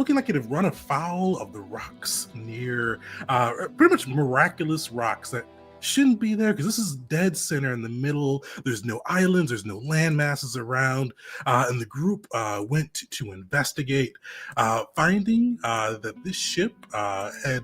looking like it had run afoul of the rocks near, pretty much miraculous rocks that shouldn't be there because this is dead center in the middle. There's no islands, there's no land masses around, and the group went to investigate, finding that this ship had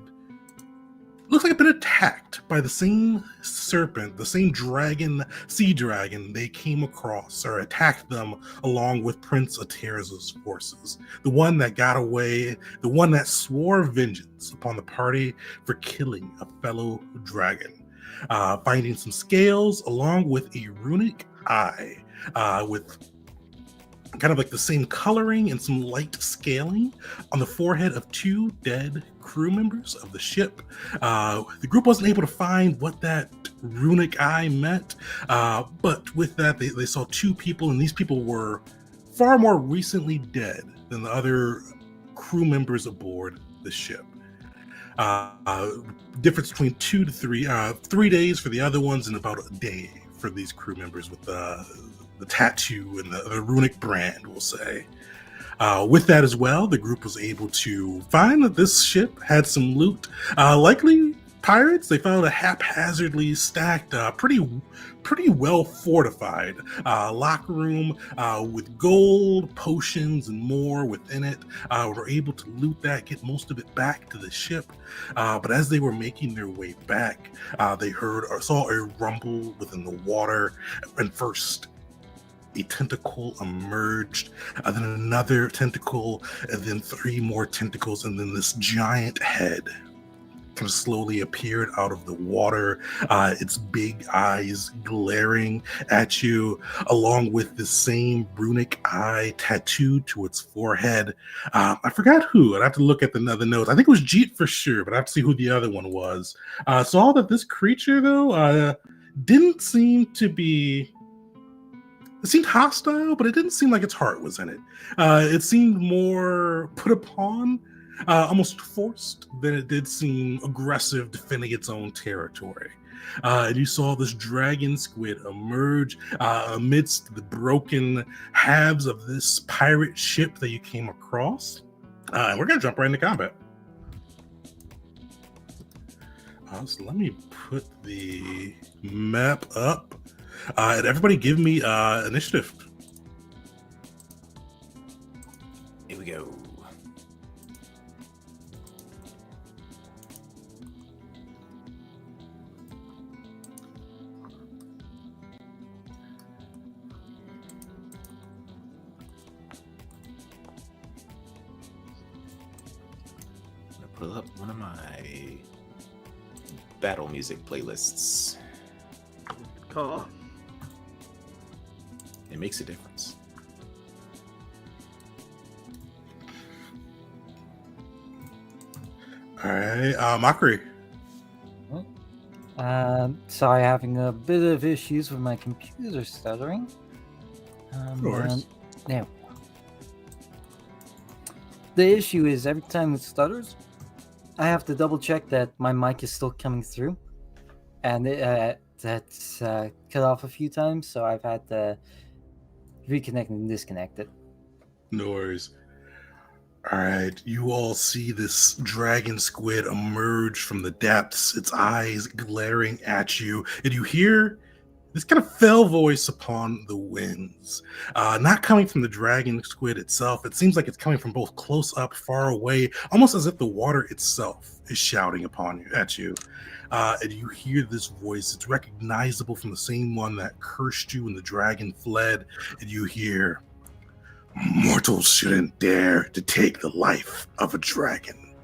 looks like it's been attacked by the same serpent, the same dragon, sea dragon they came across or attacked them along with Prince Aterz's forces. The one that got away, the one that swore vengeance upon the party for killing a fellow dragon. Finding some scales along with a runic eye with kind of like the same coloring and some light scaling on the forehead of two dead crew members of the ship. The group wasn't able to find what that runic eye meant, but with that, they saw two people, and these people were far more recently dead than the other crew members aboard the ship. Difference between 2 to 3 days for the other ones, and about a day for these crew members with the tattoo and the runic brand, we'll say. With that as well, the group was able to find that this ship had some loot, likely pirates. They found a haphazardly stacked, pretty well fortified locker room with gold, potions, and more within it. Were able to loot that, get most of it back to the ship. But as they were making their way back, they heard or saw a rumble within the water, and first a tentacle emerged, and then another tentacle, and then 3 more tentacles, and then this giant head kind of slowly appeared out of the water, its big eyes glaring at you, along with the same runic eye tattooed to its forehead. I forgot who. I'd have to look at the notes. I think it was Jeet for sure, but I have to see who the other one was. Saw that this creature, though, didn't seem to be... It seemed hostile, but it didn't seem like its heart was in it. It seemed more put upon, almost forced, than it did seem aggressive, defending its own territory. And you saw this dragon squid emerge amidst the broken halves of this pirate ship that you came across. And we're going to jump right into combat. So let me put the map up. And everybody give me initiative. Here we go. I'm gonna pull up one of my battle music playlists. Oh. It makes a difference. All right, Mockery. Sorry, having a bit of issues with my computer stuttering. Of course. Now, the issue is every time it stutters, I have to double check that my mic is still coming through, and that's cut off a few times, so I've had to reconnect and disconnect it. No worries. All right, you all see this dragon squid emerge from the depths, its eyes glaring at you, and you hear this kind of fell voice upon the winds. Not coming from the dragon squid itself. It seems like it's coming from both close up, far away, almost as if the water itself is shouting upon you, at you. And you hear this voice. It's recognizable from the same one that cursed you when the dragon fled. And you hear, "Mortals shouldn't dare to take the life of a dragon.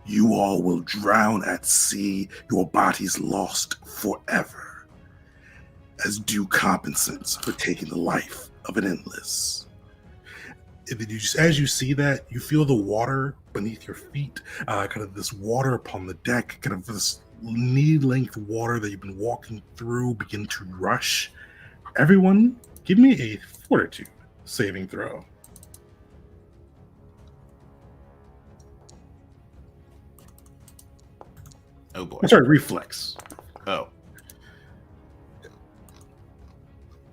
You all will drown at sea, your bodies lost forever, as due compensance for taking the life of an endless." And then as you see that, you feel the water beneath your feet, kind of this water upon the deck, kind of this knee-length water that you've been walking through begin to rush. Everyone, give me a fortitude saving throw. Oh boy. I'm sorry, reflex. Oh.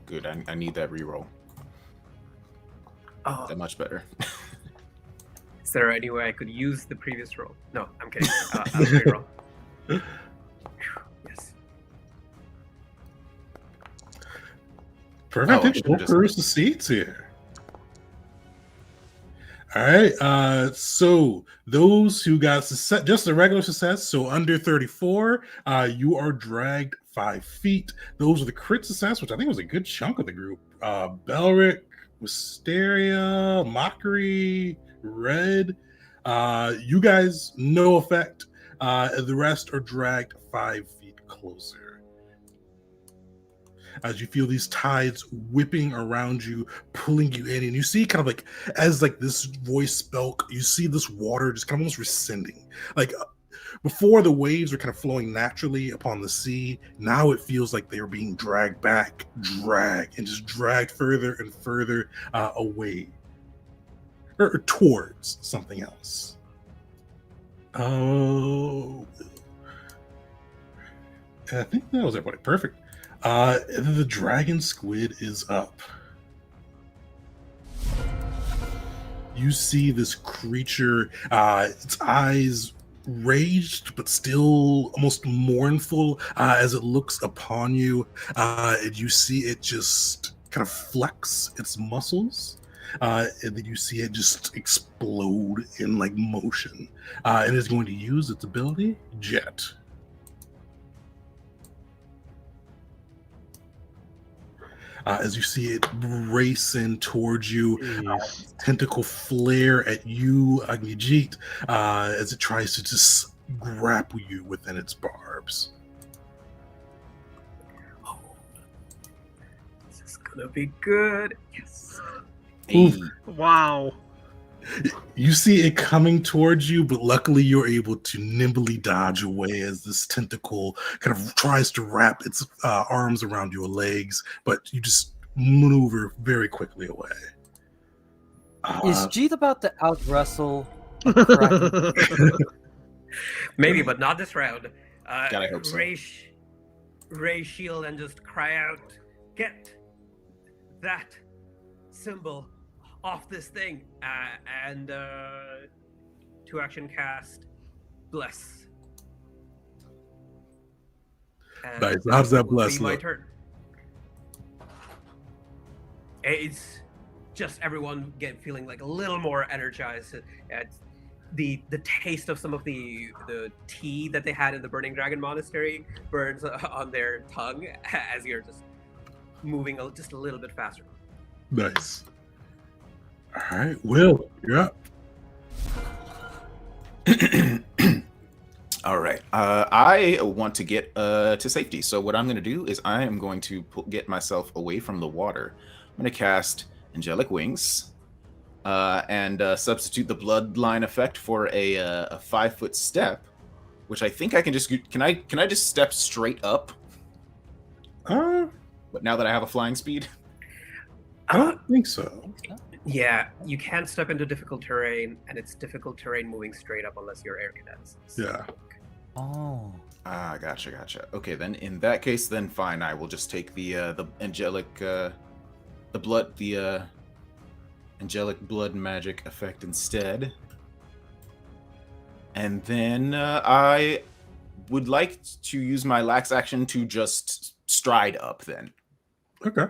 Good, I need that reroll. Oh, That much better. Is there any way I could use the previous roll? No, I'm kidding. I'll reroll. Yes. Perfect. Oh, I should've We'll just- cruise the seats here. All right. So those who got success, just a regular success, so under 34, you are dragged 5 feet. Those are the crit success, which I think was a good chunk of the group. Belric, Wisteria, Mockery, Red. You guys, no effect. The rest are dragged 5 feet closer. As you feel these tides whipping around you, pulling you in, and you see kind of like as like this voice spoke, you see this water just kind of almost rescinding. Like before, the waves are kind of flowing naturally upon the sea. Now it feels like they are being dragged back, and just dragged further and further away, or towards something else. Oh, I think that was everybody. Perfect. The dragon squid is up. You see this creature, its eyes raged, but still almost mournful as it looks upon you. And you see it just kind of flex its muscles. And then you see it just explode in like motion. And it's going to use its ability, Jet. As you see it racing towards you, tentacle flare at you, Agnijit, as it tries to just grapple you within its barbs. Oh, this is gonna be good. Yes. Hey, Wow. You see it coming towards you, but luckily you're able to nimbly dodge away as this tentacle kind of tries to wrap its arms around your legs, but you just maneuver very quickly away. Is Jeet about to out wrestle a kraken? Maybe, but not this round. God, I hope so. Ray shield and just cry out, "Get that symbol off this thing!" And 2-action cast Bless. And Nice. How's that will Bless be my look? turn. It's just everyone feeling like a little more energized at the taste of some of the tea that they had in the Burning Dragon Monastery burns on their tongue as you're just moving just a little bit faster. Nice. All right, Will, you're up. all right. I want to get to safety. So what I'm going to do is I am going to get myself away from the water. I'm going to cast Angelic Wings and substitute the Bloodline effect for a 5-foot step, which I think I can just can I just step straight up? But now that I have a flying speed, I don't think so. Yeah, you can't step into difficult terrain, and it's difficult terrain moving straight up unless you're air cadets. Yeah. Oh. Gotcha. Okay, then in that case, then fine. I will just take the angelic angelic blood magic effect instead. And then I would like to use my lax action to just stride up then. Okay.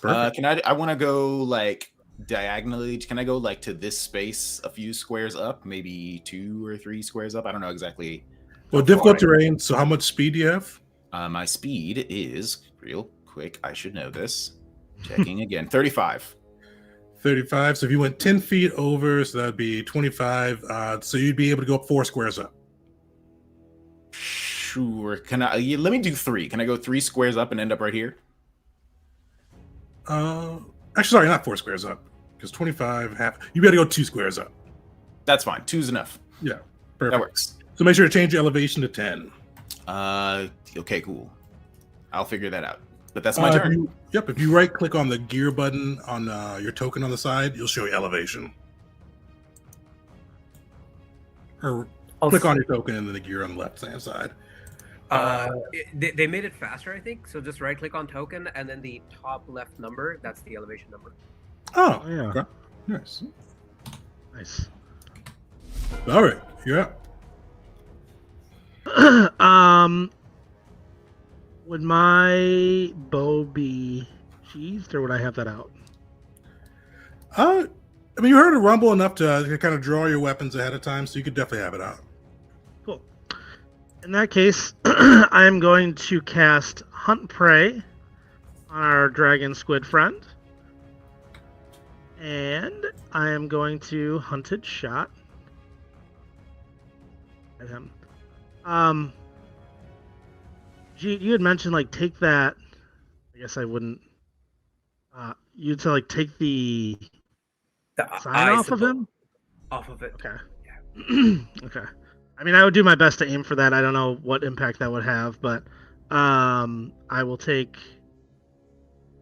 Perfect. I want to go like diagonally. Can I go like to this space a few squares up, maybe 2 or 3 squares up? I don't know exactly. Well, difficult terrain. So how much speed do you have? My speed is real quick. I should know this. Checking again. 35. 35. So if you went 10 feet over, so that'd be 25. So you'd be able to go up 4 squares up. Sure. Can I? Let me do 3. Can I go 3 squares up and end up right here? Actually, sorry, not 4 squares up, because 25 half. You got to go 2 squares up. That's fine. 2's enough. Yeah, perfect. That works. So make sure to change your elevation to 10. Okay, cool. I'll figure that out. But that's my turn. If you right click on the gear button on your token on the side, you'll show you elevation. Or click on your token and then the gear on the left hand side. They made it faster, I think. So just right click on token and then the top left number, that's the elevation number. Oh, Yeah. okay. Nice. Nice. All right, you're up. Would my bow be sheathed, or would I have that out? I mean, you heard a rumble enough to kind of draw your weapons ahead of time, so you could definitely have it out. Cool. In that case, I'm going to cast Hunt Prey on our dragon squid friend. And I am going to Hunted Shot at him. You had mentioned, like, take that. I guess I wouldn't. You'd say, like, take the sign off of him? Off of it. Okay. Okay. I mean, I would do my best to aim for that. I don't know what impact that would have, but I will take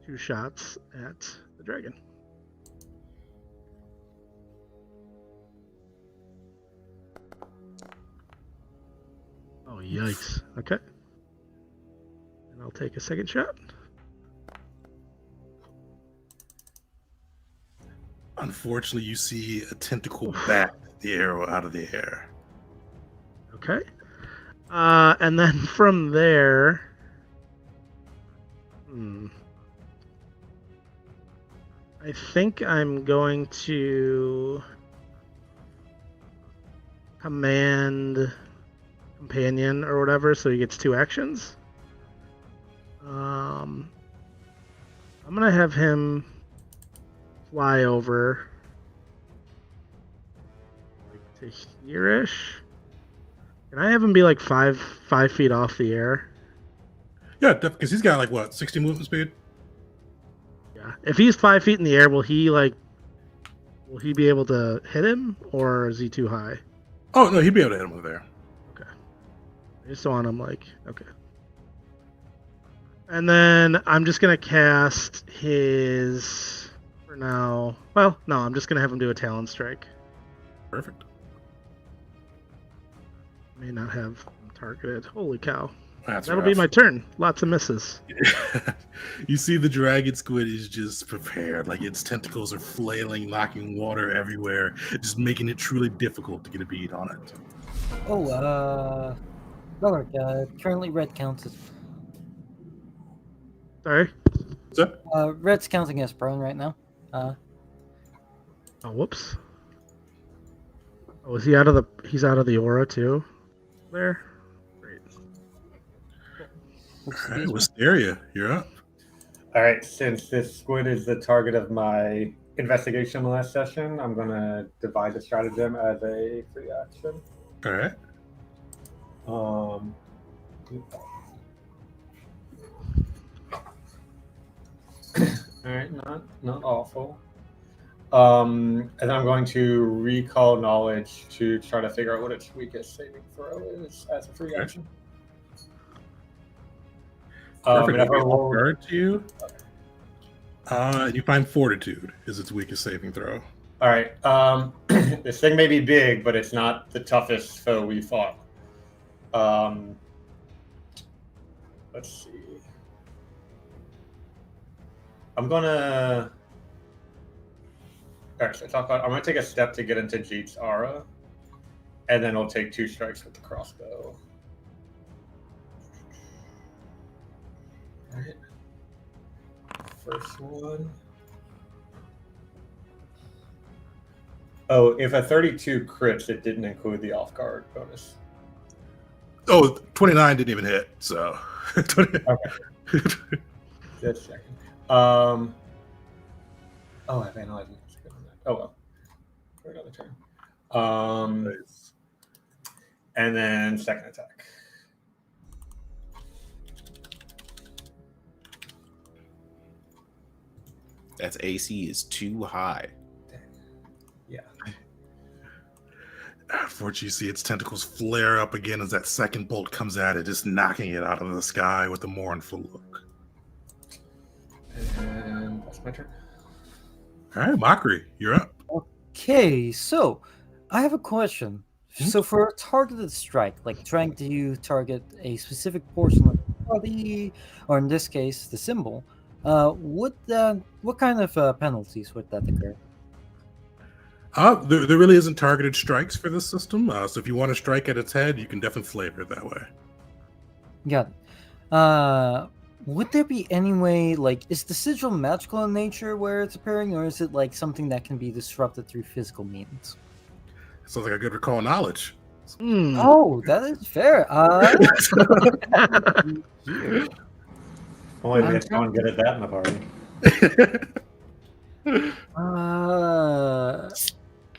2 shots at the dragon. Oh, yikes. Okay. And I'll take a second shot. Unfortunately, you see a tentacle bat the arrow out of the air. Okay. And then from there... I think I'm going to command companion or whatever, so he gets 2 actions. I'm gonna have him fly over like to here-ish. Can I have him be like 5 feet off the air? Yeah, because he's got like what, 60 movement speed? Yeah. If he's 5 feet in the air, will he be able to hit him, or is he too high? Oh no, he'd be able to hit him over there. Okay. I just want him like, okay. And then I'm just gonna cast his for now. Well, no, I'm just gonna have him do a Talon Strike. Perfect. May not have him targeted. Holy cow. That'll be my turn. Lots of misses. You see the dragon squid is just prepared. Like its tentacles are flailing, knocking water everywhere, just making it truly difficult to get a bead on it. Oh, Robert, currently red counts as... Sorry? So, red's counting as prone right now. Oh, whoops. Oh, is he out of the... He's out of the aura too? There? Great. all right, Wisteria, you're up. All right, since this squid is the target of my investigation last session, I'm going to divide the stratagem as a free action. All right. All right, not awful. And then I'm going to recall knowledge to try to figure out what its weakest saving throw is as a free action. Perfect. If I roll... Guard to you. You find fortitude is its weakest saving throw. All right. This thing may be big, but it's not the toughest foe we fought. Let's see. I'm gonna. All right, so I'm gonna take a step to get into Jeet's aura, and then I'll take 2 strikes with the crossbow. All right. First one. Oh, if a 32 crits, it didn't include the off guard bonus. Oh, 29 didn't even hit, so. Okay. Just a second. Oh, I've analyzed it. Oh well. For another turn. Nice. And then second attack. That's AC is too high. Yeah. Unfortunately, you see its tentacles flare up again as that second bolt comes at it, just knocking it out of the sky with a mournful look. And that's my turn. All right, Mockery, you're up. Okay, so I have a question. So for a targeted strike, like trying to target a specific portion of the body, or in this case, the symbol, what kind of penalties would that occur? There really isn't targeted strikes for this system. So if you want to strike at its head, you can definitely flavor it that way. Got it. Would there be any way, like, is the sigil magical in nature where it's appearing, or is it like something that can be disrupted through physical means? Sounds like a good recall knowledge. Oh, that is fair. Here. Only I'm there's someone good at that in the party.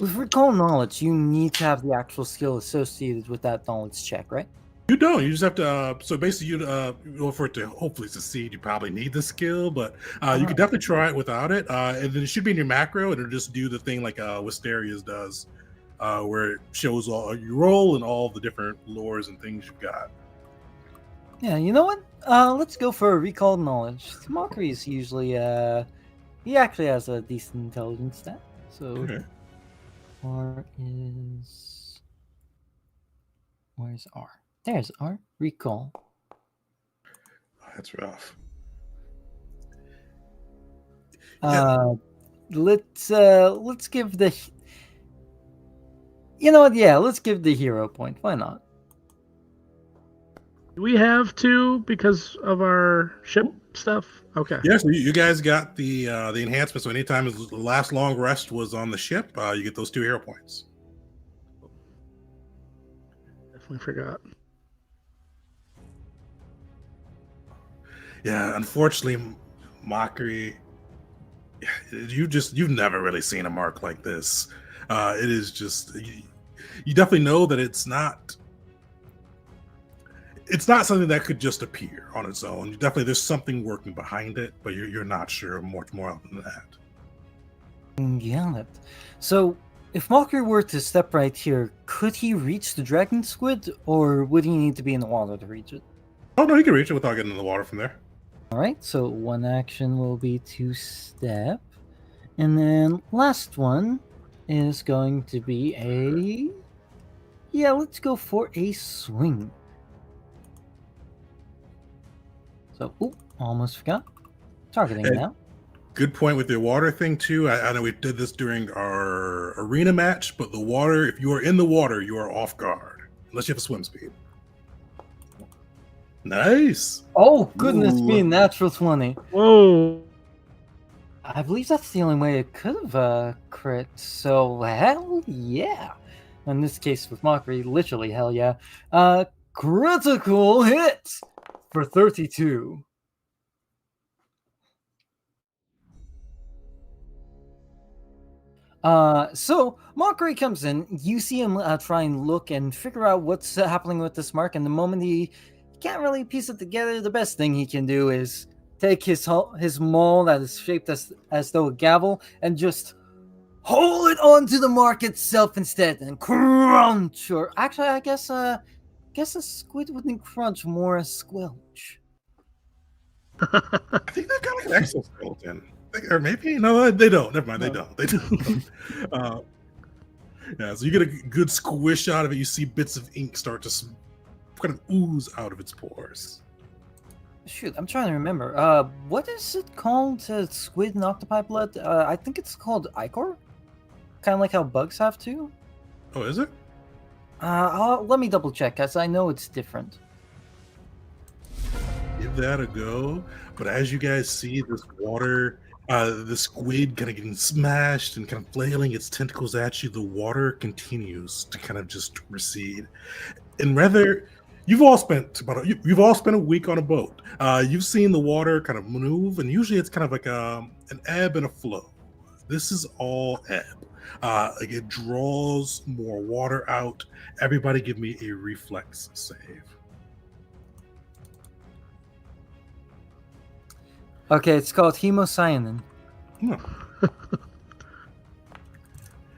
With recall knowledge, you need to have the actual skill associated with that knowledge check, right? You don't. You just have to. So basically, for it to hopefully succeed, you probably need the skill, but you can definitely try it without it. And then it should be in your macro, and it'll just do the thing like Wisteria's does, where it shows all your roll and all the different lores and things you've got. Yeah, you know what? Let's go for a recall knowledge. Mockery is usually he actually has a decent intelligence stat. So Okay. Where's R? There's R. Recall. That's rough. Let's give the. You know what? Yeah, let's give the hero point. Why not? Do we have to because of our ship stuff? Okay. Yeah, so you guys got the enhancement. So anytime the last long rest was on the ship, you get those 2 hero points. Definitely forgot. Yeah, unfortunately, Mockery, you've never really seen a mark like this. It is just you definitely know that it's not something that could just appear on its own. Definitely there's something working behind it, but you're not sure much more than that. Got it. So if Mockery were to step right here, could he reach the dragon squid, or would he need to be in the water to reach it? Oh no, he can reach it without getting in the water from there. All right, so one action will be to step, and then last one is going to be let's go for a swing. So, almost forgot. Targeting now. Good point with the water thing too. I know we did this during our arena match, but the water, if you are in the water, you are off guard unless you have a swim speed. Nice. Oh goodness Ooh. me, natural 20. Whoa. I believe that's the only way it could have crit. So hell yeah. In this case with Mockery, literally hell yeah. Critical hit for 32. So Mockery comes in. You see him try and look and figure out what's happening with this mark, and the moment he can't really piece it together, the best thing he can do is take his maul that is shaped as though a gavel and just hold it onto the mark itself instead and crunch. Or actually, I guess a squid wouldn't crunch, more a squelch. I think they've got like an exoskeleton. Or maybe no, they don't. Never mind, they don't. They don't. Yeah, so you get a good squish out of it. You see bits of ink start to kind of ooze out of its pores. Shoot, I'm trying to remember. What is it called? Squid and octopi blood? I think it's called ichor. Kind of like how bugs have to. Oh, is it? Let me double check, as I know it's different. Give that a go. But as you guys see this water, the squid kind of getting smashed and kind of flailing its tentacles at you, the water continues to kind of just recede. And rather, you've all spent a week on a boat. You've seen the water kind of move, and usually it's kind of like an ebb and a flow. This is all ebb. Like it draws more water out. Everybody give me a reflex save. Okay, it's called hemocyanin.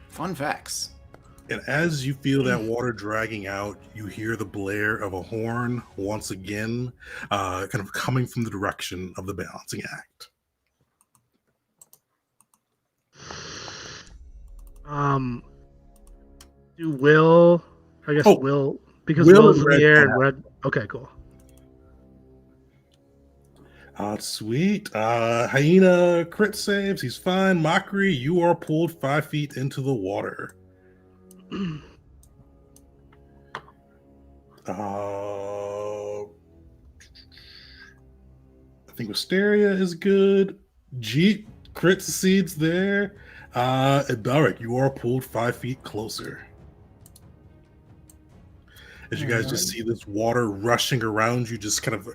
Fun facts. And as you feel that water dragging out, you hear the blare of a horn once again, kind of coming from the direction of the balancing act. Do Will? I guess Will, because Will Will's in and the air Red and Red. Okay, cool. Sweet. Hyena crit saves. He's fine. Mockery, you are pulled 5 feet into the water. I think Wisteria is good. Jeet crit succeeds there. And Baric, you are pulled 5 feet closer. As you guys just see this water rushing around you, just kind of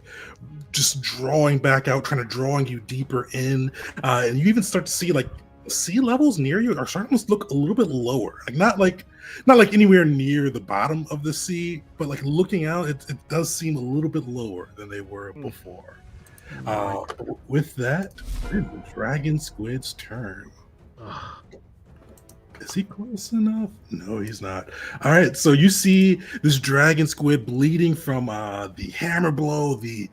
just drawing back out, trying to drawing you deeper in. And you even start to see like sea levels near you are starting to look a little bit lower. Like not like anywhere near the bottom of the sea, but like looking out, it does seem a little bit lower than they were before. With that, it is the dragon squid's turn. Is he close enough? No, he's not. All right, so you see this dragon squid bleeding from the hammer blow, the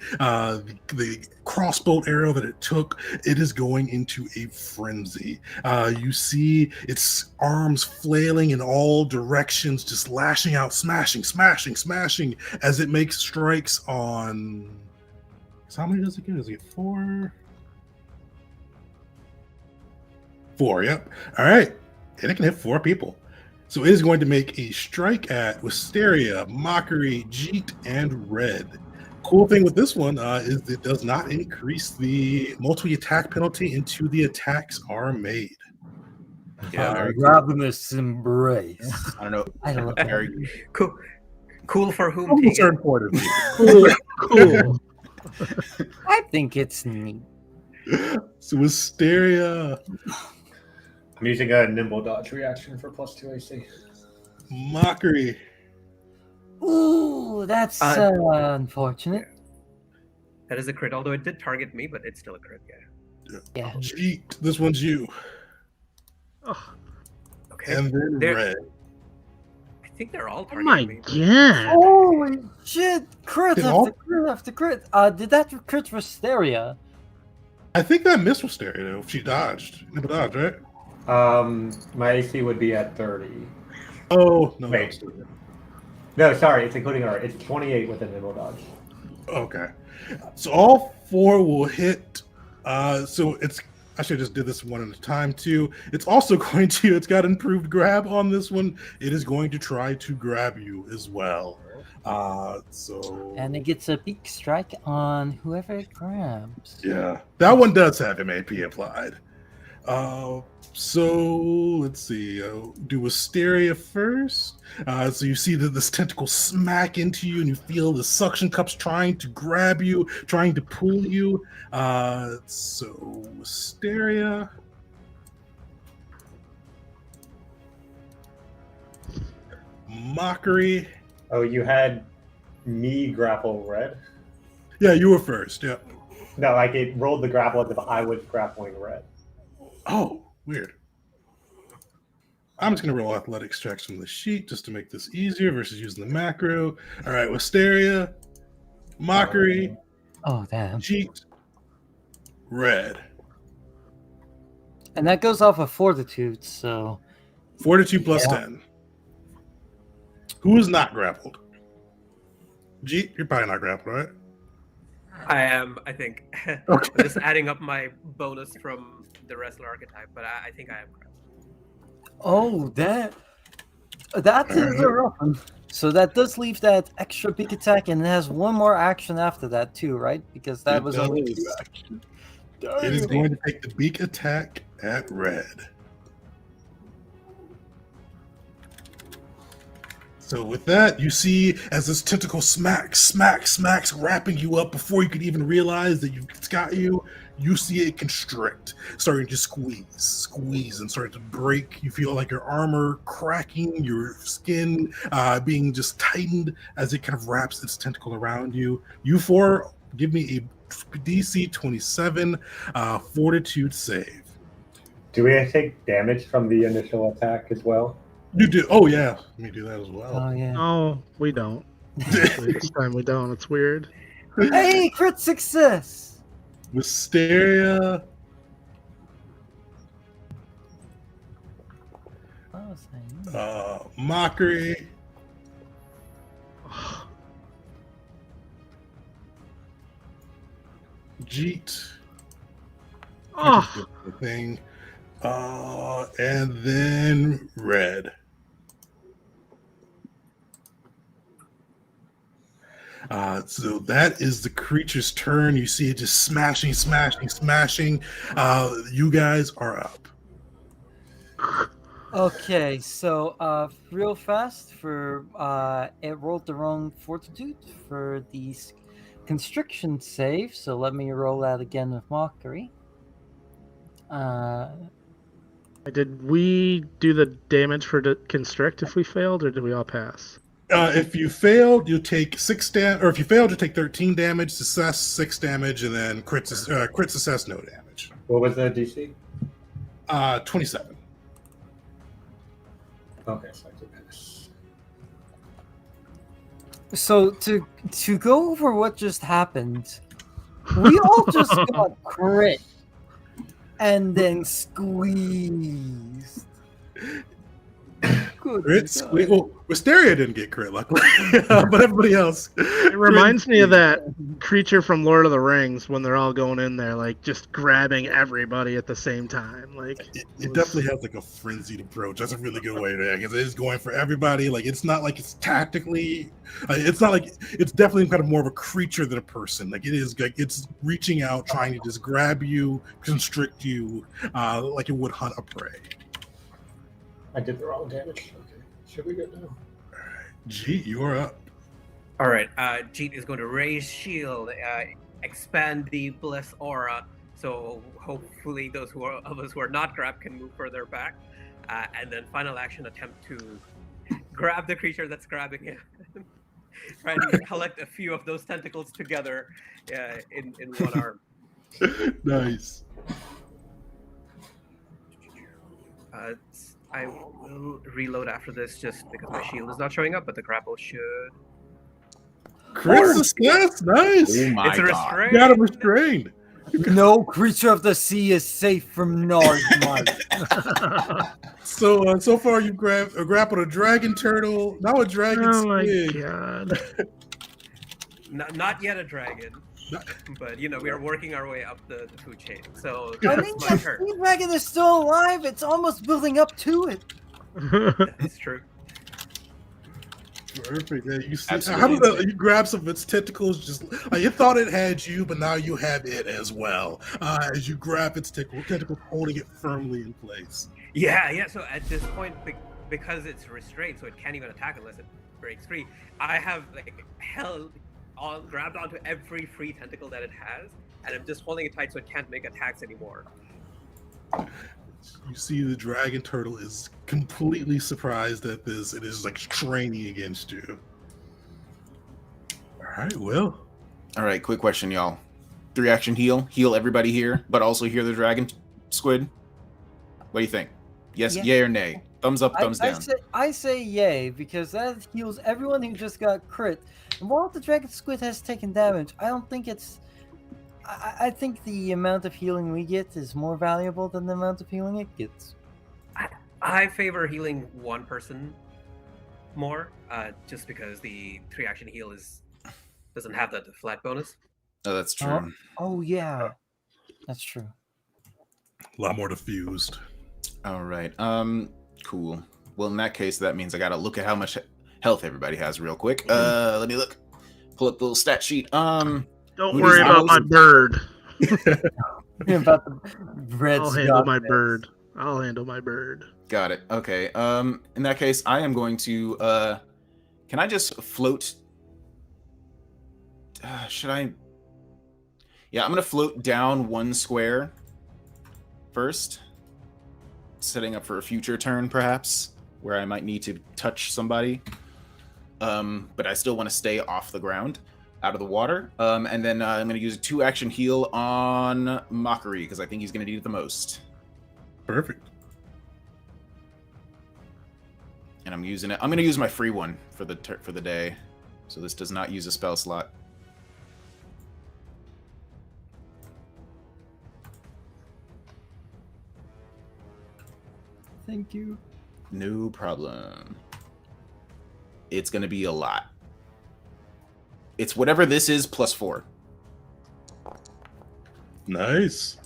crossbow arrow that it took. It is going into a frenzy. You see its arms flailing in all directions, just lashing out, smashing as it makes strikes on. So how many does it get? Does it get 4? 4, yep. All right. And it can hit 4 people. So it is going to make a strike at Wisteria, Mockery, Jeet, and Red. Cool thing with this one is it does not increase the multi-attack penalty until the attacks are made. Yeah, very cool. Ravenous embrace. I don't know. I love Very Cool. Cool for whom? From a Tegan? certain point of view. Cool. I think it's neat. So Wisteria, I'm using a nimble dodge reaction for +2 AC. Mockery, Ooh, that's unfortunate. That is a crit, although it did target me, but it's still a crit. Yeah. Jeet. This one's you. Okay. And then There- Red. I think they're all Oh targeting my me. god. Holy shit! Crit Did after all- crit after crit. Did that crit for Wisteria? I think that missed Wisteria, though. She dodged. Never dodged, right? My AC would be at 30. Oh, no. Wait. No, sorry, it's including her. It's 28 with a nimble dodge. Okay. So all 4 will hit. So it's, I should have just did this one at a time too. It's also going to, it's got improved grab on this one. It is going to try to grab you as well. So And it gets a beak strike on whoever it grabs. yeah, that one does have MAP applied. So let's see. Do Wisteria first. So you see that this tentacle smack into you, and you feel the suction cups trying to grab you, trying to pull you. So Wisteria. Mockery. Oh, you had me grapple Red? Yeah, you were first. Yeah. No, like it rolled the grapple as if I was grappling Red. Oh, weird. I'm just going to roll athletics checks from the sheet just to make this easier versus using the macro. All right, Wisteria, Mockery, Oh, damn. Cheat, Red. And that goes off of Fortitude, so... Fortitude plus Yeah. 10. Who is not grappled? Jeet, you're probably not grappled, right? I am, I think. Okay. I'm just adding up my bonus from the wrestler archetype, but I think I am correct. Oh, that is a rough one. So that does leave that extra big attack, and it has one more action after that too, right? Because that It was does. only 2 actions. It is going to take the beak attack at Red. So with that, you see as this tentacle smacks, wrapping you up before you could even realize that it's got you. You see it constrict, starting to squeeze, and start to break. You feel like your armor cracking, your skin being just tightened as it kind of wraps its tentacle around you. You 4, give me a DC 27 Fortitude save. Do we take damage from the initial attack as well? You do. Oh yeah, let me do that as well. Oh yeah. No, we don't. Actually, this time we don't. It's weird. Hey, crit success! Wisteria, What was I? Mockery, Jeet. Oh, The thing. And then red. So that is the creature's turn. You see it just smashing. You guys are up. Okay, so real fast for it rolled the wrong fortitude for the constriction save, so let me roll that again with mockery. did we do the damage for the constrict if we failed, or did we all pass? If you failed, you take 6 damage, or if you failed, you take 13 damage, success 6 damage, and then crit success no damage. What was the DC? 27. Okay, so I did pass. So to go over what just happened, we all just got crit and then squeezed. Good Crit God. squeak. Well, Wisteria didn't get crit, luckily, but everybody else. It reminds me of that creature from Lord of the Rings when they're all going in there, like just grabbing everybody at the same time. Like It definitely has like a frenzied approach. That's a really good way to, because it is going for everybody. Like it's not like it's tactically. It's not like it's definitely kind of more of a creature than a person. Like it is like it's reaching out, trying to just grab you, constrict you, like it would hunt a prey. I did the wrong damage. Okay, should we get now? Jeet, you are up. All right. Jeet is going to raise shield, expand the bliss aura, so hopefully those of us who are not grabbed can move further back, and then final action attempt to grab the creature that's grabbing him. Try and collect a few of those tentacles together in one arm. Nice. I will reload after this just because my shield is not showing up, but the grapple should. Crit success, nice. Oh my It's a god. restraint. You got him restrained. No creature of the sea is safe from Nard's might. So far you've grappled a dragon turtle, now a dragon oh my squid. god! Not yet a dragon, but we are working our way up the food chain. So I that's mean, my the turn. sea dragon is still alive. It's almost building up to it. That's true. Perfect. Yeah, you see, Absolutely. you grab some of its tentacles, just like it thought it had you, but now you have it as well. As you grab its tentacles, holding it firmly in place. Yeah. So at this point, because it's restrained, so it can't even attack unless it breaks free. I have grabbed onto every free tentacle that it has, and I'm just holding it tight so it can't make attacks anymore. You see the dragon turtle is completely surprised at this. It is like training against you. All right, Will. All right, quick question, y'all. 3-action heal. Heal everybody here, but also heal the dragon squid. What do you think? Yes, Yeah. yay or nay? Thumbs up, thumbs down. I say yay, because that heals everyone who just got crit. And while the dragon squid has taken damage, I don't think it's... I think the amount of healing we get is more valuable than the amount of healing it gets. I favor healing one person more, just because the 3-action heal doesn't have the flat bonus. Oh, that's true. Oh yeah, that's true. A lot more diffused. All right. Cool. Well, in that case, that means I gotta look at how much health everybody has real quick. Let me look. Pull up the little stat sheet. Don't Who worry does about my those- bird. About the red I'll handle my Scotland. bird. I'll handle my bird. Got it. Okay. In that case, I am going to. Can I just float? Should I? Yeah, I'm gonna float down 1 square first, setting up for a future turn, perhaps, where I might need to touch somebody. But I still want to stay off the ground, out of the water. And then I'm gonna use a 2-action heal on Mockery because I think he's gonna need it the most. Perfect. And I'm using it. I'm gonna use my free one for the day, so this does not use a spell slot. Thank you. No problem. It's gonna be a lot. It's whatever this is plus 4. Nice.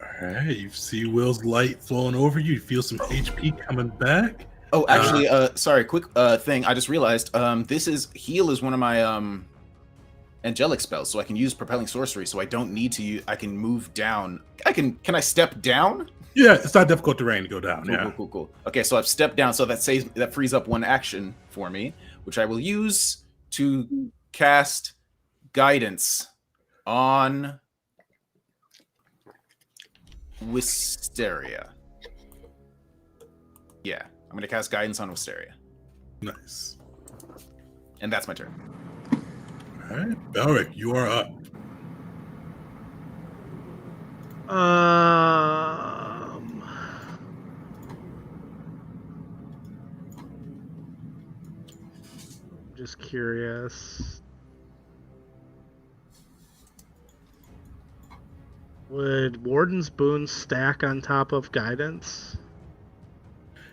All right, you see Will's light flowing over you. You feel some HP coming back. Oh, actually, sorry, quick thing. I just realized heal is one of my angelic spells, so I can use propelling sorcery, so I don't need to use, I can move down. Can I step down? Yeah, it's not difficult terrain to go down. Cool. Okay, so I've stepped down, so that frees up one action for me, which I will use to cast guidance on Wisteria. Yeah, I'm going to cast guidance on Wisteria. Nice. And that's my turn. All right, Belric, you are up. Just curious. Would Warden's Boon stack on top of Guidance?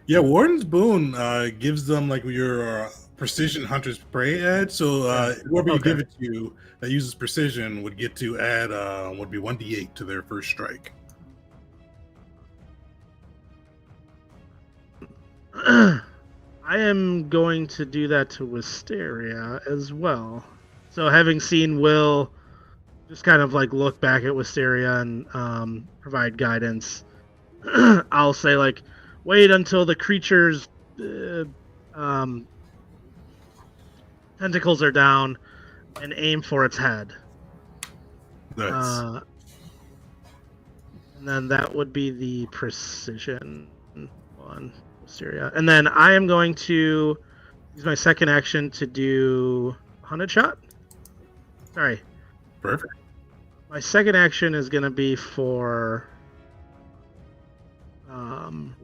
Yeah, Warden's Boon gives them like your precision hunter's prey edge. So whoever you give it to that uses precision would get to add would be 1d8 to their first strike. I am going to do that to Wisteria as well. So having seen Will just kind of like look back at Wisteria and provide guidance, I'll say like, wait until the creature's tentacles are down and aim for its head. Nice. And then that would be the precision one. Wisteria. And then I am going to use my second action to do Hunted Shot. Sorry. Perfect. My second action is going to be for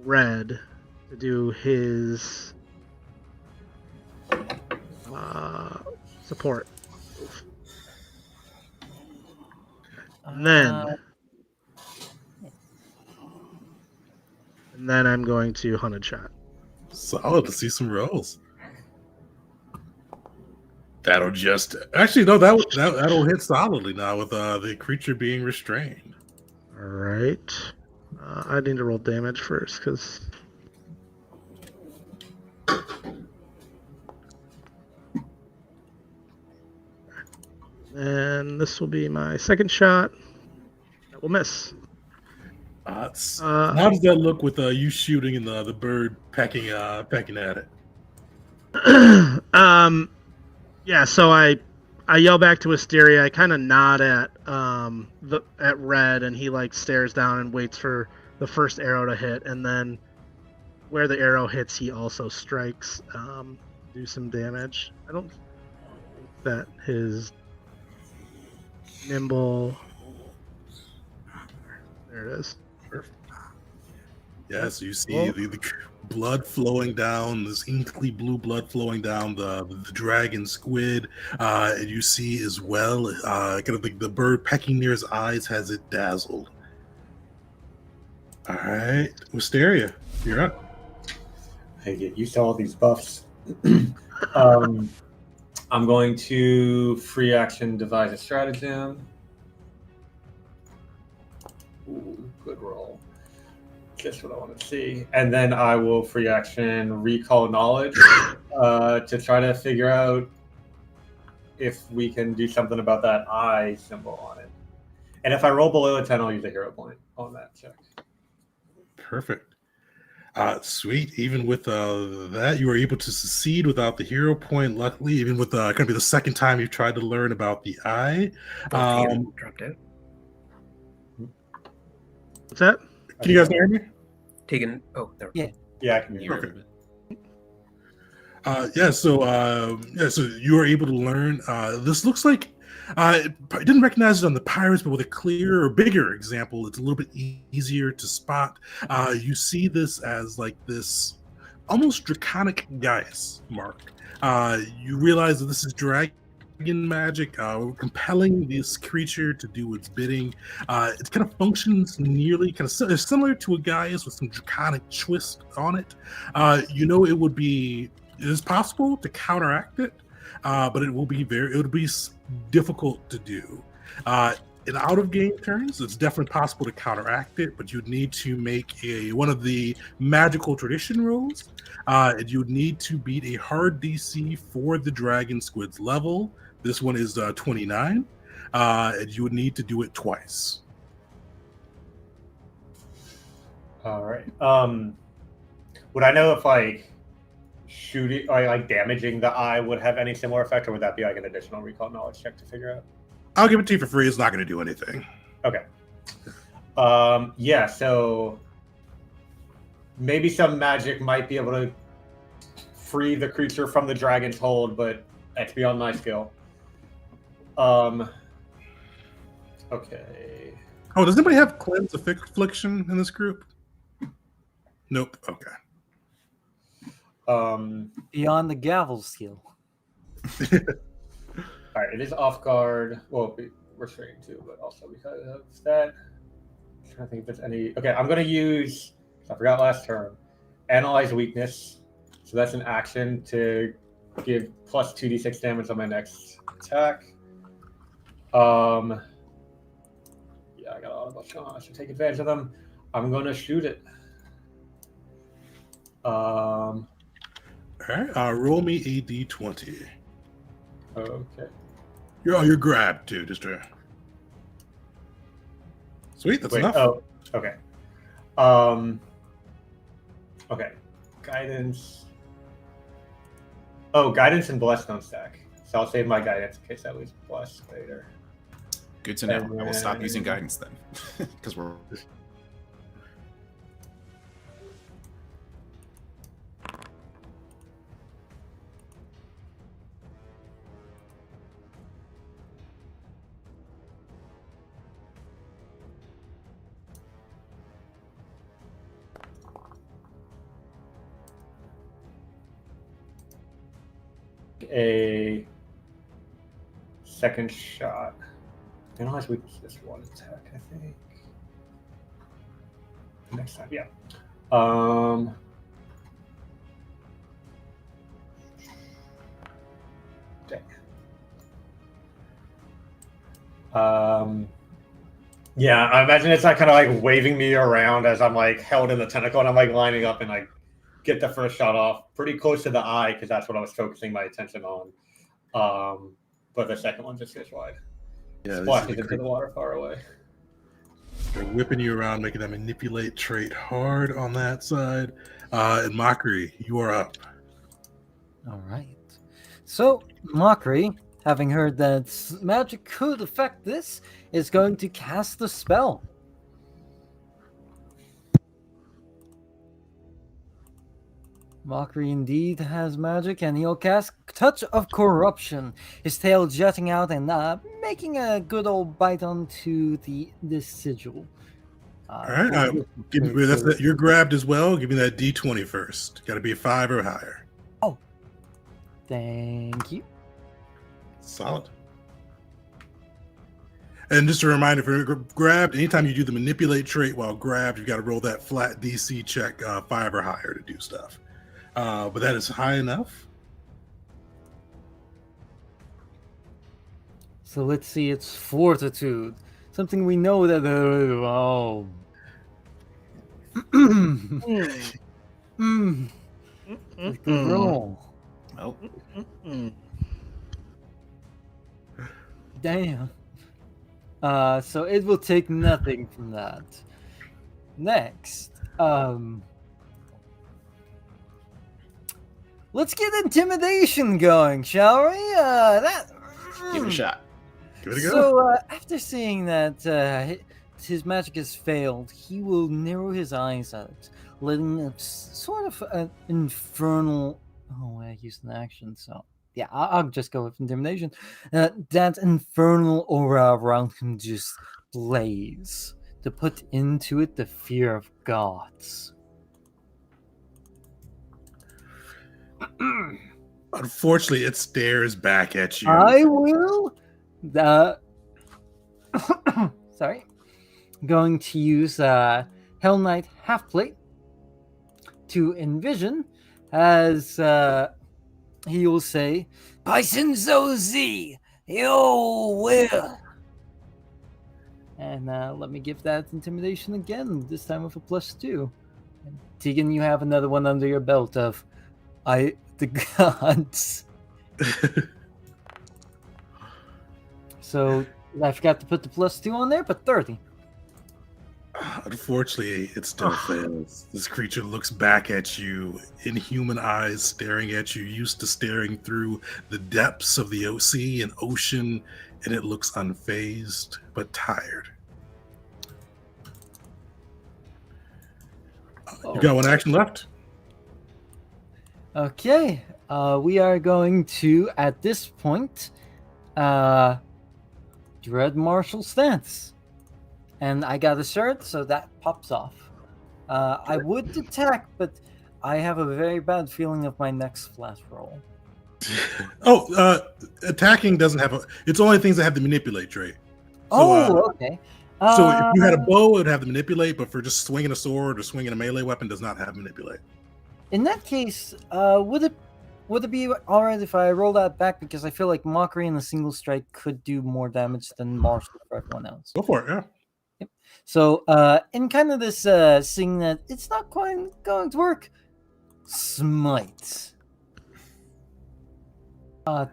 Red to do his support. And then I'm going to Hunted Shot. Solid. Let's see some rolls. That'll just actually no. That'll hit solidly now with the creature being restrained. All right. I need to roll damage first because. And this will be my second shot. That will miss. How does that look with you shooting and the bird pecking at it? Yeah. So I yell back to Wisteria. I kind of nod at Red, and he like stares down and waits for the first arrow to hit, and then where the arrow hits, he also strikes, do some damage. I don't think that his nimble. There it is. Perfect. Yeah, so you see the blood flowing down, this inkly blue blood flowing down the dragon squid, and you see as well kind of the bird pecking near his eyes has it dazzled. All right, Wisteria, you're up. I get used to all these buffs. I'm going to free action devise a stratagem. Ooh, good roll. Just what I want to see. And then I will free action recall knowledge to try to figure out if we can do something about that eye symbol on it. And if I roll below a 10, I'll use a hero point on that check. Perfect. Sweet. Even with that, you were able to succeed without the hero point. Luckily, even with going to be the second time you've tried to learn about the eye. Dropped out. What's that? Can you guys hear me? Taken. Oh, there. Yeah. Yeah, I can hear Okay. it. So you are able to learn. This looks like I didn't recognize it on the pirates, but with a clearer or bigger example, it's a little bit easier to spot. You see this as like this almost draconic Gaius mark. You realize that this is dragon magic, compelling this creature to do its bidding. It kind of functions nearly kind of similar to a Gaius with some draconic twist on it. It is possible to counteract it. but it'll be difficult to do. In out of game turns, it's definitely possible to counteract it, but you'd need to make one of the magical tradition rules. And you'd need to beat a hard DC for the dragon squid's level. This one is 29, and you would need to do it twice. All right. Would I know if like shooting or like damaging the eye would have any similar effect, or would that be like an additional recall knowledge check to figure out? I'll give it to you for free. It's not going to do anything. Okay. Yeah. So maybe some magic might be able to free the creature from the dragon's hold, but that's beyond my skill. Okay. Oh, does anybody have Cleanse Affliction in this group? Nope. Okay. Beyond the gavel skill. All right, it is off guard. Well, restrained too, but also because of that. I'm trying to think if there's any. Okay, I'm going to use. I forgot last turn. Analyze weakness. So that's an action to give plus 2d6 damage on my next attack. Yeah, I got a lot of buffs on. I should take advantage of them. I'm going to shoot it. All right. Roll me a d20. Okay. You're grabbed too, just to... Sweet, that's enough. Oh, okay. Okay. Guidance. Oh, guidance and bless don't stack. So I'll save my guidance in case I lose bless later. Good to know. I will stop using guidance then, because we're. A second shot. Analyze weakness this one attack, I think. Next time, yeah. Dang. Yeah, I imagine it's like kind of like waving me around as I'm like held in the tentacle, and I'm like lining up and like get the first shot off pretty close to the eye because that's what I was focusing my attention on. But the second one just goes wide. Yeah, Splashes into the water far away. They're whipping you around, making that manipulate trait hard on that side. And Mockery, you are up. All right. So, Mockery, having heard that magic could affect this, is going to cast the spell. Mockery indeed has magic, and he'll cast Touch of Corruption, his tail jutting out and making a good old bite onto this sigil. All right, you're grabbed as well. Give me that D20 first. Got to be a 5 or higher. Oh, thank you. Solid. And just a reminder, for grabbed, anytime you do the manipulate trait while grabbed, you've got to roll that flat DC check, 5 or higher to do stuff. But that is high enough. So let's see, it's Fortitude. Something we know that... Oh. Good roll. Oh. Damn. So it will take nothing from that. Next. Let's get intimidation going, shall we? Give it a shot. Give it a go. So after seeing that his magic has failed, he will narrow his eyes out, letting a sort of an infernal... Oh, I used an action, so... Yeah, I'll just go with intimidation. That infernal aura around him just blaze, to put into it the fear of gods. Unfortunately, it stares back at you. I will... sorry. Going to use Hell Knight Half Plate to envision as he will say, Bison Z, yo, will. And let me give that intimidation again, this time with a +2. And Tegan, you have another one under your belt of the gods. So I forgot to put the +2 on there, but 30. Unfortunately, it still fails. This creature looks back at you, inhuman eyes staring at you, used to staring through the depths of the sea and ocean, and it looks unfazed but tired. You got one action left. Okay, we are going to, at this point, Dread Martial Stance. And I got a shirt, so that pops off. I would attack, but I have a very bad feeling of my next flat roll. Attacking doesn't have it's only things that have the manipulate trait. So, okay. So if you had a bow, it would have the manipulate, but for just swinging a sword or swinging a melee weapon, does not have manipulate. In that case, would it be all right if I roll that back, because I feel like Mockery and a single strike could do more damage than Martial for everyone else. Go for it, yeah. Yep. So in kind of this seeing that it's not quite going to work, Smite.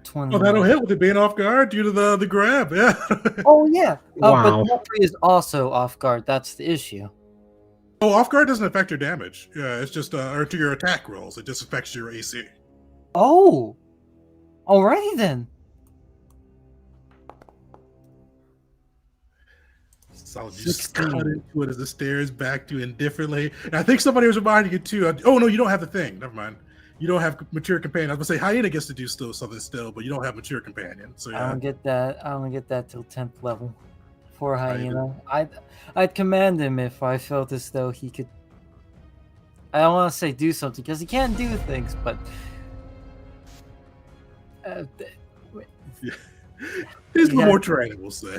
20. Oh, that'll hit with it being off guard due to the grab, yeah. Oh yeah. Wow. But Mockery is also off guard. That's the issue. Oh, off guard doesn't affect your damage. Yeah, it's just or to your attack rolls. It just affects your AC. Oh, alrighty then. So just cut into it as it stares back to you indifferently. And I think somebody was reminding you too. Oh no, you don't have the thing. Never mind. You don't have mature companion. I was gonna say Hyena gets to do something still, but you don't have mature companion. So yeah. I don't get that till 10th level for Hyena. I'd command him if I felt as though he could. I don't want to say do something because he can't do things, but There's no more training, we'll say.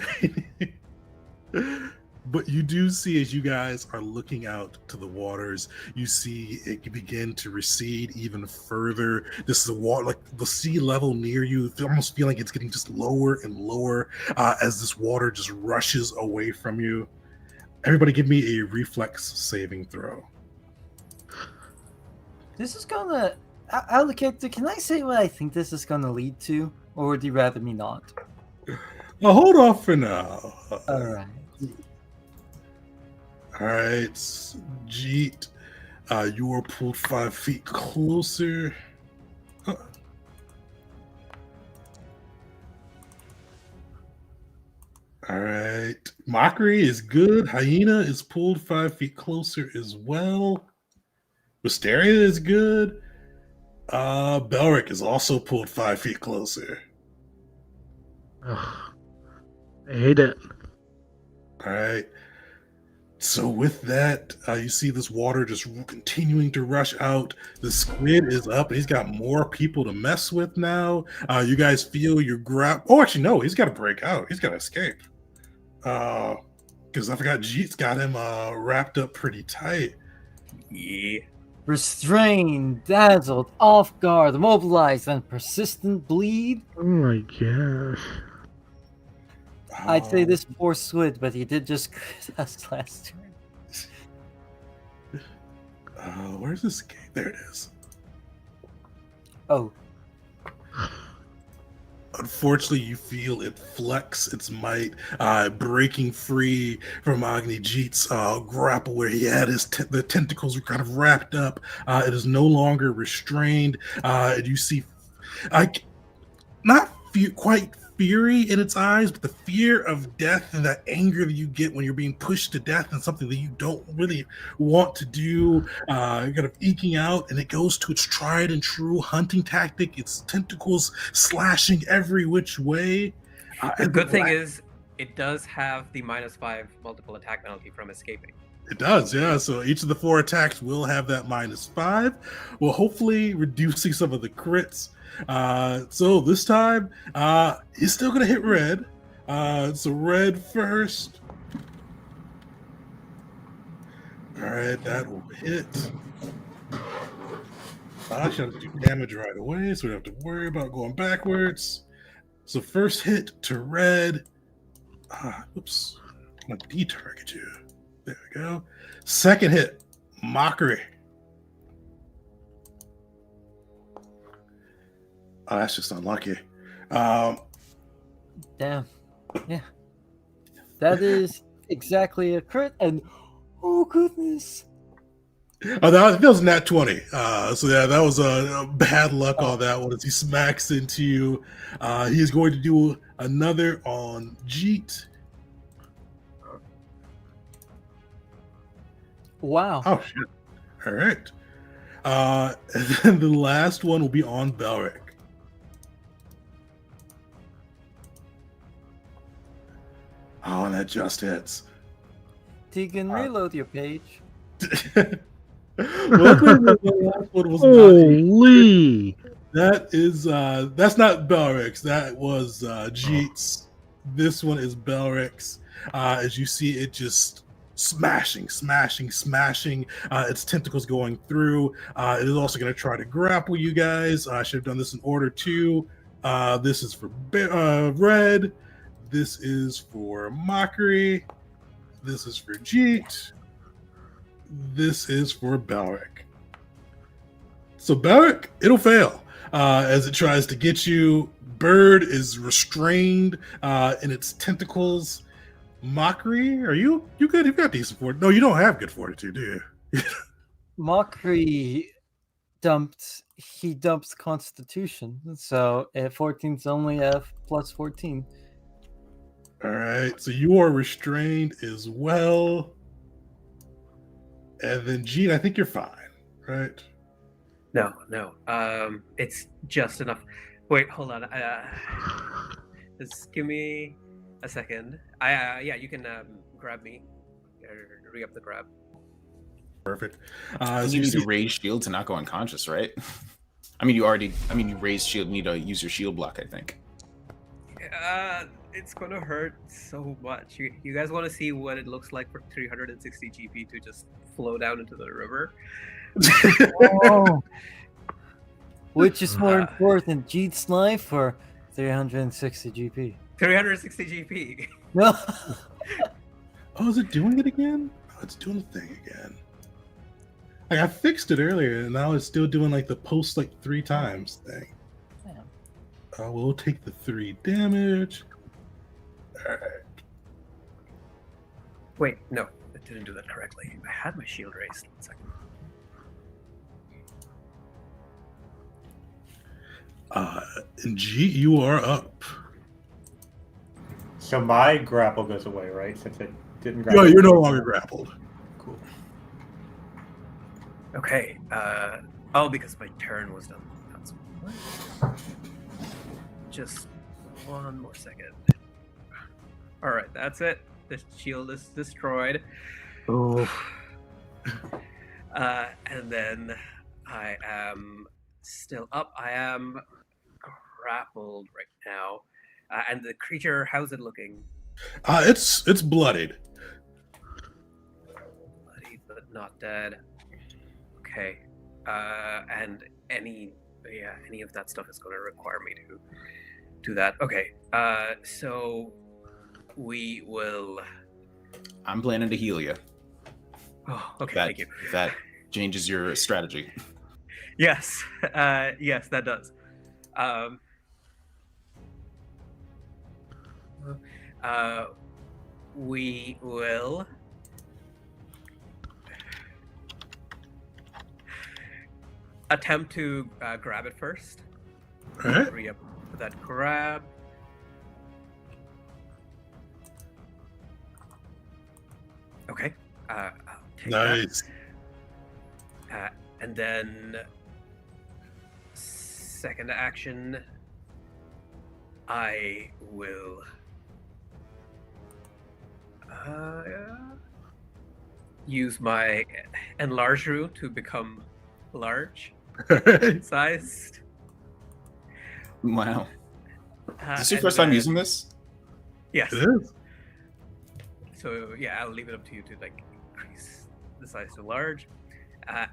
But you do see, as you guys are looking out to the waters, you see it begin to recede even further. This is the water, like the sea level near you, almost feeling it's getting just lower and lower as this water just rushes away from you. Everybody give me a reflex saving throw. This is gonna, out of the character, can I say what I think this is gonna lead to? Or would you rather me not? Well, hold off for now. Alright. All right, Jeet, you are pulled 5 feet closer. All right, Mockery is good. Hyena is pulled 5 feet closer as well. Wisteria is good. Belric is also pulled 5 feet closer. Ugh. I hate it. All right. So with that, you see this water just continuing to rush out. The squid is up, and he's got more people to mess with now. You guys feel your grab. Oh, actually, no, he's got to break out. He's got to escape. Because I forgot Jeet's got him wrapped up pretty tight. Yeah. Restrained, dazzled, off guard, immobilized, and persistent bleed. Oh my gosh. I'd say this poor squid, but he did just crit us last turn. Where's this game? There it is. Oh. Unfortunately, you feel it flex its might, breaking free from Agni Jeet's grapple where he had the tentacles were kind of wrapped up. It is no longer restrained. And you see, not quite fury in its eyes, but the fear of death and that anger that you get when you're being pushed to death and something that you don't really want to do, kind of eking out, and it goes to its tried and true hunting tactic, its tentacles slashing every which way. The good thing is it does have the -5 multiple attack penalty from escaping. It does, yeah. So each of the 4 attacks will have that -5, well, hopefully reducing some of the crits. So this time, he's still gonna hit red. So red first. All right, that will hit. I should have to do damage right away, so we don't have to worry about going backwards. So first hit to red. Oops. I'm gonna de-target you. There we go. Second hit, mockery. Oh, that's just unlucky. Damn. Yeah. That is exactly a crit, and oh goodness. Oh, that was nat 20. So yeah, that was a bad luck on that one as he smacks into you. He is going to do another on Jeet. Wow. Oh shit! All right. And then the last one will be on Belric. Oh, and that just hits. Tegan, reload your page. Luckily, the last one was not. Holy! That is that's not Belric's. That was Jeet's. This one is Belric's. As you see, it just smashing. Its tentacles going through. It is also going to try to grapple you guys. I should have done this in order too. This is for red. This is for mockery. This is for Jeet. This is for Belric. So Belric, it'll fail as it tries to get you. Bird is restrained in its tentacles. Mockery, are you good? You've got decent fortitude. No, you don't have good fortitude, do you? Mockery dumps Constitution, so 14's only a plus 14. All right, so you are restrained as well. And then Jeet, I think you're fine, right? No. It's just enough. Wait, hold on. Just give me a second. Yeah, you can grab me. Re-up the grab. Perfect. You need to raise shield to not go unconscious, right? you raise shield, need to use your shield block, I think. It's gonna hurt so much. You guys want to see what it looks like for 360 GP to just flow down into the river? Oh. Which is more important, Jeet's life or 360 GP? 360 GP. No. Oh, is it doing it again? Oh, it's doing the thing again. Like I fixed it earlier, and now it's still doing like the post like 3 times thing. We'll take the 3 damage. All right. Wait, no, it didn't do that correctly. I had my shield raised. 1 second. And G, you are up. So my grapple goes away, right? Since it didn't grapple. No, you're no longer grappled. Cool. Okay. Because my turn was done. That's just 1 more second. All right, that's it. The shield is destroyed. Oh. And then I am still up. I am grappled right now. And the creature, how's it looking? It's bloodied. Bloodied, but not dead. Okay. And any of that stuff is going to require me to do that. Okay. So we will. I'm planning to heal you. Oh, okay. Thank you. That changes your strategy. Yes. Yes, that does. We will attempt to grab it first. All right. Re-up that grab. Okay. I'll take Nice. that. And then second action, I will use my enlarge rune to become large sized. Wow. Is this your and first time then- using this? Yes. It is. So yeah, I'll leave it up to you to like increase the size to large.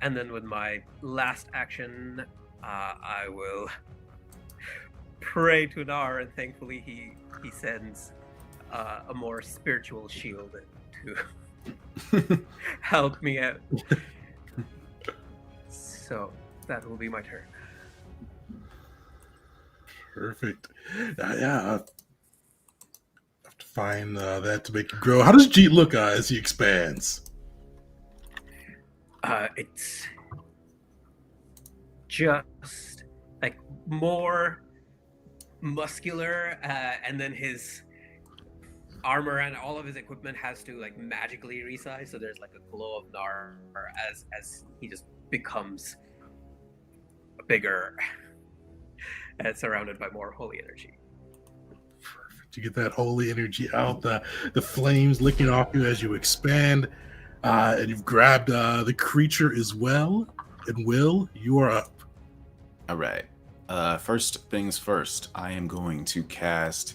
And then with my last action, I will pray to Nar, and thankfully he sends a more spiritual shield to help me out. So that will be my turn. Perfect. Yeah, I have to find that to make you grow. How does Jeet look as he expands? It's just like more muscular, and then his armor and all of his equipment has to like magically resize. So there's like a glow of Nar as he just becomes bigger and surrounded by more holy energy. To get that holy energy out, the flames licking off you as you expand, and you've grabbed the creature as well. And Will, you are up. All right. First things first, I am going to cast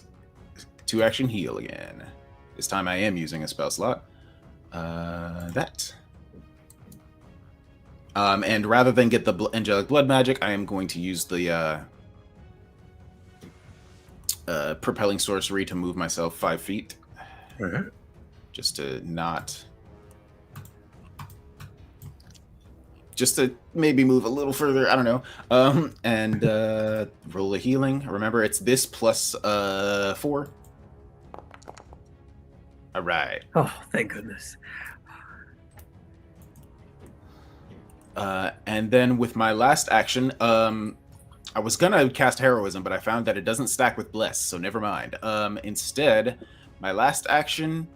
2-action heal again. This time I am using a spell slot. And rather than get the angelic blood magic, I am going to use the propelling sorcery to move myself 5 feet. Right. Just to maybe move a little further. I don't know. And roll a healing. Remember, it's this plus 4. All right. Oh, thank goodness. And then with my last action, I was gonna cast Heroism, but I found that it doesn't stack with Bless, so never mind. Instead, my last action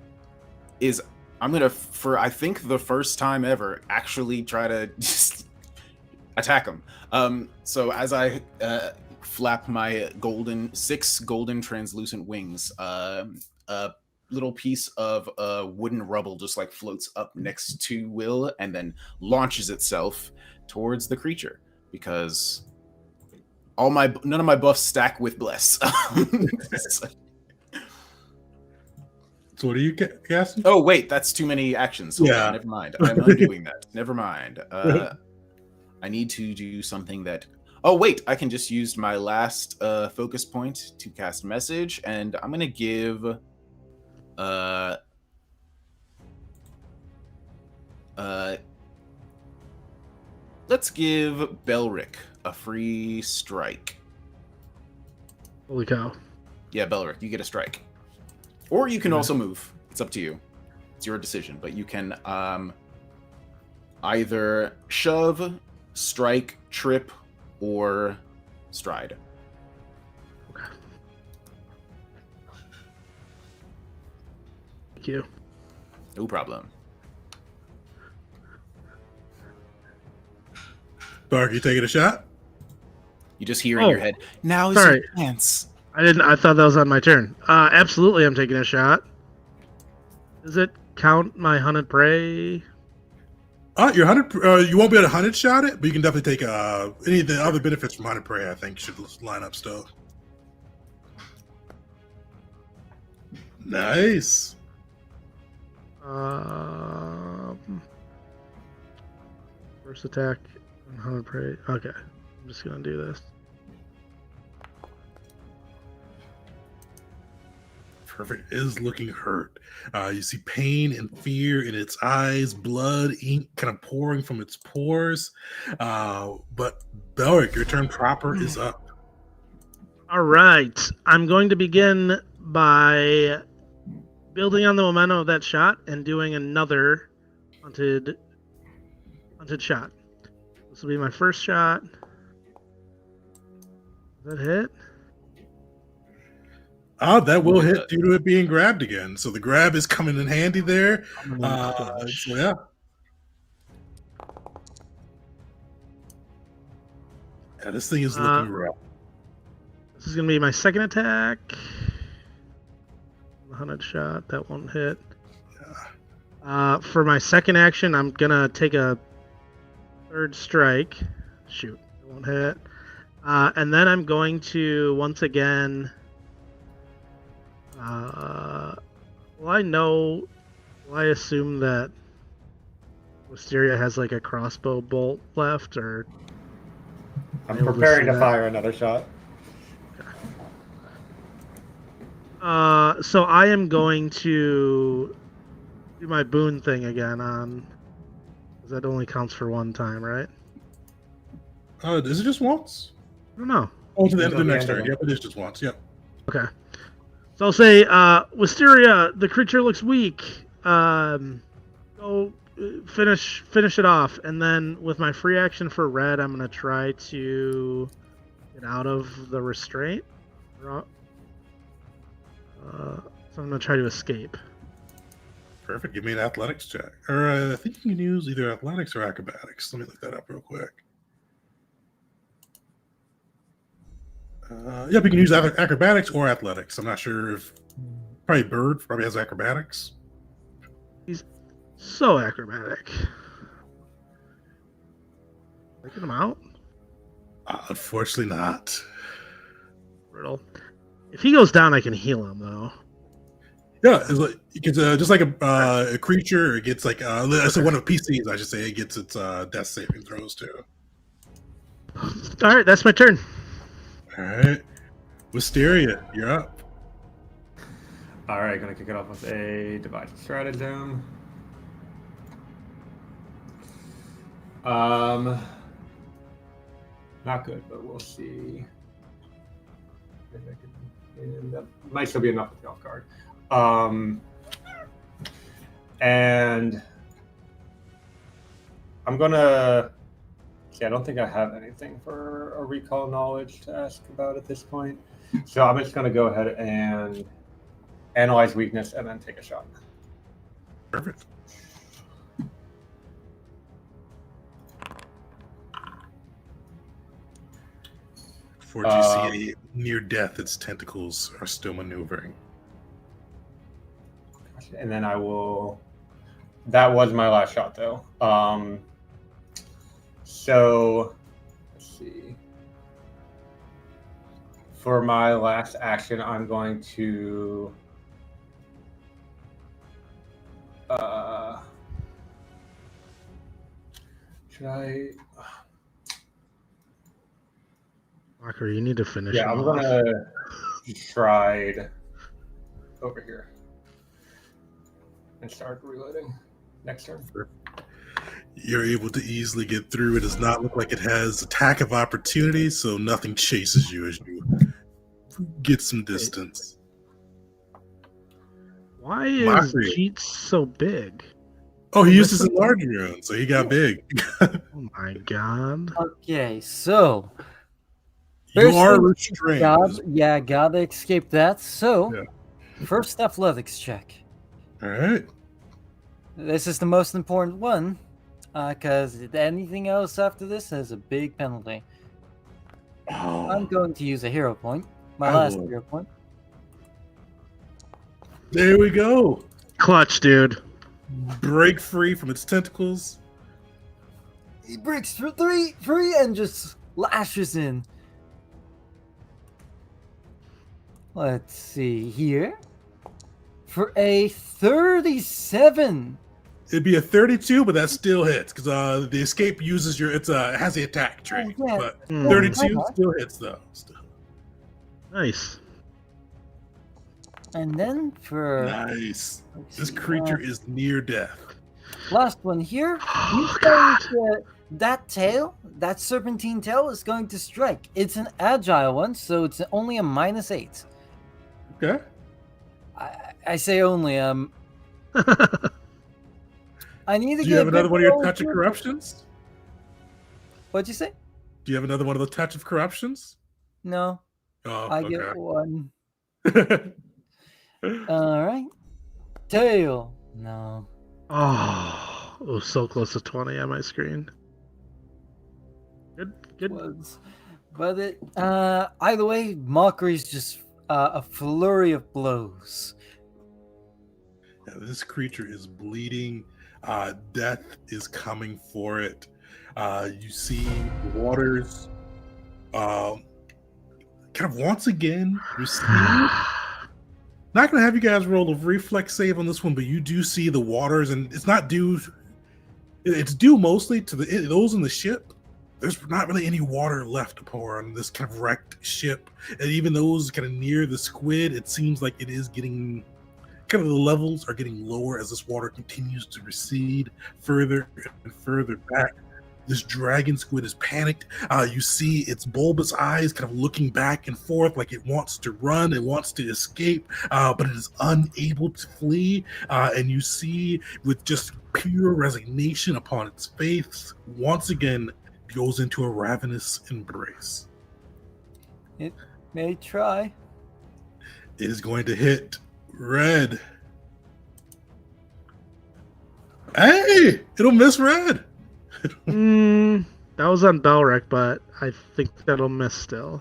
is I'm gonna, for I think the first time ever, actually try to just attack him. So as I flap my 6 golden translucent wings, a little piece of wooden rubble just like floats up next to Will and then launches itself towards the creature because none of my buffs stack with Bless. So what are you casting? Oh wait, that's too many actions. Hold on, never mind. I'm undoing that. Never mind. I need to do something that. Oh wait, I can just use my last focus point to cast message, and I'm gonna give. Let's give Belric a free strike. Holy cow. Yeah, Belric, you get a strike. Or you can also move. It's up to you. It's your decision. But you can either shove, strike, trip, or stride. Okay. Thank you. No problem. Dark, you taking a shot? You just hear in your head, now is your chance. I thought that was on my turn. Absolutely, I'm taking a shot. Does it count my hunted prey? Your hunted, you won't be able to hunted shot it, but you can definitely take any of the other benefits from hunted prey. I think should line up still. Nice. First attack on hunted prey. Okay, I'm just gonna do this. Perfect. It is looking hurt. You see pain and fear in its eyes, blood, ink kind of pouring from its pores. But Belric, your turn proper is up. All right. I'm going to begin by building on the momentum of that shot and doing another hunted shot. This will be my first shot. Does that hit? That will hit due to it being grabbed again. So the grab is coming in handy there. So yeah. Yeah, this thing is looking rough. This is going to be my second attack. The hunted shot. That won't hit. For my second action, I'm going to take a third strike. Shoot. It won't hit. And then I'm going to, once again... will I assume that Wisteria has like a crossbow bolt left, or I'm able to preparing see to that? fire another shot. So I am going to do my boon thing again on, because that only counts for one time, right? Is it just once? I don't know. Oh, to the end of Until the the next end of turn. them. Yep, it is just once. Yep. Okay. So I'll say, Wisteria, the creature looks weak. Go finish it off, and then with my free action for red, I'm gonna try to get out of the restraint. So I'm gonna try to escape. Perfect. Give me an athletics check. Or I think you can use either athletics or acrobatics. Let me look that up real quick. Yep, you can use either acrobatics or athletics. I'm not sure if probably Bird probably has acrobatics. He's so acrobatic. Taking him out? Unfortunately, not. Brutal. If he goes down, I can heal him though. Yeah, it's like it gets just like a creature. It gets like so one of the PCs, I should say, it gets its death saving throws too. All right, that's my turn. All right, Wisteria, you're up. All right, gonna kick it off with a divide stratagem. Not good, but we'll see. And that might still be enough with the off guard. And I'm gonna. See, I don't think I have anything for a recall knowledge to ask about at this point. So I'm just gonna go ahead and analyze weakness and then take a shot. Perfect. For GCA, near death, its tentacles are still maneuvering. And then I will. That was my last shot, though. So let's see. For my last action, I'm going to. Should I? Walker, you need to finish. Yeah, him I'm off. gonna stride over here and start reloading next turn. You're able to easily get through. It does not look like it has attack of opportunity, so nothing chases you as you get some distance. Why is Mockery. Jeet so big? Oh, he used his enlarging rune, so he got big. Oh my god. Okay, so You First are thing- restrained. gotta escape that. So, Yeah. first athletics check. All right. This is the most important one, because anything else after this has a big penalty. I'm Oh, going to use a hero point, my I last will. hero point. there we go. Clutch, dude. Break free from its tentacles. He breaks through free and just lashes in. Let's see here. For a 37. It'd be a 32, but that still hits because the escape uses your. It has the attack trait, yeah. but Hmm. 32 still hits though. Still. Nice. And then for Nice. let's This see, creature is near death. last one here. Oh, He's God. going to, that tail, that serpentine tail is going to strike. It's an agile one, so it's only a -8. Okay. I say only. I need to Do get you have a another good one of your roll touch of here. corruptions? What'd you say? Do you have another one of the touch of corruptions? No, Oh, I okay. get one. All right. Tail. No. Oh, it was so close to 20 on my screen. Good. Was, but it. Either way, Mockery's just a flurry of blows. Yeah, this creature is bleeding. Death is coming for it. You see waters. Kind of once again recede. Not going to have you guys roll a reflex save on this one, but you do see the waters, and it's not due. It's due mostly to those in the ship. There's not really any water left to pour on this kind of wrecked ship, and even those kind of near the squid, it seems like it is getting kind of the levels are getting lower as this water continues to recede further and further back. This dragon squid is panicked. You see its bulbous eyes kind of looking back and forth like it wants to run, it wants to escape, but it is unable to flee. And you see, with just pure resignation upon its face, once again goes into a ravenous embrace. It may try. It is going to hit red. Hey, it'll miss red. That was on Belric, but I think that'll miss still.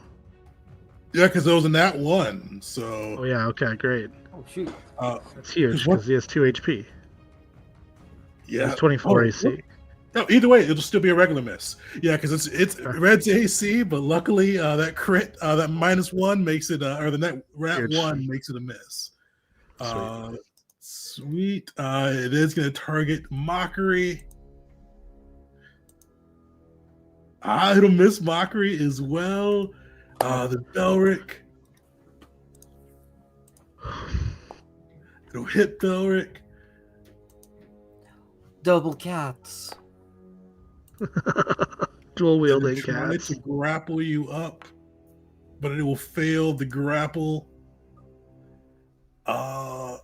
Yeah, because there was a nat 1. So. Oh yeah, okay, great. Oh shoot. That's huge because he has 2 HP. Yeah, He's 24 AC. No, either way, it'll still be a regular miss. Yeah, because it's red's AC, but luckily that crit, that -1 makes it, or the net 1 makes it a miss. Sweet. It is going to target Mockery. It'll miss Mockery as well. The Belric. It'll hit Belric. Double cats. Dual wielding Try cats. to grapple you up, but it will fail the grapple. And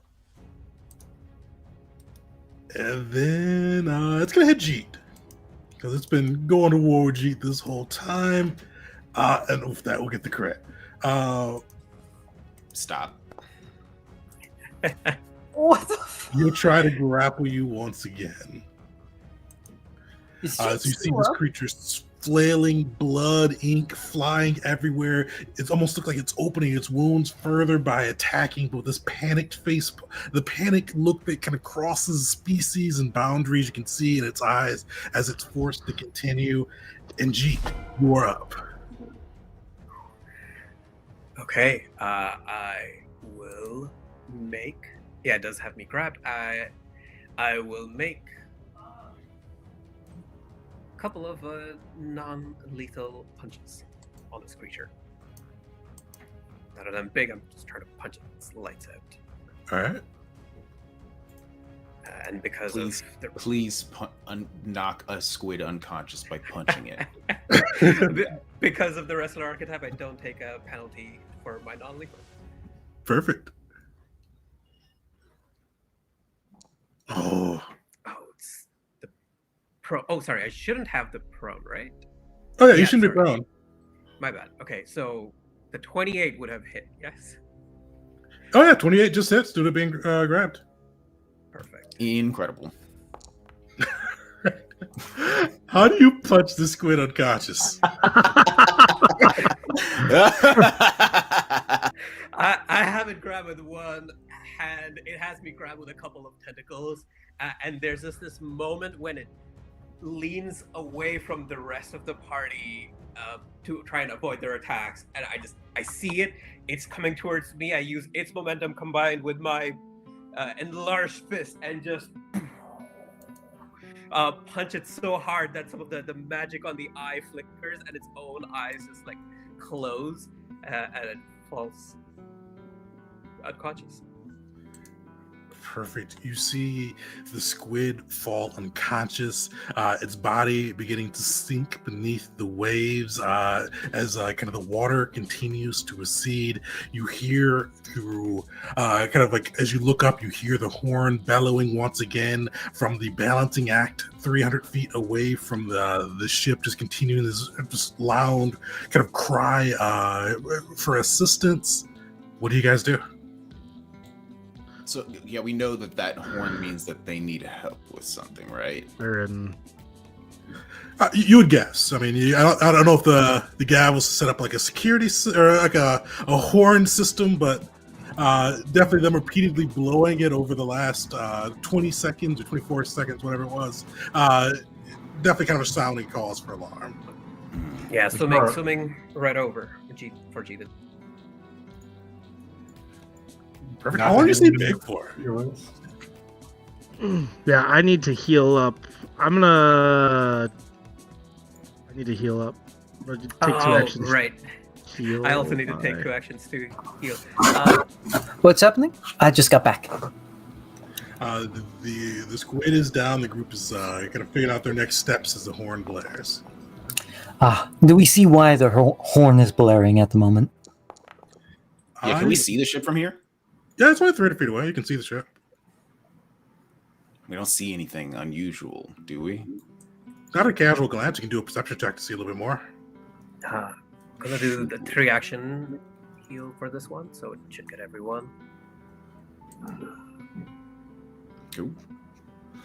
then it's gonna hit Jeet because it's been going to war with Jeet this whole time. And oof, that will get the crit. Stop. What the You'll try to grapple you once again. So you see this creature flailing, blood, ink flying everywhere. It almost looks like it's opening its wounds further by attacking, but with this panicked face, the panic look that kind of crosses species and boundaries you can see in its eyes as it's forced to continue. And Jeet, you are up. Okay, I will make. Yeah, it does have me grabbed. I will make a couple of non-lethal punches on this creature. Now that I'm big, I'm just trying to punch it. It's lights out. All right. And because please knock a squid unconscious by punching it. because of the wrestler archetype, I don't take a penalty for my non-lethal. Perfect. It's the pro. Oh, sorry, I shouldn't have the prone, right? Oh yeah, you shouldn't be prone. My bad. Okay, so the 28 would have hit. Yes. Oh yeah, 28 just hits due to being grabbed. Perfect. Incredible. How do you punch the squid unconscious? I have it grabbed with one hand. It has me grabbed with a couple of tentacles, and there's this moment when it leans away from the rest of the party to try and avoid their attacks, and I see it. It's coming towards me. I use its momentum combined with my enlarged fist and just punch it so hard that some of the magic on the eye flickers and its own eyes just like close, and it falls unconscious. Perfect. You see the squid fall unconscious, its body beginning to sink beneath the waves as kind of the water continues to recede. You hear through kind of like as you look up, you hear the horn bellowing once again from the balancing act 300 feet away from the ship, just continuing this just loud kind of cry for assistance. What do you guys do? So yeah, we know that horn means that they need help with something, right? They're in. You would guess. I mean, I don't know if the Gavels set up like a security or like a horn system, but definitely them repeatedly blowing it over the last 20 seconds or 24 seconds, whatever it was. Definitely kind of a sounding calls for alarm. Yeah, swimming right over for Jeet. Perfect. How long do you sleep big for? Yeah, I need to heal up. I need to heal up. I'm gonna take 2 actions. Right. Heal. I also need to take 2 actions to heal. What's happening? I just got back. The squid is down. The group is kind of figuring out their next steps as the horn blares. Do we see why the horn is blaring at the moment? Yeah, can we see the ship from here? Yeah, it's only 300 feet away. You can see the ship. We don't see anything unusual, do we? Not a casual glance. You can do a perception check to see a little bit more. I'm gonna do the 3 action heal for this one, so it should get everyone. Cool.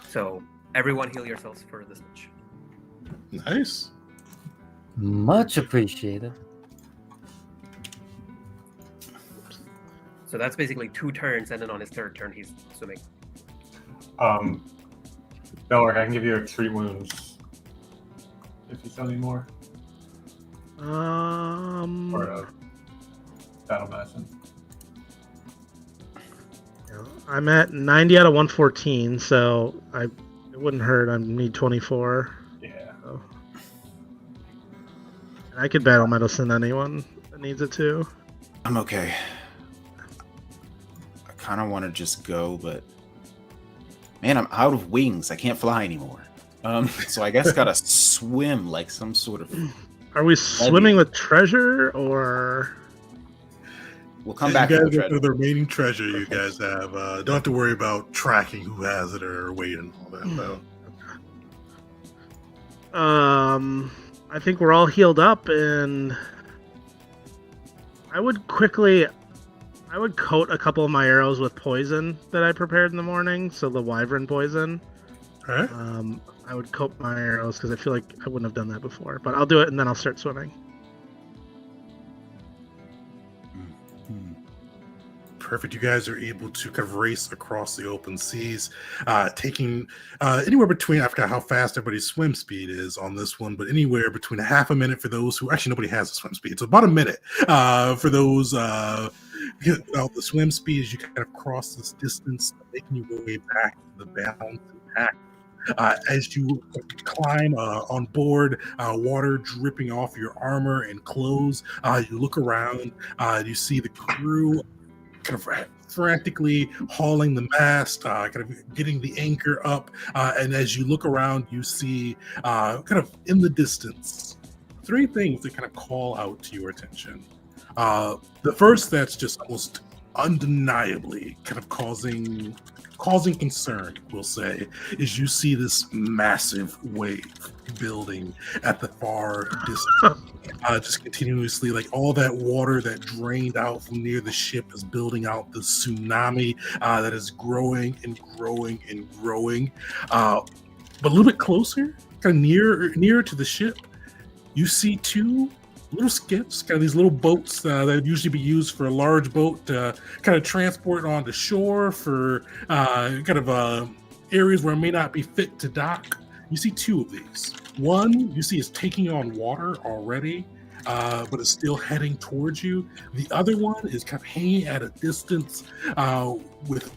So everyone heal yourselves for this much. Nice. Much appreciated. So that's basically 2 turns, and then on his 3rd turn, he's swimming. Belric, I can give you a treat wounds if you still need more. Or a battle medicine. I'm at 90 out of 114, so it wouldn't hurt. I need 24. Yeah. So. And I could battle medicine anyone that needs it too. I'm okay. I kind of want to just go, but man, I'm out of wings. I can't fly anymore. So I guess gotta swim like some sort of. Are we swimming with treasure or? We'll come back you to guys the remaining treasure you guys have. Don't have to worry about tracking who has it or weight and all that. Though. I think we're all healed up, and I would coat a couple of my arrows with poison that I prepared in the morning, so the wyvern poison. All right. I would coat my arrows because I feel like I wouldn't have done that before, but I'll do it and then I'll start swimming. Perfect. You guys are able to kind of race across the open seas, taking anywhere between, I forgot how fast everybody's swim speed is on this one, but anywhere between a half a minute for those who, actually nobody has a swim speed, so about a minute for those, the swim speed as you kind of cross this distance, making your way back to the balancing act. As you climb on board, water dripping off your armor and clothes, you look around, you see the crew kind of frantically hauling the mast, kind of getting the anchor up, and as you look around, you see kind of in the distance 3 things that kind of call out to your attention. The first that's just almost undeniably kind of causing concern, we'll say, is you see this massive wave building at the far distance. Just continuously, like all that water that drained out from near the ship is building out the tsunami that is growing and growing and growing. But a little bit closer, kind of nearer to the ship, you see 2 little skiffs, kind of these little boats that would usually be used for a large boat to kind of transport onto shore for kind of areas where it may not be fit to dock. You see 2 of these. One you see is taking on water already, but it's still heading towards you. The other one is kind of hanging at a distance with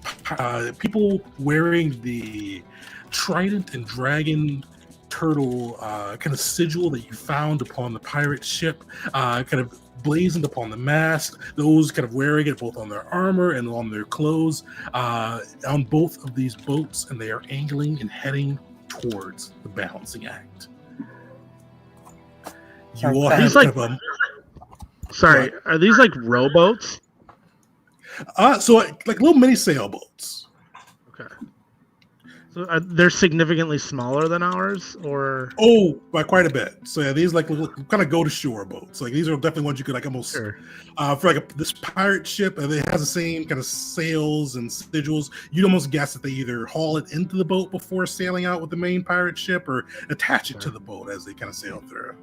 people wearing the trident and dragon turtle kind of sigil that you found upon the pirate ship, kind of blazoned upon the mast, those kind of wearing it both on their armor and on their clothes, on both of these boats, and they are angling and heading towards the balancing act. You all have like, kind of sorry, are these like rowboats? So like little mini sailboats. Okay. So they're significantly smaller than ours, or? Oh, by quite a bit. So yeah, these like little kind of go to shore boats. Like these are definitely ones you could like almost Sure. For like this pirate ship. It has the same kind of sails and sigils. You'd almost guess that they either haul it into the boat before sailing out with the main pirate ship, or attach it to the boat as they kind of sail through.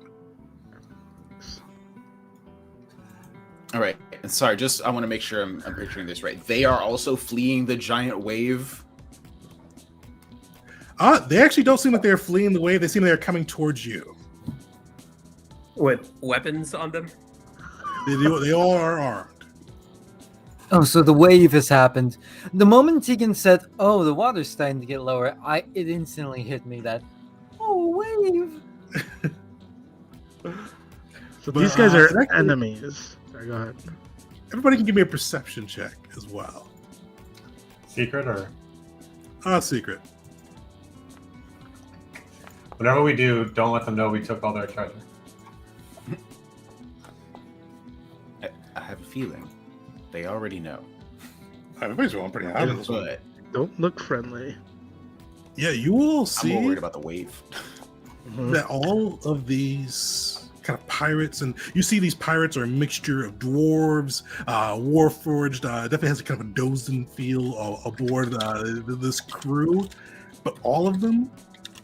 All right. And sorry, just I want to make sure I'm picturing this right. They are also fleeing the giant wave. They actually don't seem like they're fleeing the wave. They seem like they're coming towards you. With weapons on them? They all are armed. Oh, so the wave has happened. The moment Tegan said, "Oh, the water's starting to get lower," it instantly hit me that, "Oh, wave." So But, these guys are and actually- enemies. Sorry, go ahead. Everybody can give me a perception check as well. Secret or Secret. whatever we do, don't let them know we took all their treasure. I have a feeling they already know. Everybody's rolling pretty high on this one. But Don't look friendly. Yeah, you will I'm see more worried about the wave. Mhm. that all of these kind of pirates, and you see these pirates are a mixture of dwarves, warforged, definitely has a kind of a Dozin feel aboard this crew, but all of them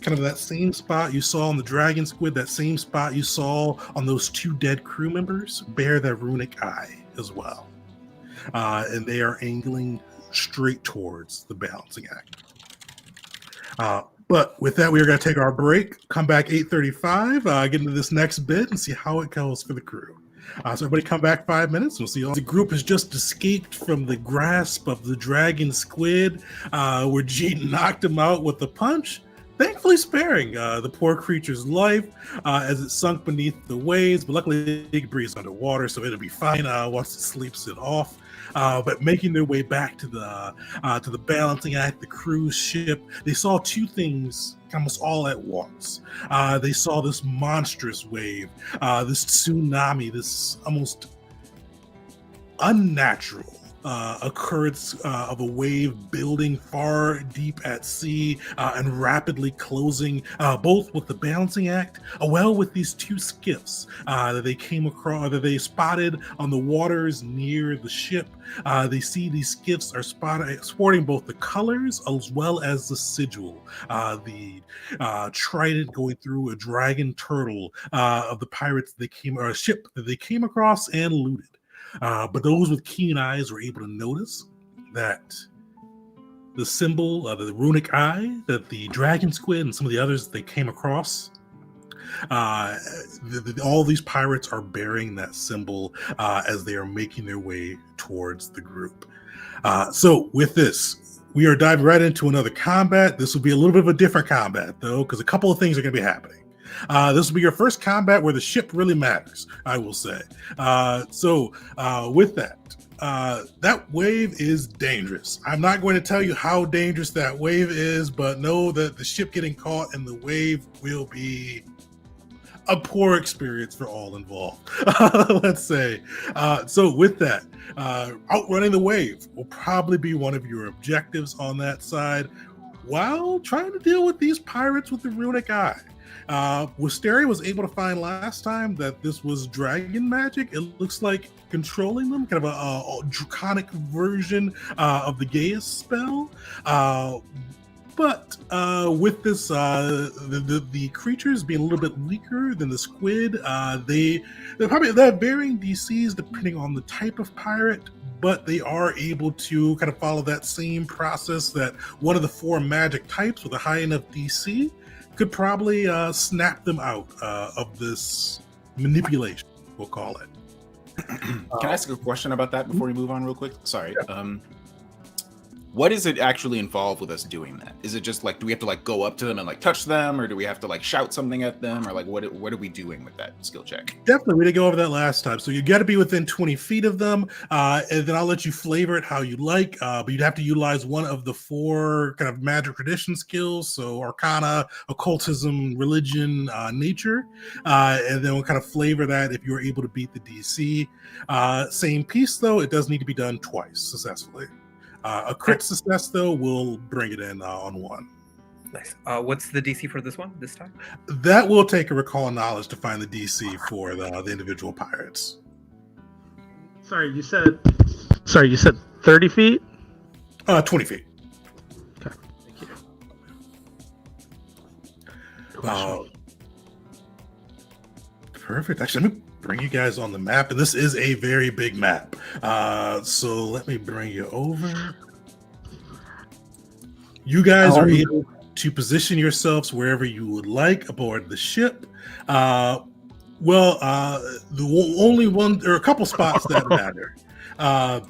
kind of that same spot you saw on the dragon squid, that same spot you saw on those 2 dead crew members, bear that runic eye as well. And they are angling straight towards the balancing act. But with that, we are going to take our break, come back 8:35, get into this next bit, and see how it goes for the crew. So everybody come back 5 minutes. We'll see. The group has just escaped from the grasp of the dragon squid, where Jean knocked him out with a punch, thankfully sparing the poor creature's life as it sunk beneath the waves. But luckily, it breathes underwater, so it'll be fine once it sleeps it off. But making their way back to the balancing act, the cruise ship, they saw 2 things almost all at once. They saw this monstrous wave, this tsunami, this almost unnatural occurrence of a wave building far deep at sea and rapidly closing, both with the balancing act, well with these 2 skiffs that they came across, that they spotted on the waters near the ship. They see these skiffs are sporting both the colors as well as the sigil, the trident going through a dragon turtle of the pirates they came, or a ship that they came across and looted. But those with keen eyes were able to notice that the symbol of the runic eye that the dragon squid and some of the others they came across, all these pirates are bearing that symbol as they are making their way towards the group. So with this, we are diving right into another combat. This will be a little bit of a different combat, though, because a couple of things are going to be happening. This will be your first combat where the ship really matters, I will say. So with that, that wave is dangerous. I'm not going to tell you how dangerous that wave is, but know that the ship getting caught in the wave will be a poor experience for all involved, let's say. So with that, outrunning the wave will probably be one of your objectives on that side, while trying to deal with these pirates with the runic eye. Wisteria was able to find last time that this was dragon magic. It looks like controlling them, kind of a draconic version of the Gaius spell. But with this, the creatures being a little bit weaker than the squid, they're varying DCs depending on the type of pirate, but they are able to kind of follow that same process that one of the 4 magic types with a high enough DC could probably snap them out of this manipulation, we'll call it. Can I ask a question about that before we move on real quick? Sorry. Yeah. What does it actually involve with us doing that? Is it just like, do we have to like go up to them and like touch them, or do we have to like shout something at them, or like what are we doing with that skill check? Definitely, we did go over that last time. So you got to be within 20 feet of them, and then I'll let you flavor it how you like. But you'd have to utilize one of the 4 kind of magic tradition skills, so Arcana, Occultism, Religion, Nature, and then we'll kind of flavor that if you're able to beat the DC. Same piece though, it does need to be done twice successfully. A crit success, though, will bring it in on 1. Nice. What's the DC for this one this time? That will take a recall knowledge to find the DC for the individual pirates. Sorry, you said 30 feet? 20 feet. Okay, thank you. Perfect. Actually, let me bring you guys on the map, and this is a very big map. So let me bring you over. You guys are able to position yourselves wherever you would like aboard the ship. The only one, there are a couple spots that matter. One of the spots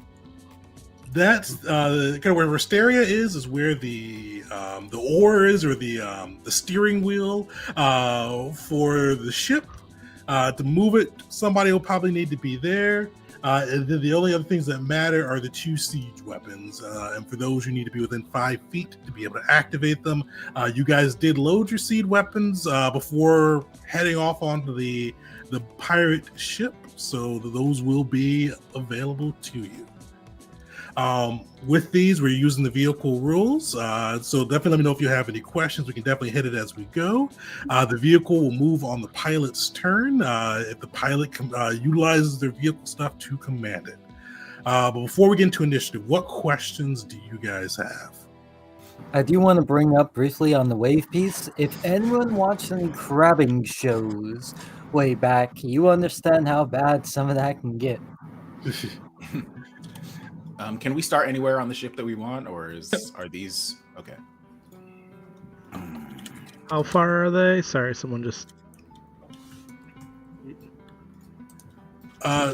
that matter is the That's kind of where Wisteria is where the oar is, or the steering wheel for the ship. To move it, somebody will probably need to be there. And then the only other things that matter are the 2 siege weapons. And for those, you need to be within 5 feet to be able to activate them. You guys did load your siege weapons before heading off onto the pirate ship, so those will be available to you. With these, we're using the vehicle rules, so definitely let me know if you have any questions. We can definitely hit it as we go. The vehicle will move on the pilot's turn if the pilot utilizes their vehicle stuff to command it. But before we get into initiative, what questions do you guys have? I do want to bring up briefly on the wave piece. If anyone watched any crabbing shows way back, you understand how bad some of that can get. Can we start anywhere on the ship that we want, or are these okay? How far are they? Sorry, someone just.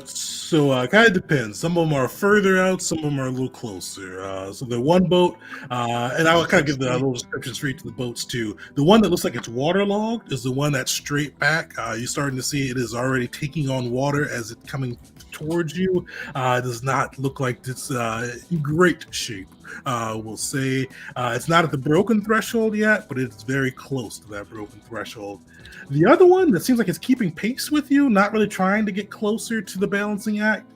So kind of depends. Some of them are further out, some of them are a little closer. So the one boat, and I'll kind of give the little description straight to the boats too. The one that looks like it's waterlogged is the one that's straight back. You're starting to see it is already taking on water as it's coming towards you. It does not look like it's in great shape. We'll say it's not at the broken threshold yet, but it's very close to that broken threshold. The other one that seems like it's keeping pace with you, not really trying to get closer to the balancing act.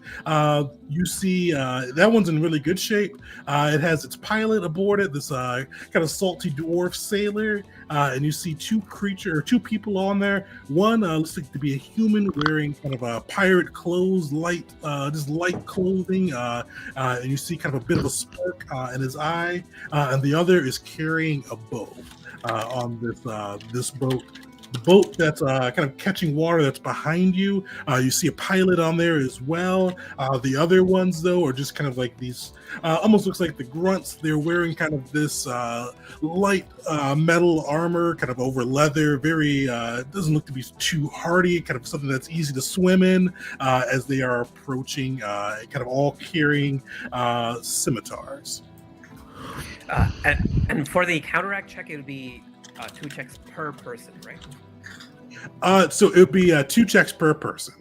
You see that one's in really good shape. It has its pilot aboard it, this kind of salty dwarf sailor, and you see 2 people on there. One looks like to be a human wearing kind of a pirate clothes, just light clothing, and you see kind of a bit of a spark in his eye, and the other is carrying a bow on this boat. The boat that's kind of catching water that's behind you, you see a pilot on there as well. The other ones, though, are just kind of like these, almost looks like the grunts. They're wearing kind of this light metal armor, kind of over leather, very, doesn't look to be too hardy, kind of something that's easy to swim in as they are approaching, kind of all carrying scimitars. And for the counteract check, it would be 2 checks per person, right? So it would be 2 checks per person,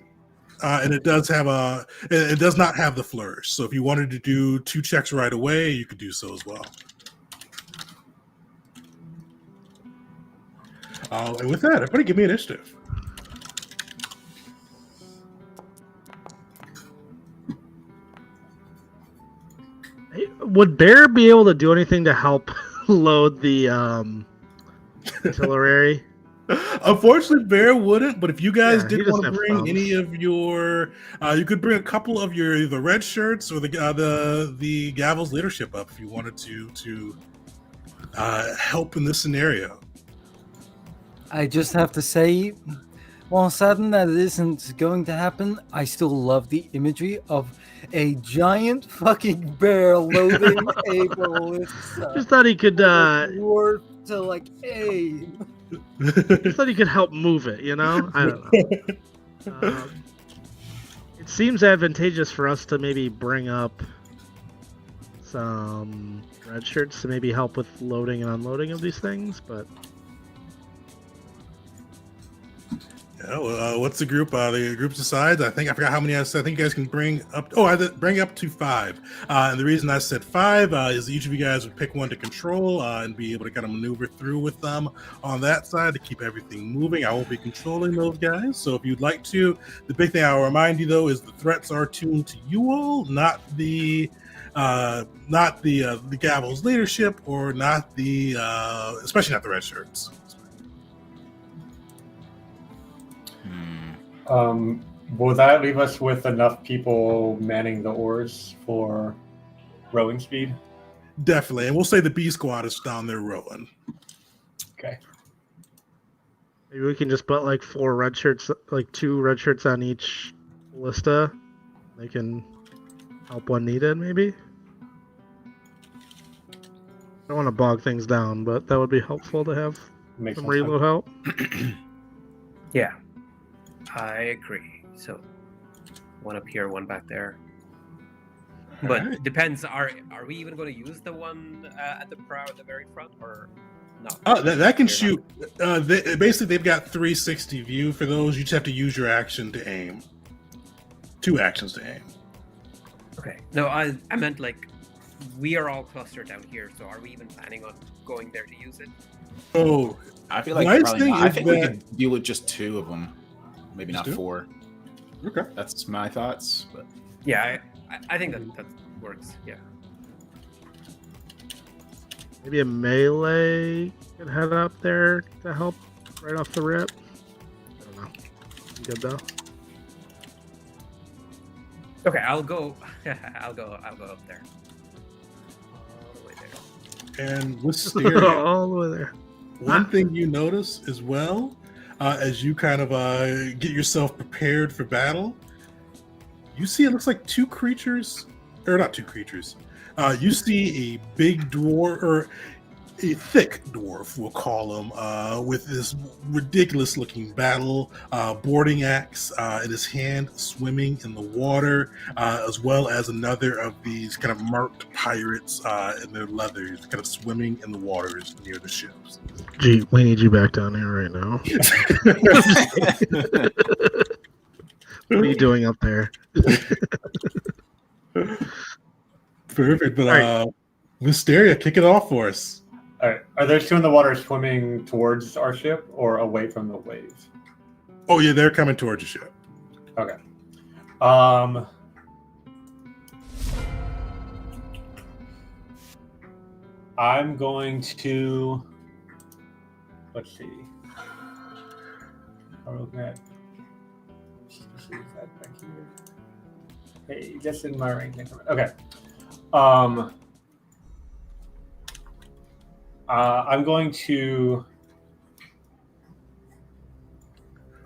and it does not have the flourish. So if you wanted to do 2 checks right away, you could do so as well. And with that, everybody, give me initiative. Would Bear be able to do anything to help load the artillery? Unfortunately, Bear wouldn't. But if you guys did he doesn't want to have bring thumbs. any of your, you could bring a couple of your either red shirts or the Gavel's leadership up if you wanted to help in this scenario. I just have to say, while saddened that it isn't going to happen, I still love the imagery of a giant fucking bear loading a ballista. Just thought he could. Dwarf to like aim. Just thought he could help move it. You know, I don't know. It seems advantageous for us to maybe bring up some red shirts to maybe help with loading and unloading of these things, but. Yeah, well, what's the group? The group decides. I forgot how many I said. I think you guys can bring up. Oh, I bring up to 5. And the reason I said 5 is each of you guys would pick one to control and be able to kind of maneuver through with them on that side to keep everything moving. I won't be controlling those guys. So if you'd like to, the big thing I'll remind you though is the threats are tuned to you all, not the Gavel's leadership, or not the especially not the red shirts. Will that leave us with enough people manning the oars for rowing speed? Definitely, and we'll say the B squad is down there rowing. Okay. Maybe we can just put like 4 red shirts, like 2 red shirts on each ballista. They can help when needed, maybe. I don't want to bog things down, but that would be helpful to have Makes some sense. reload help. Yeah, I agree. So, one up here, one back there. But Alright. depends. Are we even going to use the one at the prow at the very front or not? That can We're not. shoot. Basically, they've got 360 view for those. You just have to use your action to aim. 2 actions to aim. Okay. No, I meant like we are all clustered down here. So are we even planning on going there to use it? Oh, I feel like Nice probably thing not. I is think we that- could deal with just 2 of them, maybe Just not 2? 4. okay. That's my thoughts. But Yeah, I think that works. Yeah. Maybe a melee could head up there to help right off the rip. I don't know. Good though. Okay, I'll go. I'll go up there. All the way there. And Wisteria, All the way there. one thing you notice as well, as you kind of get yourself prepared for battle, you see it looks like 2 creatures, or not 2 creatures. You see a big dwarf, or a thick dwarf, we'll call him, with this ridiculous-looking battle boarding axe in his hand, swimming in the water, as well as another of these kind of marked pirates in their leathers, kind of swimming in the waters near the ships. Gee, we need you back down here right now. What are you doing up there? Perfect, but Alright. Wisteria, kick it off for us. All right. Are those 2 in the water swimming towards our ship or away from the waves? Oh yeah, they're coming towards the ship. Okay. I'm going to. Let's see. I'm looking at. Is that back here? Hey, just in my range. Okay. I'm going to.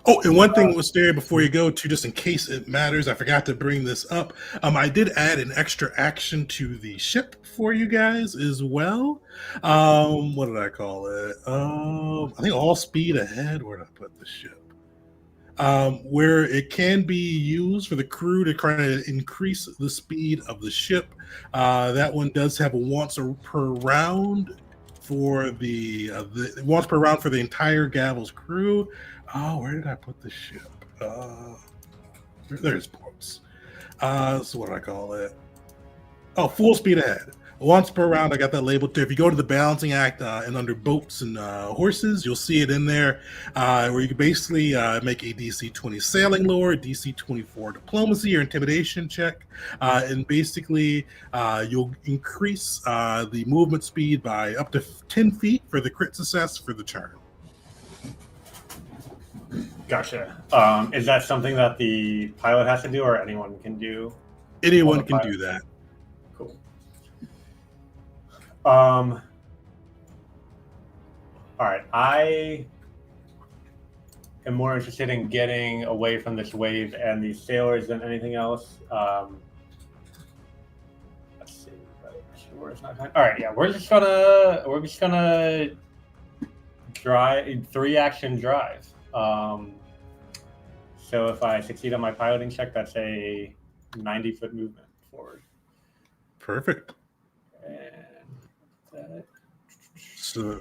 Oh, and one thing, Wisteria, before you go to, just in case it matters, I forgot to bring this up. I did add an extra action to the ship for you guys as well. What did I call it? I think all speed ahead. Where did I put the ship? Where it can be used for the crew to kind of increase the speed of the ship. That one does have a once per round for the once per round for the entire Gavel's crew. Oh, where did I put the ship? There's ports. So what do I call it? Oh, full speed ahead. Once per round, I got that labeled too. If you go to the balancing act and under boats and horses, you'll see it in there where you can basically make a DC 20 sailing lore, DC 24 diplomacy or intimidation check, and basically you'll increase the movement speed by up to 10 feet for the crit success for the turn. Gotcha. Is that something that the pilot has to do, or anyone can do? Anyone can do that. Cool. All right. I am more interested in getting away from this wave and these sailors than anything else. Let's see. Sure, it's not. All right. Yeah, we're just gonna drive 3 action drive. So if I succeed on my piloting check, that's a 90-foot movement forward. Perfect. And So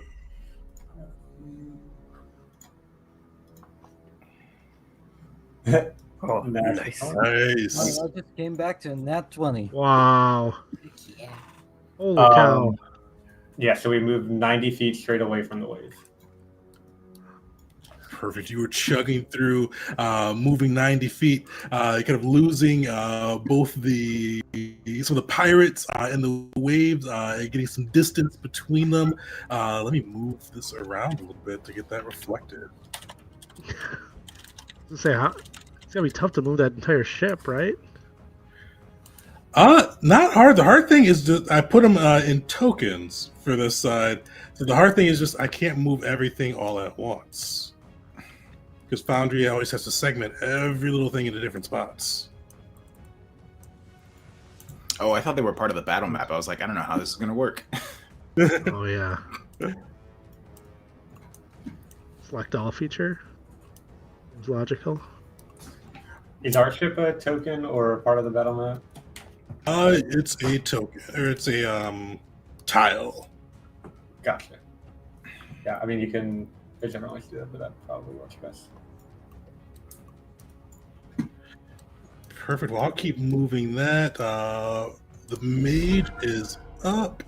Oh, Nice. nice. nice. I just came back to a nat 20. Wow. Yeah. Holy cow. yeah, so we moved 90 feet straight away from the wave. Perfect. You were chugging through, moving 90 feet, kind of losing both some of the pirates and the waves, getting some distance between them. Let me move this around a little bit to get that reflected. Let's say, it's gonna be tough to move that entire ship, right? Not hard. The hard thing is that I put them in tokens for this side. So the hard thing is just I can't move everything all at once. Because Foundry always has to segment every little thing into different spots. oh, I thought they were part of the battle map. I was like, I don't know how this is gonna work. Oh yeah. Select all feature. Seems logical. Is our ship a token or part of the battle map? It's a token, or it's a tile. Gotcha. Yeah, I mean, you can vision always do that, but that probably works best. Perfect. Well, I'll keep moving that. The mage is up.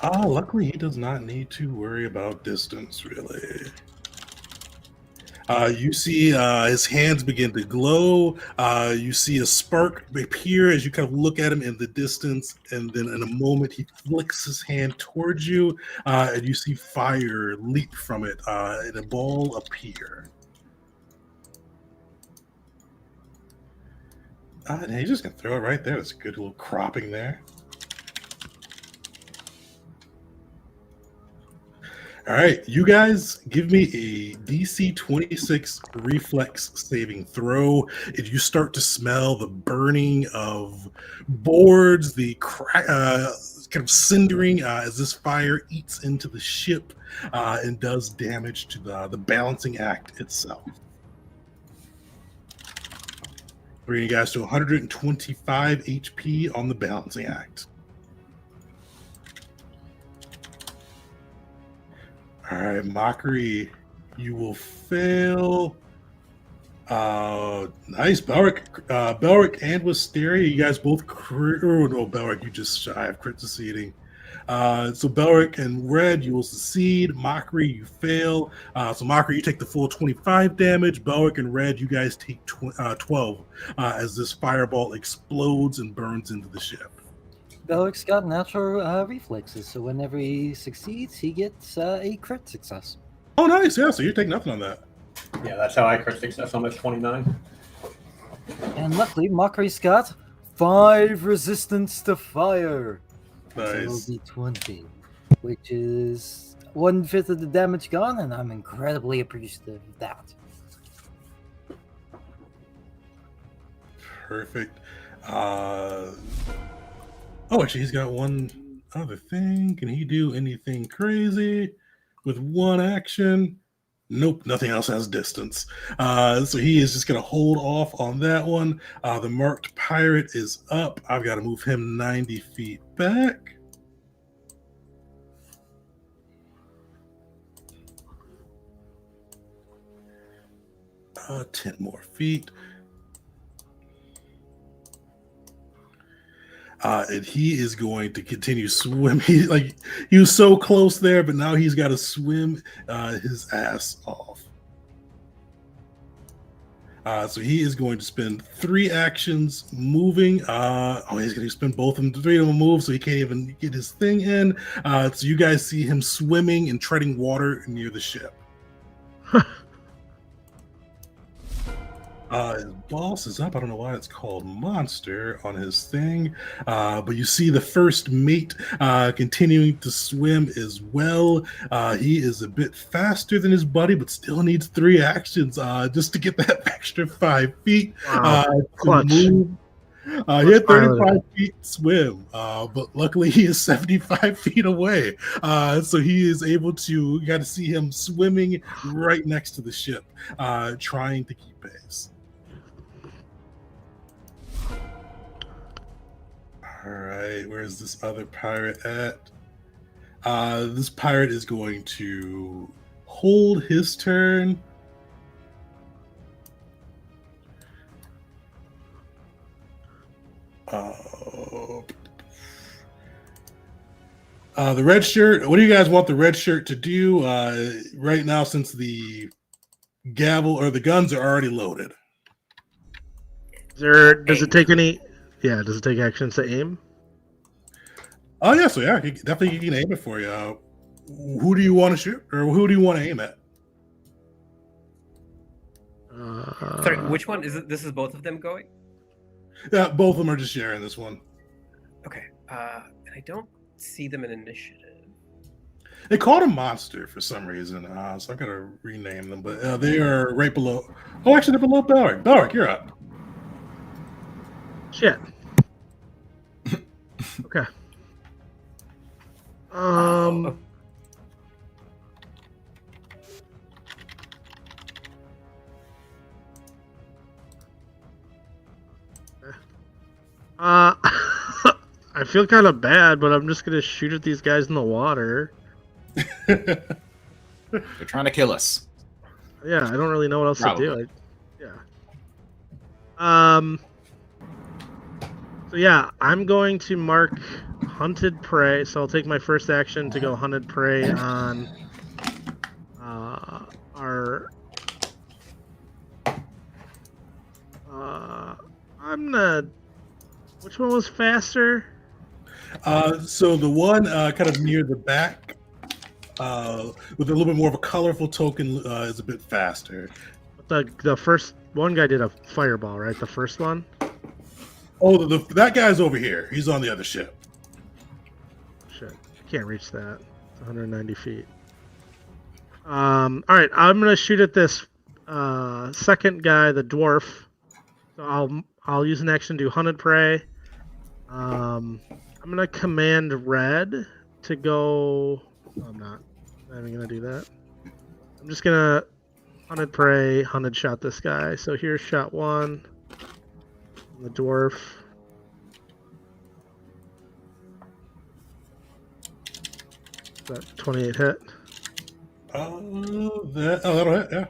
Luckily, he does not need to worry about distance, really. You see his hands begin to glow. You see a spark appear as you kind of look at him in the distance, and then in a moment he flicks his hand towards you, and you see fire leap from it, and a ball appear. And he's just gonna throw it right there. That's a good little cropping there. All right, you guys give me a DC 26 reflex saving throw. If you start to smell the burning of boards, the kind of cindering as this fire eats into the ship and does damage to the balancing act itself. Bringing you guys to 125 HP on the balancing act. All right, Mockery, you will fail. Nice, Belric and Wisteria, you guys both no, Belric, you just shy of crit succeeding. So Belric and Red, you will succeed. Mockery, you fail. So Mockery, you take the full 25 damage. Belric and Red, you guys take 12 as this fireball explodes and burns into the ship. Belik's got natural reflexes, so whenever he succeeds, he gets a crit success. Oh, nice. Yeah, so you take nothing on that. Yeah, that's how I crit success on this 29. And luckily, Mockery's got 5 resistance to fire. So it'll Nice. be 20, which is 1/5 of the damage gone, and I'm incredibly appreciative of that. Perfect. Oh, actually, he's got one other thing. Can he do anything crazy with one action? Nope, nothing else has distance. So he is just going to hold off on that one. The marked pirate is up. I've got to move him 90 feet back. Uh, 10 more feet. And he is going to continue swimming. He was so close there, but now he's got to swim his ass off. So he is going to spend 3 actions moving. He's going to spend both of them. 3 of them move, so he can't even get his thing in. So you guys see him swimming and treading water near the ship. His boss is up. I don't know why it's called Monster on his thing. But you see the first mate continuing to swim as well. He is a bit faster than his buddy, but still needs 3 actions just to get that extra 5 feet Wow. to Clutch. move. He had 35 feet swim, but luckily he is 75 feet away. So he is able to, you got to see him swimming right next to the ship, trying to keep pace. All right, where's this other pirate at? This pirate is going to hold his turn. The red shirt. What do you guys want the red shirt to do right now, since the gavel or the guns are already loaded? Does it take any? Yeah, does it take actions to aim? Oh yeah, so yeah, definitely he can aim it for you. Who do you want to shoot, or who do you want to aim at? Sorry, which one is it? This is both of them going? Yeah, both of them are just sharing this one. Okay. And I don't see them in initiative. They called him Monster for some reason, so I gotta rename them. But they are right below. Oh, actually, they're below Belric. Belric, you're up. Shit. Okay. Oh, I feel kind of bad, but I'm just gonna shoot at these guys in the water. They're trying to kill us. Yeah, I don't really know what else Probably. to do. So yeah, I'm going to mark hunted prey. So I'll take my first action to go hunted prey on our. I'm gonna. Which one was faster? So the one kind of near the back, with a little bit more of a colorful token, is a bit faster. The first one guy did a fireball, right? The first one. Oh, that guy's over here. He's on the other ship. Shit, I can't reach that. It's 190 feet. All right, I'm gonna shoot at this second guy, the dwarf. So I'll use an action to do hunted prey. I'm gonna command red to go. No, I'm not even gonna do that. I'm just gonna hunted prey, hunted shot this guy. So here's shot one. The dwarf. That 28 hit. That'll hit, yeah.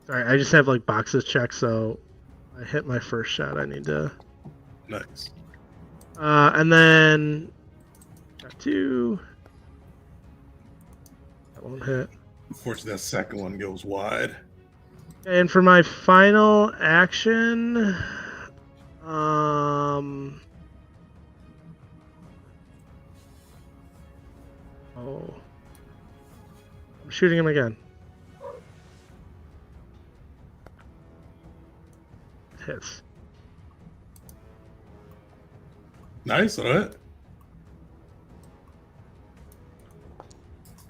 Sorry, I just have like boxes checked, so I hit my first shot. I need to. Nice. And then got two. That won't hit. Unfortunately, that second one goes wide. And for my final action, oh, I'm shooting him again. It hits. Nice, all right.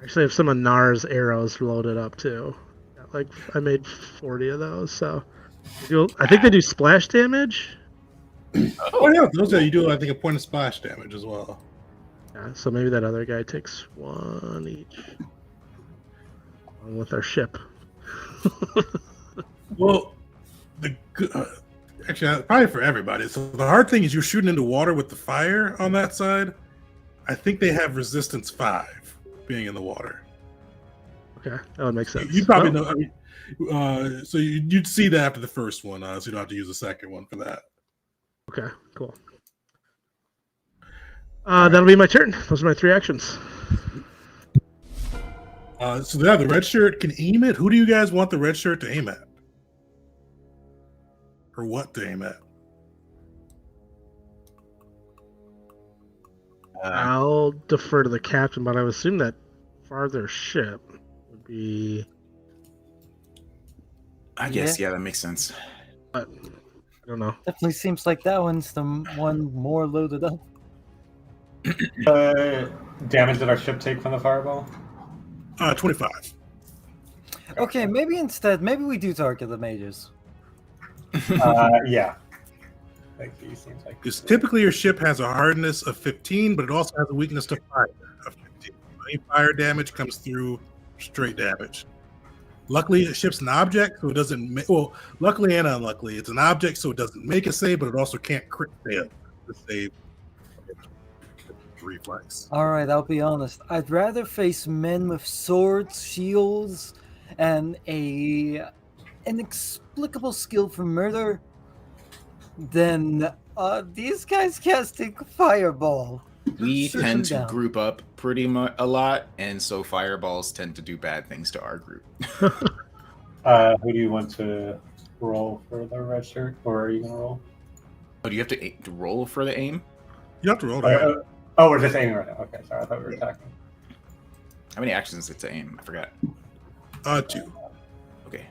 Actually, I have some of Nar's arrows loaded up too. Like I made 40 of those, so I think they do splash damage. Oh yeah, those are you do. I think a point of splash damage as well. Yeah, so maybe that other guy takes one each. Along with our ship. Well, actually, probably for everybody. So the hard thing is you're shooting into water with the fire on that side. I think they have resistance 5 being in the water. Okay, that would make sense. You probably know. I mean, so you'd see that after the first one, so you don't have to use the second one for that. Okay, cool. That'll be my turn. Those are my 3 actions. So yeah, the red shirt can aim it. Who do you guys want the red shirt to aim at? Or what to aim at? I'll defer to the captain, but I would assume that farther ship would be. I guess, yeah, that makes sense. But I don't know. Definitely seems like that one's the one more loaded up. Damage did our ship take from the fireball? 25. Okay, maybe we do target the mages. Yeah. Like these seems like Because typically your ship has a hardness of 15, but it also has a weakness to fire of 15. Any fire damage comes through straight damage. Luckily, the ship's an object, so it doesn't. Luckily and unluckily, it's an object, so it doesn't make a save, but it also can't crit fail the save. Reflex. All right, I'll be honest. I'd rather face men with swords, shields, and a inexplicable skill for murder than these guys casting fireball. We Shoot tend them to down. group up pretty much a lot, and so fireballs tend to do bad things to our group. who do you want to roll for the red shirt? Or are you gonna roll? Oh, do you have to roll for the aim? You have to roll that. Oh, we're just aiming right now. Okay, sorry, I thought we were attacking. How many actions is it to aim? I forgot. 2. Okay.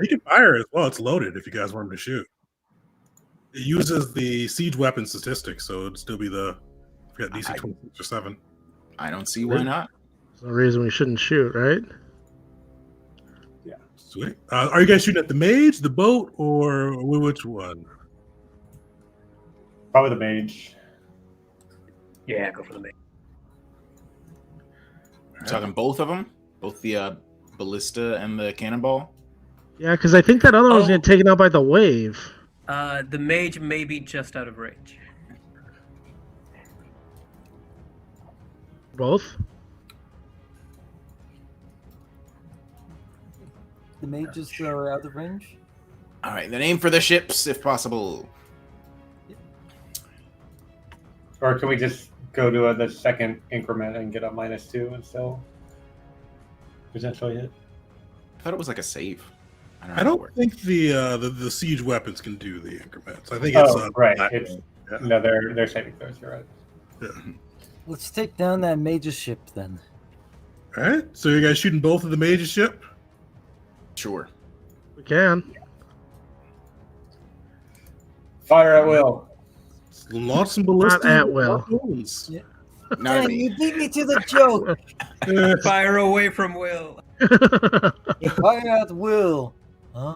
He can fire as well. It's loaded if you guys want him to shoot. It uses the siege weapon statistics, so it'd still be the DC 26 or 7. I don't see why not. There's no reason we shouldn't shoot, right? Yeah. Sweet. Are you guys shooting at the mage, the boat, or which one? Probably the mage. Yeah, go for the main. You're talking both of them? Both the ballista and the cannonball? Yeah, because I think that other one's Oh. getting taken out by the wave. The mage may be just out of range. Both? The mages are out of range. All right, then aim for the ships if possible. Or can we just go to the second increment and get a -2 and still potentially hit? I thought it was like a save. I how it don't worked. think the siege weapons can do the increments. I think it's right. black It's, roll. Yeah. No, they're saving throws. You're right. Yeah. Let's take down that mage's ship then. All right, so you guys shooting both of the major ship? Sure. We can. Fire at will. Launch some ballistas. Not at will. harpoons. Yeah. Not Dang, you beat me to the joke. Fire away from Will. Fire at will. Huh?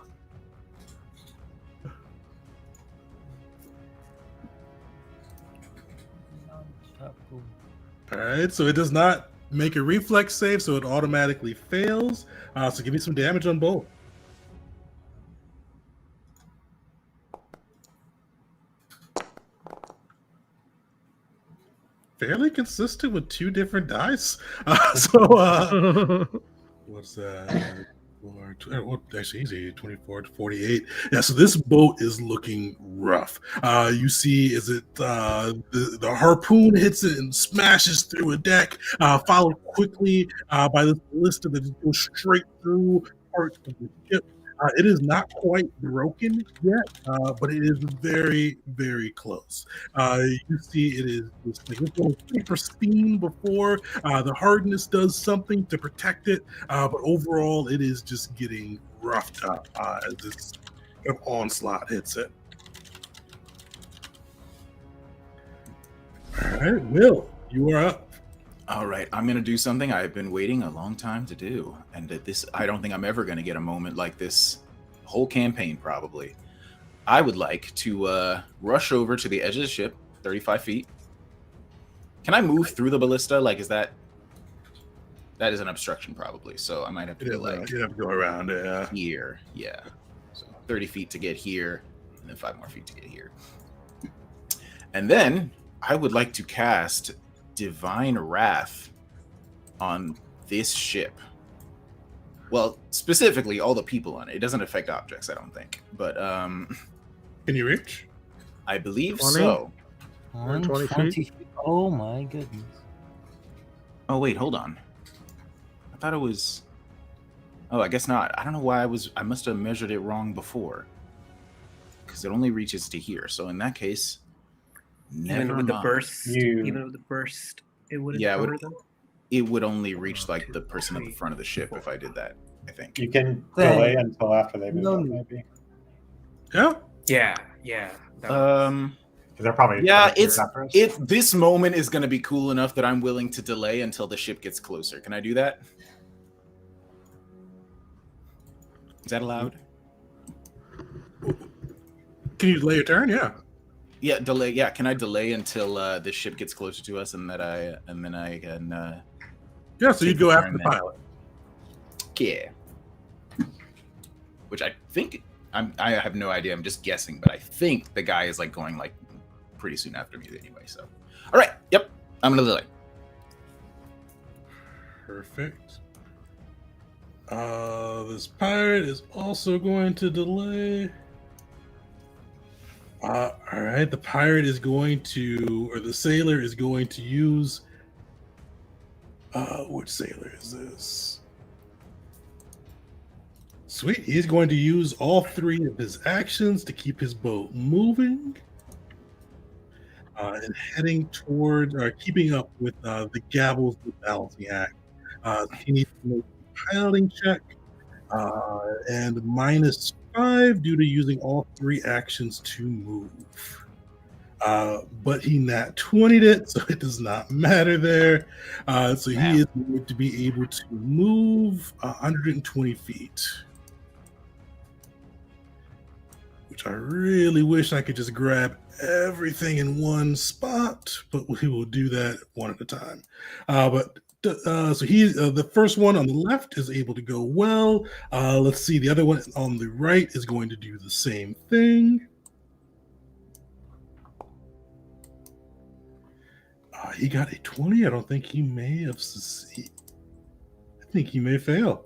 All right, so it does not make a reflex save, so it automatically fails. So give me some damage on both. Fairly consistent with two different dice. What's that? Actually, easy. 24 to 48. Yeah, so this boat is looking rough. You see, is it the harpoon hits it and smashes through a deck, followed quickly by this ballista that just goes straight through parts of the ship. It is not quite broken yet, but it is very, very close. You see, it is just like it was pretty pristine before. The hardness does something to protect it, but overall, it is just getting roughed up as this onslaught hits it. All right, Will, you are up. All right, I'm going to do something I've been waiting a long time to do. And I don't think I'm ever going to get a moment like this whole campaign, probably. I would like to rush over to the edge of the ship, 35 feet. Can I move through the ballista? Like, is that is an obstruction, probably. So I might have to go like You have to go around it. here. Yeah. So 30 feet to get here, and then 5 more feet to get here. And then I would like to cast Divine Wrath on this ship. Well, specifically all the people on it. It doesn't affect objects, I don't think. But Can you reach? I believe 20? so. 120 feet? Oh my goodness. Oh wait, hold on. I thought it was. Oh, I guess not. I don't know why I must have measured it wrong before. Because it only reaches to here. So in that case, Even with the burst, it wouldn't cover them. It would only reach like the person at the front of the ship if I did that, I think. You can delay until after they move up, maybe. Yeah. Yeah. They're probably This moment is going to be cool enough that I'm willing to delay until the ship gets closer. Can I do that? Is that allowed? Can you delay your turn? Yeah. Yeah, delay. Yeah, can I delay until the ship gets closer to us, and then I can. Yeah, so you'd go after the then. pilot. Yeah. Which I think I have no idea. I'm just guessing, but I think the guy is like going like pretty soon after me anyway. So, all right. Yep, I'm gonna delay. Perfect. This pirate is also going to delay. All right, the pirate is going to, or the sailor is going to use. Which sailor is this? Sweet. He's going to use all 3 of his actions to keep his boat moving. And heading toward, keeping up with the Gavel's balancing act. He needs to make a piloting check. And -5 due to using all 3 actions to move. But he nat 20'd it, so it does not matter there. So he is going to be able to move 120 feet. Which I really wish I could just grab everything in one spot, but we will do that one at a time. But So he, the first one on the left is able to go well. Let's see, the other one on the right is going to do the same thing. He got a 20. I don't think he may have. I think he may fail.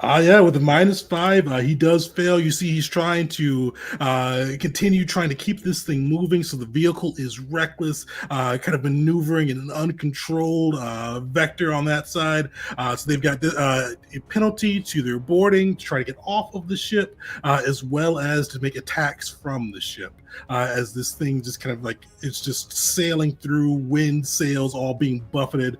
Yeah, with a -5, he does fail. You see, he's trying to continue trying to keep this thing moving. So the vehicle is reckless, kind of maneuvering in an uncontrolled vector on that side. So they've got a penalty to their boarding to try to get off of the ship, as well as to make attacks from the ship. As this thing just kind of like it's just sailing through, wind, sails, all being buffeted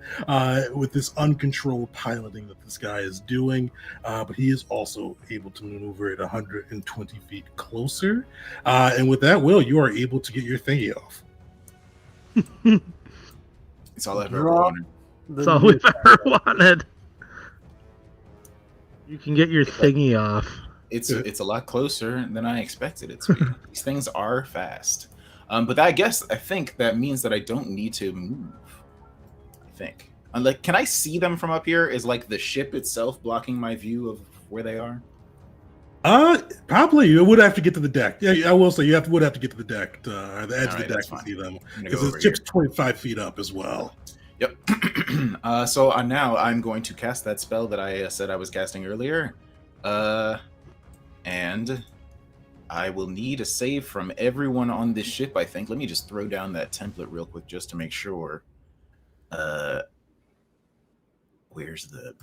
with this uncontrolled piloting that this guy is doing. But he is also able to maneuver at 120 feet closer. And with that, Will, you are able to get your thingy off. It's all I've ever wanted. That's all we've ever wanted. You can get your thingy off. It's a lot closer than I expected it to be. These things are fast. But I think that means that I don't need to move. I think. Like, can I see them from up here? Is like the ship itself blocking my view of where they are? Probably. You would have to get to the deck. Yeah, I will say you would have to get to the deck, or the edge of the deck to see them, because the ship's 25 feet up as well. Yep. So now I'm going to cast that spell that I said I was casting earlier, and I will need a save from everyone on this ship. I think. Let me just throw down that template real quick just to make sure. Where's the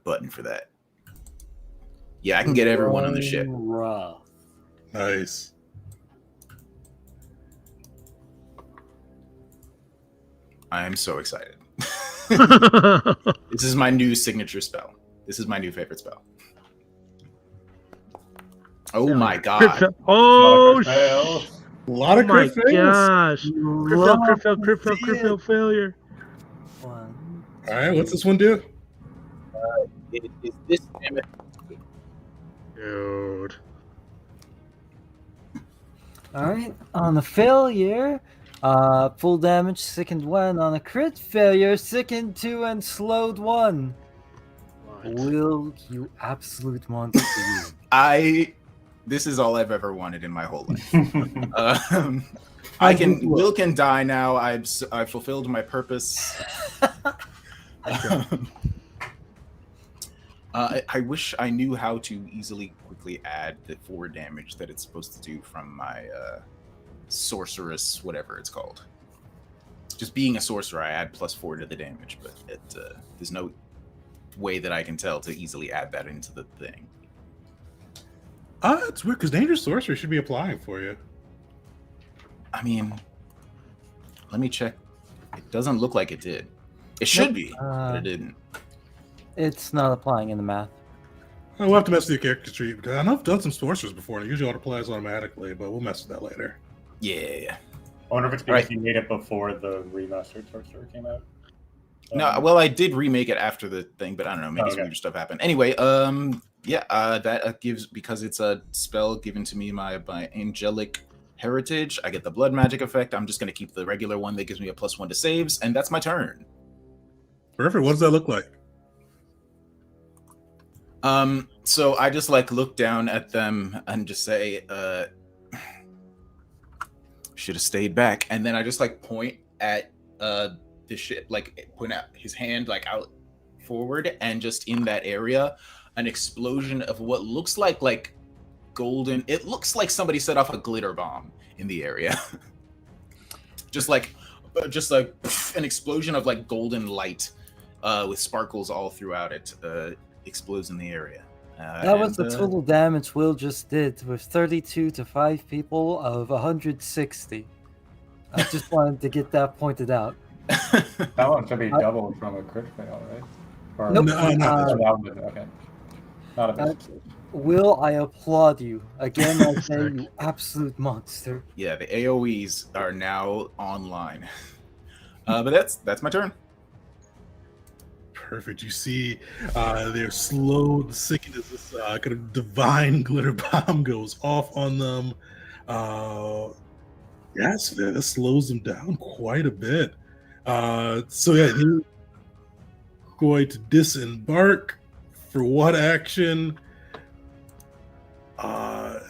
button for that? Yeah, I can get everyone on the ship. Rough. Nice. I am so excited. This is my new signature spell. This is my new favorite spell. Oh my god. Oh, a lot of crit fails. Gosh. Crit fail, failure. All right, what's this one do? Is this damage? Dude. All right, on a failure, full damage, sickened 1. On a crit failure, sickened 2 and slowed 1. What? Will, you absolute monster. You. This is all I've ever wanted in my whole life. Will can die now. I've fulfilled my purpose. I wish I knew how to easily, quickly add the 4 damage that it's supposed to do from my sorceress, whatever it's called. Just being a sorcerer, I add +4 to the damage, but there's no way that I can tell to easily add that into the thing. It's weird because Dangerous Sorcerer should be applying for you. I mean, let me check. It doesn't look like it did. It should be, but it didn't. It's not applying in the math. We'll have to mess with your character tree, because I know I've done some sorcerers before, and it usually auto-applies automatically, but we'll mess with that later. Yeah. I wonder if it's because you made it before the remastered sorcerer came out. No, well, I did remake it after the thing, but I don't know, maybe some weird stuff happened. Anyway, that gives, because it's a spell given to me by angelic heritage, I get the blood magic effect. I'm just going to keep the regular one that gives me a +1 to saves, and that's my turn. Perfect. What does that look like? So I just like look down at them and just say, should have stayed back. And then I just like point at the ship, like point out his hand like out forward, and just in that area, an explosion of what looks like golden. It looks like somebody set off a glitter bomb in the area. just like an explosion of like golden light with sparkles all throughout it. Explodes in the area. That was the total damage Will just did, with 32 to 5 people of 160. I just wanted to get that pointed out. That one should be doubled from a crit fail, right? Or, Nope. Okay. Not a bit. Will, I applaud you. Again, I say you absolute monster. Yeah, the AoEs are now online. But that's my turn. Perfect. You see, they're slowed, sickened as this kind of divine glitter bomb goes off on them. Yes, that slows them down quite a bit. So yeah, he's going to disembark for one action.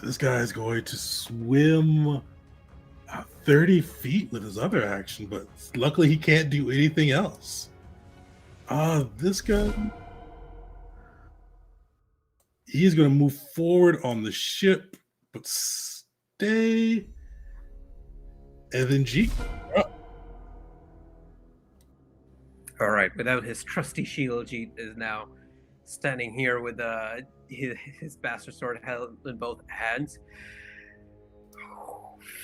This guy is going to swim 30 feet with his other action, but luckily he can't do anything else. This guy, he's going to move forward on the ship, but stay. And then G. All right. Without his trusty shield, Jeet is now standing here with his bastard sword held in both hands.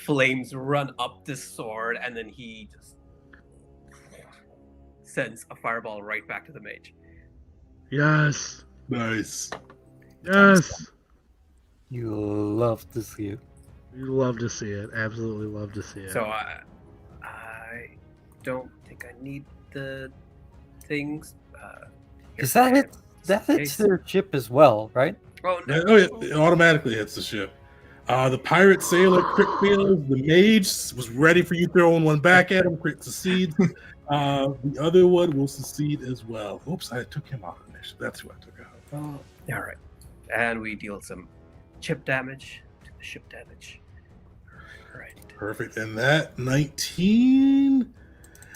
Flames run up the sword, and then he just sends a fireball right back to the mage. Yes. Nice. Yes. You love to see it. You love to see it. Absolutely love to see it. So I don't think I need the things. Because that hits their ship as well, right? Oh no! Oh, yeah, it automatically hits the ship. The pirate sailor crit fails. The mage was ready for you throwing one back at him. Crit succeeds. The other one will succeed as well. Oops, I took him off initially. That's who I took out. All right, and we deal some chip damage to the ship damage. All right. Perfect. And that 19.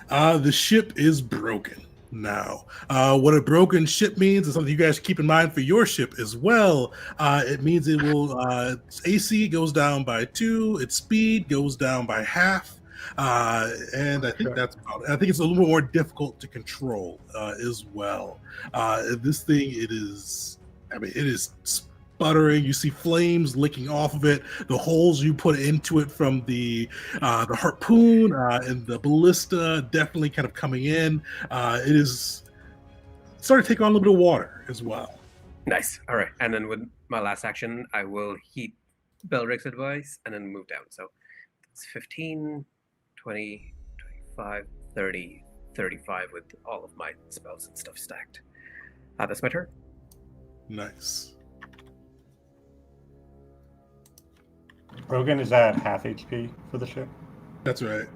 The ship is broken now. What a broken ship means is something you guys should keep in mind for your ship as well. It means it will its AC goes down by 2, its speed goes down by half. And I think that's about it. I think it's a little bit more difficult to control as well. This thing, it is sputtering. You see flames licking off of it. The holes you put into it from the harpoon and the ballista definitely kind of coming in. It is starting to take on a little bit of water as well. Nice. All right. And then with my last action, I will heed Belric's advice and then move down. So it's 15, 20, 25, 30, 35 with all of my spells and stuff stacked. That's my turn. Nice. Broken is at half HP for the ship. That's right.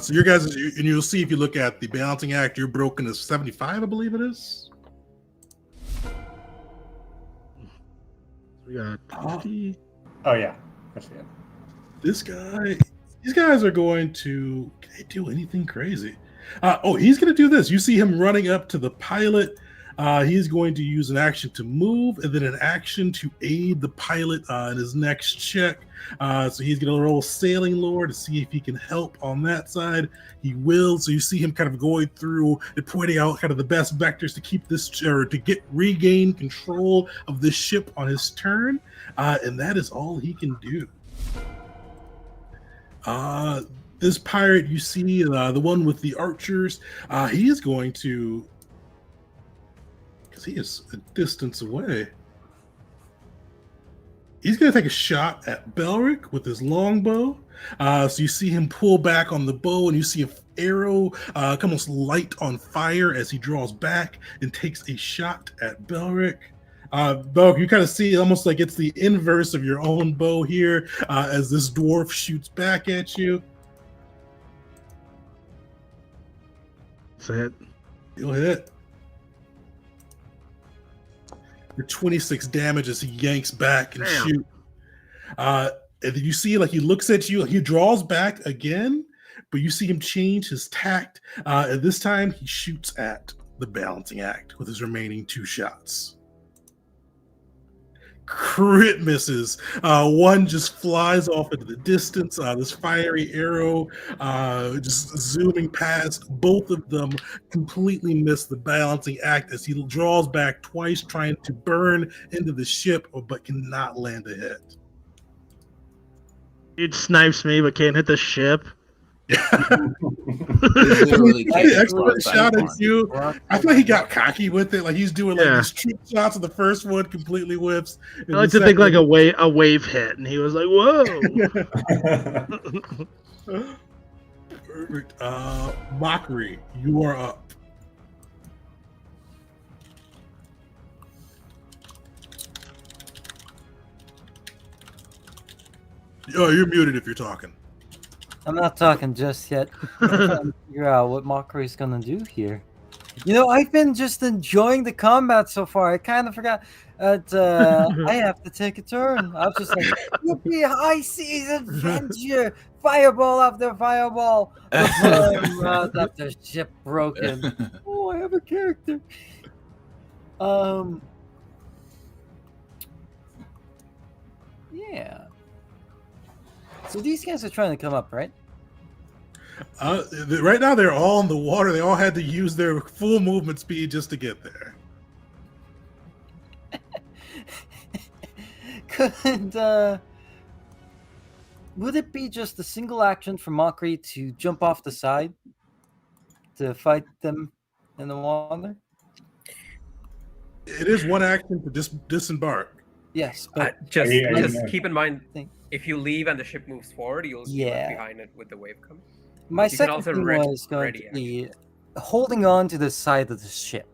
So your guys, and you'll see if you look at the balancing act, you're broken is 75, I believe it is. We got 50. Oh yeah, I see it. These guys are going to. Can they do anything crazy? He's going to do this. You see him running up to the pilot. He's going to use an action to move and then an action to aid the pilot in his next check. So he's going to roll Sailing Lore to see if he can help on that side. He will. So you see him kind of going through and pointing out kind of the best vectors to keep this or to regain control of this ship on his turn. And that is all he can do. This pirate, you see the one with the archers, he is going to, because he is a distance away, he's going to take a shot at Belric with his longbow. So you see him pull back on the bow, and you see an arrow almost light on fire as he draws back and takes a shot at Belric. Belric, you kind of see almost like it's the inverse of your own bow here as this dwarf shoots back at you. That's it. You'll hit. For 26 damage as he yanks back and shoots. And then you see like he looks at you, he draws back again, but you see him change his tact. And this time he shoots at the balancing act with his remaining 2 shots. Crit misses. One just flies off into the distance. This fiery arrow just zooming past. Both of them completely miss the balancing act as he draws back twice, trying to burn into the ship, but cannot land a hit. It snipes me, but can't hit the ship. Excellent shot at you. I feel like he got cocky with it. Like he's doing like these trick shots, and the first one completely whips. I like to think like a wave hit, and he was like, "Whoa!" Perfect. Mockery, you are up. Oh, you're muted if you're talking. I'm not talking just yet. I'm trying to figure out what Mockery's gonna do here. You know, I've been just enjoying the combat so far. I kind of forgot that I have to take a turn. I was just like, "Yippee! High seas adventure! Fireball after fireball! Before after ship broken." Oh, I have a character. Yeah. So these guys are trying to come up, right? Right now, they're all in the water. They all had to use their full movement speed just to get there. Would it be just a single action for Mockery to jump off the side to fight them in the water? It is one action to disembark. Yes, but Just Yeah. keep in mind, Thing. if you leave and the ship moves forward, you'll be left behind it with the wave coming. my You can second also thing was going ready to be holding on to the side of the ship.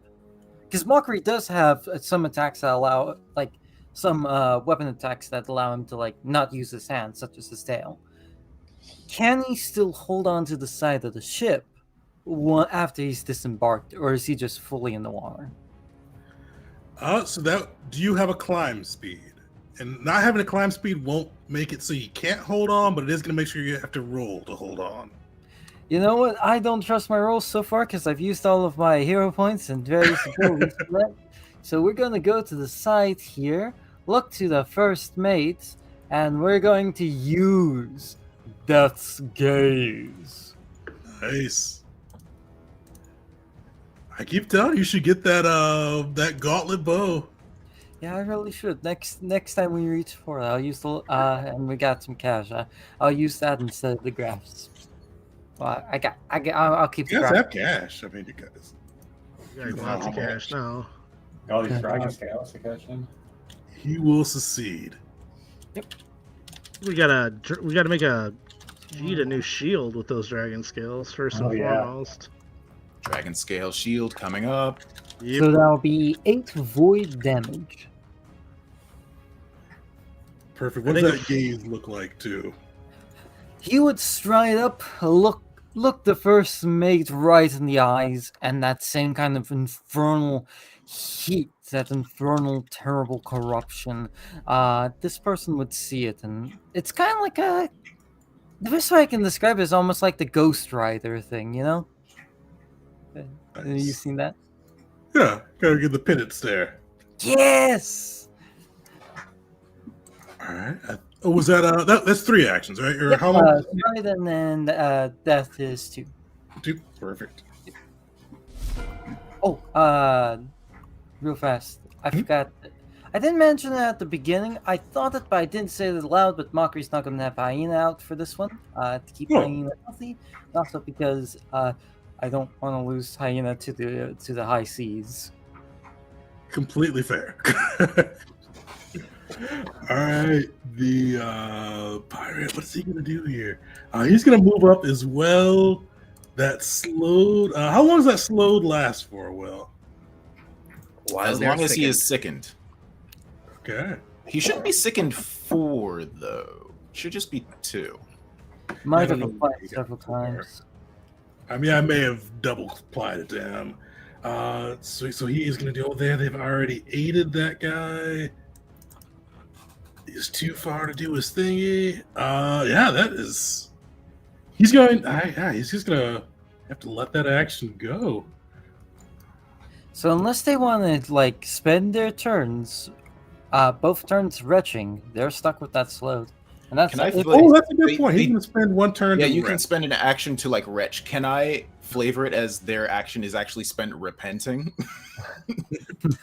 Because Mockery does have some attacks that allow, like, some weapon attacks that allow him to, like, not use his hands, such as his tail. Can he still hold on to the side of the ship after he's disembarked, or is he just fully in the water? Do you have a climb speed? And not having a climb speed won't make it so you can't hold on, but it is going to make sure you have to roll to hold on. You know what? I don't trust my rolls so far because I've used all of my hero points and various abilities for that. So we're going to go to the side here, look to the first mate, and we're going to use Death's Gaze. Nice. I keep telling you should get that gauntlet bow. Yeah, I really should. Next time we reach for it, I'll use the and we got some cash. I'll use that instead of the graphs. Well, I'll keep the You guys graphs. have cash. I mean, you guys. You got lots of cash now. All these dragon scales to catch in. He will succeed. We gotta make a new shield with those dragon scales first and foremost. Dragon scale shield coming up. Yep. So that'll be 8 void damage. Perfect. What I does think that gaze look like, too? He would stride up, look the first mate right in the eyes, and that same kind of infernal heat, that infernal, terrible corruption. This person would see it, and it's kind of like the best way I can describe it is almost like the Ghost Rider thing, you know? Have you Nice. seen that? Yeah, gotta get the pennant stare. Yes! All right. Was that's 3 actions, right? Or Yep, how long? stride and then death is 2. 2. Perfect. Oh, real fast. I forgot. I didn't mention it at the beginning. I thought it, but I didn't say it aloud. But Mockery's not going to have Hyena out for this one to keep Hyena healthy. Also because I don't want to lose Hyena to the high seas. Completely fair. All right, the pirate. What's he gonna do here? He's gonna move up as well. That slowed. How long does that slowed last for? Will? As long as he is sickened. Okay. He shouldn't be sickened 4, though. Should just be 2. Might I have don't know applied what he got several before. times. I mean, I may have double applied it to him. So he is gonna do over there. They've already aided that guy. He's too far to do his thingy. Yeah, that is. He's going. He's just gonna have to let that action go. So unless they want to like spend their turns, both turns retching, they're stuck with that slowed. And that's Can I if- flip- Oh, that's a good Wait, point. He's wait. gonna spend 1 turn. Yeah, to you can rest. spend an action to like retch. Can I flavor it as their action is actually spent repenting?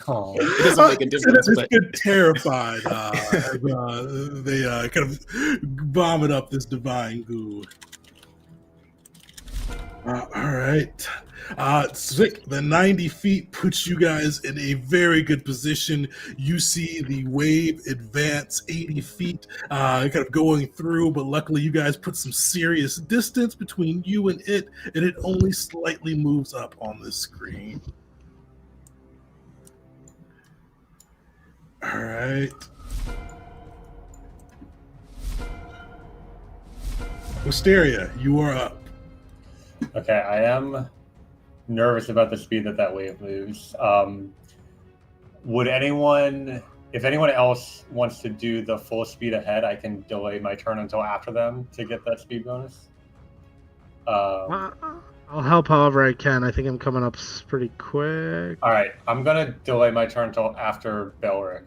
Oh. It doesn't make a difference, It's but good terrified. As, they kind of vomit up this divine goo. All right. Sick. The 90 feet puts you guys in a very good position. You see the wave advance 80 feet, kind of going through, but luckily you guys put some serious distance between you and it only slightly moves up on the screen. All right. Wisteria, you are up. Okay, I am nervous about the speed that wave moves. Would anyone, if anyone else wants to do the full speed ahead, I can delay my turn until after them to get that speed bonus. I'll help however I can. I think I'm coming up pretty quick. All right, I'm gonna delay my turn until after Belric.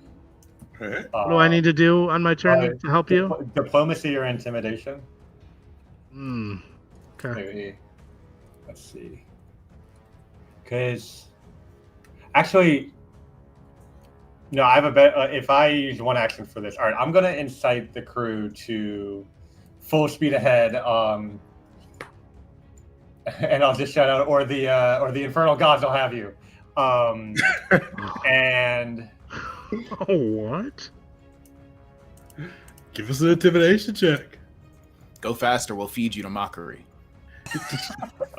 Okay. What do I need to do on my turn to help you? Diplomacy or intimidation? Okay. Maybe. Let's see. Because actually, no, I have a bet. If I use one action for this, all right, I'm gonna incite the crew to full speed ahead. And I'll just shout out, or the infernal gods will have you. And Oh, what? Give us an intimidation check. Go faster, we'll feed you to mockery.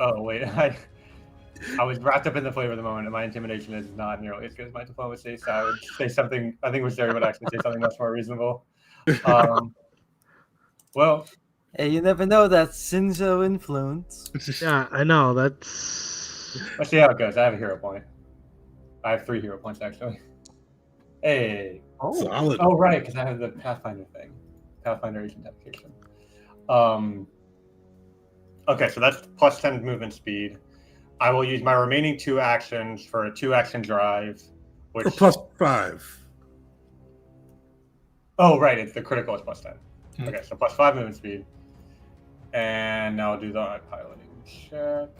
oh wait, I was wrapped up in the flavor of the moment, and my intimidation is not nearly as good as my diplomacy. So I would say something. I think Wisteria would actually say something much more reasonable. Well, Hey, you never know that Sinjo influence. Yeah, I know. That's. let's see how it goes. I have a hero point. I have 3 hero points actually. Hey. Solid. Oh right, because I have the Pathfinder thing, Pathfinder agent application. Okay, so that's plus 10 movement speed. I will use my remaining 2 actions for a 2-action drive, which Or plus 5. Oh right, it's the critical is plus 10. Hmm. Okay, so plus 5 movement speed, and now I'll do the piloting check.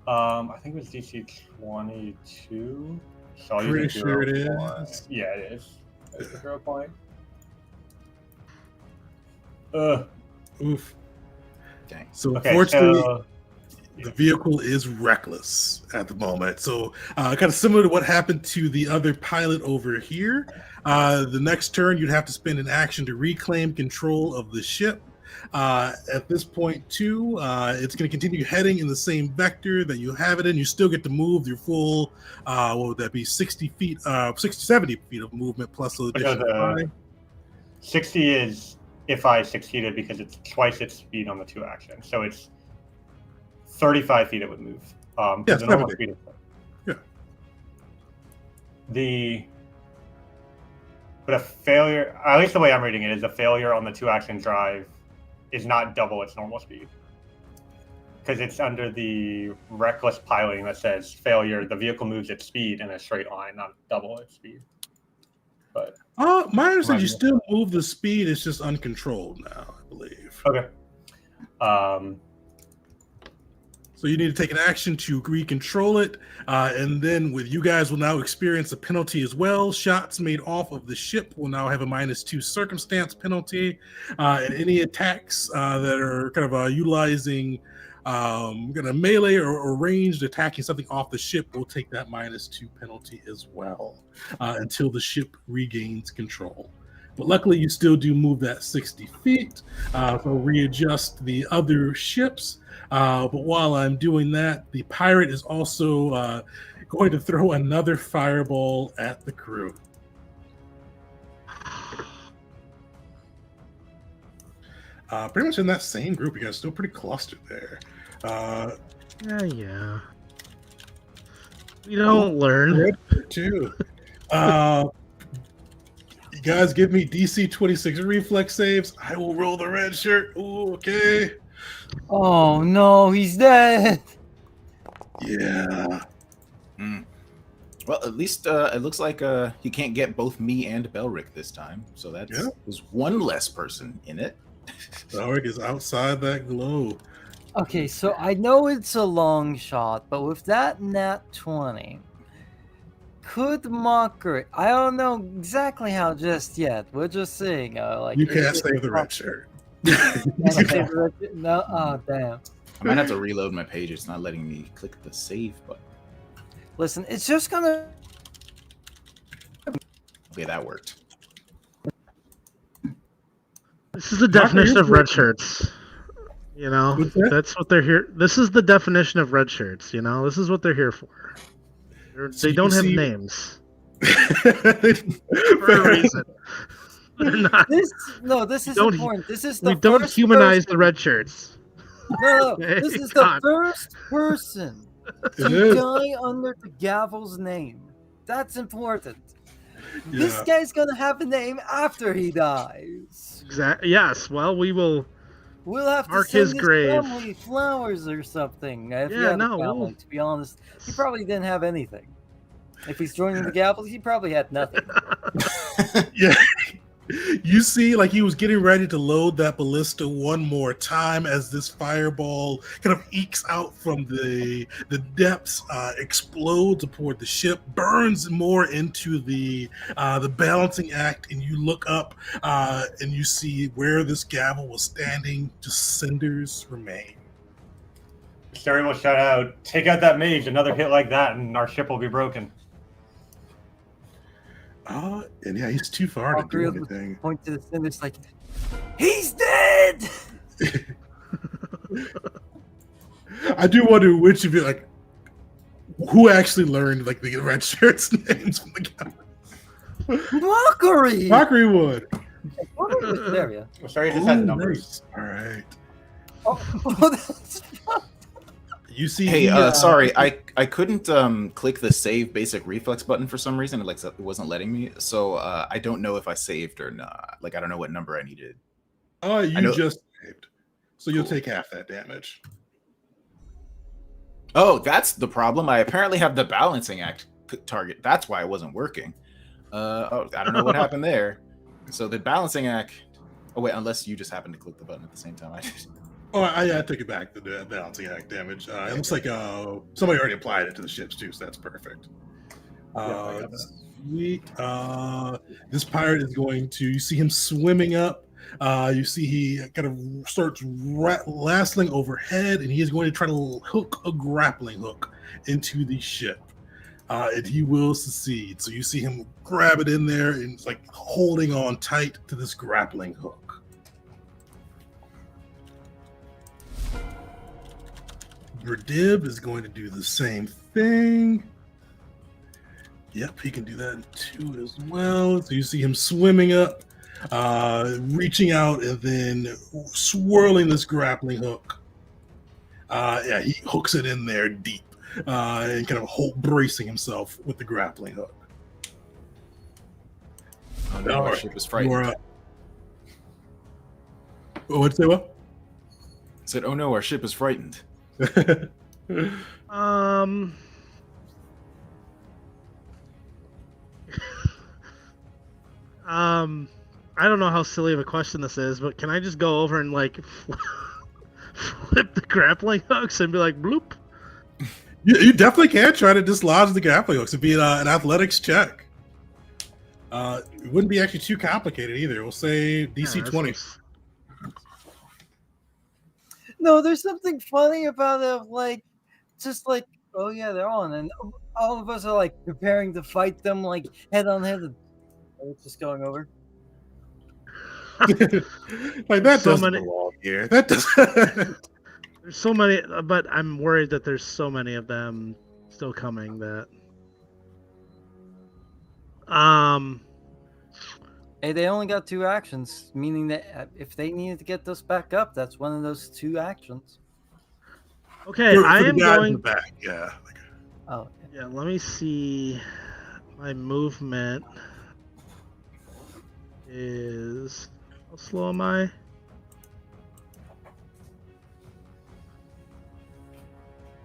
I think it was DC 22. So I'll Pretty use a sure it hero point. is. Yeah, it is. That's a hero point. Oof. Dang. So Okay, unfortunately, so the vehicle is reckless at the moment. So kind of similar to what happened to the other pilot over here. The next turn, you'd have to spend an action to reclaim control of the ship. At this point, too, it's going to continue heading in the same vector that you have it in. You still get to move your full, what would that be, 60 feet, 70 feet of movement plus an additional the 5. 60 is if I succeeded because it's twice its speed on the 2 actions. So it's 35 feet it would move. Yeah, The normal 70. speed is Yeah. But a failure, at least the way I'm reading it, is a failure on the 2-action drive is not double its normal speed. Because it's under the reckless piloting that says failure, the vehicle moves its speed in a straight line, not double its speed. But My understanding, you still move the speed, it's just uncontrolled now, I believe. okay. So you need to take an action to recontrol it, and then with you guys will now experience a penalty as well. Shots made off of the ship will now have a -2 circumstance penalty, and any attacks that are kind of utilizing kind of melee or ranged attacking something off the ship will take that -2 penalty as well until the ship regains control. But luckily, you still do move that 60 feet, so readjust the other ships. But while I'm doing that, the pirate is also going to throw another fireball at the crew. Pretty much in that same group, you guys are still pretty clustered there. Yeah. You don't learn. Too. You guys give me DC 26 reflex saves. I will roll the red shirt. Ooh, okay. Oh no, he's dead. Yeah. Well, at least it looks like he can't get both me and Belric this time. So there's one less person in it. Belric is outside that globe. Okay, so I know it's a long shot, but with that nat 20, could Mockery? I don't know exactly how just yet. We're just saying, You can't save the red shirt. No, oh damn. I might have to reload my page. It's not letting me click the save button. Listen, it's just gonna. Okay, that worked. This is the definition of red shirts. You know, that's what they're here. This is the definition of red shirts. You know, this is what they're here for. They don't have names. for a reason. They're not. This is don't- important. This is the We don't first humanize person. the red shirts. No, Okay, this is God. the first person It to is. die under the gavel's name. That's important. This Yeah. guy's gonna have a name after he dies. Exactly. Yes. Well, we will. We'll have to Mark send his his grave. family flowers or something. If he Yeah, had no, a family, we'll- to be honest, he probably didn't have anything. If he's joining the gavel, he probably had nothing. Yeah. You see, like he was getting ready to load that ballista one more time as this fireball kind of ekes out from the depths, explodes aboard the ship, burns more into the balancing act, and you look up and you see where this gavel was standing, just cinders remain. Sherry will shout out, "Take out that mage! Another hit like that, and our ship will be broken." And yeah, he's too far to do Valkyrie will anything. point to the cinders like, he's dead! I do wonder which of you, like, who actually learned like the red shirts names from the gavel. Mockery! Mockery would. Mockery was there, yeah. Well, Sherry just has Ooh, numbers. nice. All right. Oh, that's fun. You see, Hey, he, sorry, I couldn't click the save basic reflex button for some reason. It wasn't letting me. So I don't know if I saved or not. Like I don't know what number I needed. Oh, you know- just saved, so you'll Cool. take half that damage. Oh, that's the problem. I apparently have the balancing act target. That's why it wasn't working. I don't know what happened there. So the balancing act. Oh wait, unless you just happened to click the button at the same time I did. Oh, I took it back. The balancing act damage. It looks like somebody already applied it to the ships too, so that's perfect. I got that. Sweet. This pirate is going to. You see him swimming up. You see he kind of starts lassoing overhead, and he is going to try to hook a grappling hook into the ship. And he will succeed. So you see him grab it in there and it's like holding on tight to this grappling hook. Verdib is going to do the same thing. Yep, he can do that too as well. So you see him swimming up, reaching out, and then swirling this grappling hook. Yeah, he hooks it in there deep and kind of bracing himself with the grappling hook. Oh no, our ship is frightened. What'd you say, what? I said, oh no, our ship is frightened. I don't know how silly of a question this is, but can I just go over and like flip the grappling hooks and be like bloop? You definitely can try to dislodge the grappling hooks. It'd be an athletics check. It wouldn't be actually too complicated either. We'll say DC Yeah, 20. No, there's something funny about it, like, just like, oh yeah, they're on, and all of us are like preparing to fight them, like head on head. And it's just going over. Like that So doesn't many- belong here. That doesn't. There's so many, but I'm worried that there's so many of them still coming that. Hey, they only got 2 actions, meaning that if they needed to get those back up, that's one of those 2 actions. Okay, For I the am guys in going. the back. Yeah. Oh, Yeah, let me see. My movement is. How slow am I?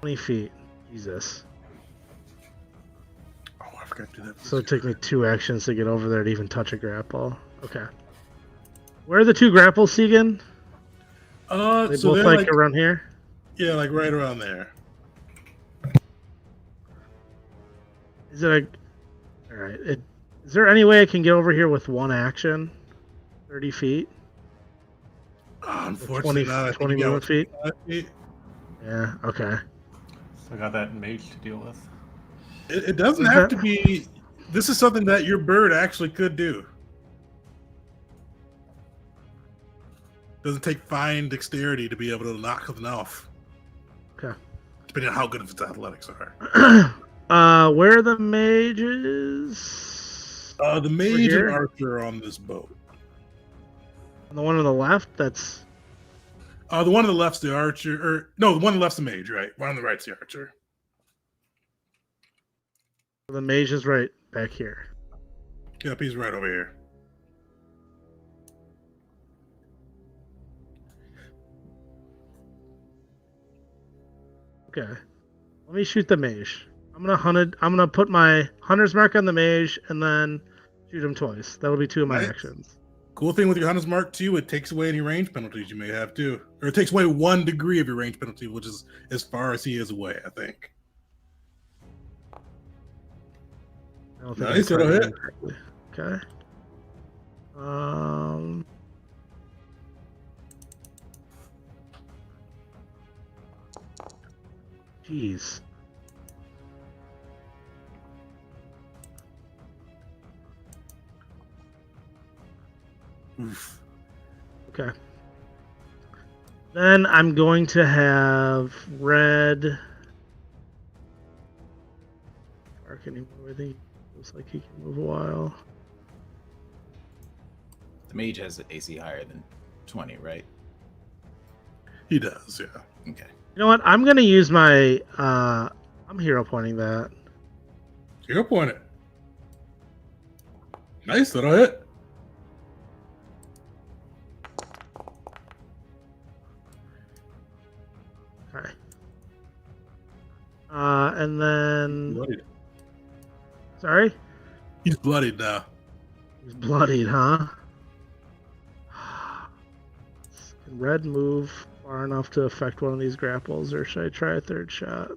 $20. Jesus. Oh, I forgot to do that. So it took me 2 actions to get over there to even touch a grapple. Okay. Where are the 2 grapples, Segan? They So both they're like around here? yeah, like right around there. Is it a. Alright. Is there any way I can get over here with 1 action? 30 feet? Unfortunately, 20, not. I think 20 you got movement feet? 5 feet. Yeah, okay. So I got that mage to deal with. It doesn't have to be. This is something that your bird actually could do. Doesn't take fine dexterity to be able to knock something off. Okay. Depending on how good of its athletics are. Where are the mages? The mage and here? archer are on this boat. The one on the left. That's The one on the left's the archer, or no, the one on the left's the mage, right? One on the right's the archer. the mage is right back here. Yep, he's right over here. Okay. Let me shoot the mage. I'm gonna put my hunter's mark on the mage and then shoot him twice. That'll be 2 of my Nice. actions. Cool thing with your Hunter's Mark too, it takes away any range penalties you may have too. Or it takes away 1 degree of your range penalty, which is as far as he is away, I think. I don't think Nice, I that'll tried hit. that correctly. Okay. Jeez. Oof. Okay. Then I'm going to have red. Or can he move? I think it looks like he can move a while. The mage has an AC higher than 20, right? He does, yeah. Okay. You know what? I'm gonna use my I'm hero pointing that. Hero point it. Nice, that'll hit. Okay. And then Bloodied. sorry? He's bloodied now. He's bloodied, huh? Can red move far enough to affect one of these grapples, or should I try a third shot?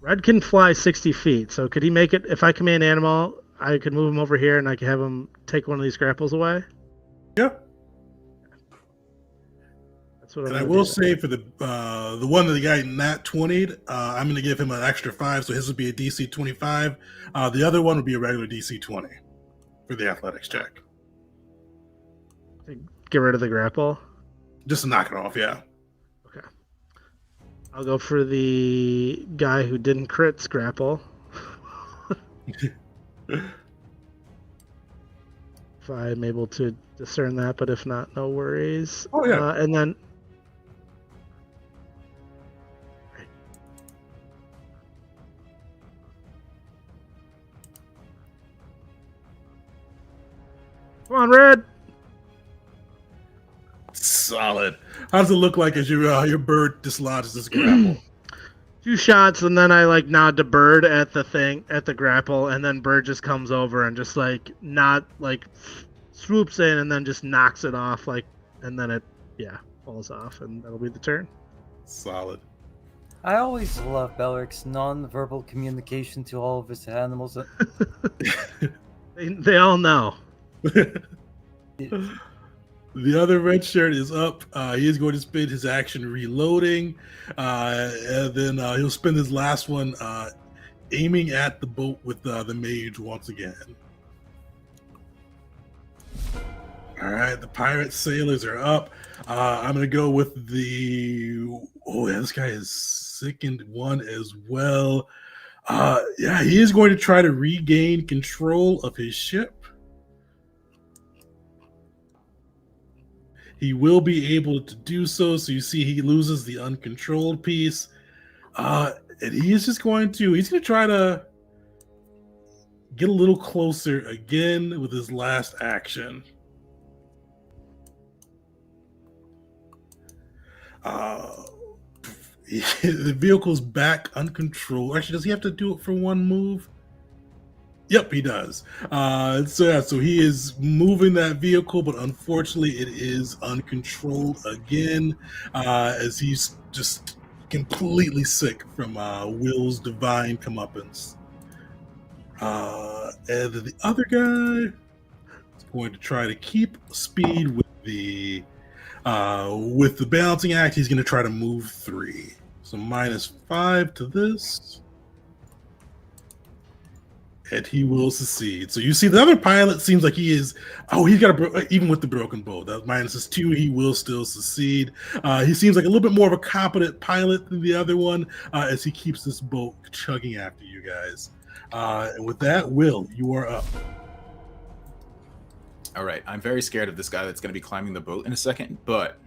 Red can fly 60 feet, so could he make it? If I command animal, I could move him over here and I could have him take one of these grapples away? Yeah. That's what And I'm I gonna will do. say for the one that the guy nat 20'd, I'm going to give him an extra 5, so his would be a DC 25. The other one would be a regular DC 20 for the athletics check. Get rid of the grapple. Just to knock it off, yeah. Okay. I'll go for the guy who didn't crit grapple. If I'm able to discern that, but if not, no worries. Oh, yeah. And then come on, red. Solid. How does it look like as your bird dislodges this grapple? 2 shots, and then I like nod to Bird at the grapple, and then Bird just comes over and just swoops in and then just knocks it off, and then it falls off, and that'll be the turn. Solid. I always love Belric's non-verbal communication to all of his animals. They all know. The other red shirt is up. He is going to spend his action reloading, and then he'll spend his last one aiming at the boat with the mage once again. All right, the pirate sailors are up. I'm going to go with the... Oh, yeah, this guy is sickened one as well. Yeah, he is going to try to regain control of his ship. He will be able to do so. So you see he loses the uncontrolled piece. And he's going to try to get a little closer again with his last action. The vehicle's back uncontrolled. Actually, does he have to do it for one move? Yep, he does. So he is moving that vehicle, but unfortunately it is uncontrolled again, as he's just completely sick from Will's divine comeuppance. And then the other guy is going to try to keep speed with the balancing act. He's going to try to move 3. So -5 to this. and he will succeed. So you see, the other pilot seems like he is. Oh, he's got even with the broken bow. That -2. He will still succeed. He seems like a little bit more of a competent pilot than the other one, as he keeps this boat chugging after you guys. And with that, Will, you are up. All right, I'm very scared of this guy that's going to be climbing the boat in a second, but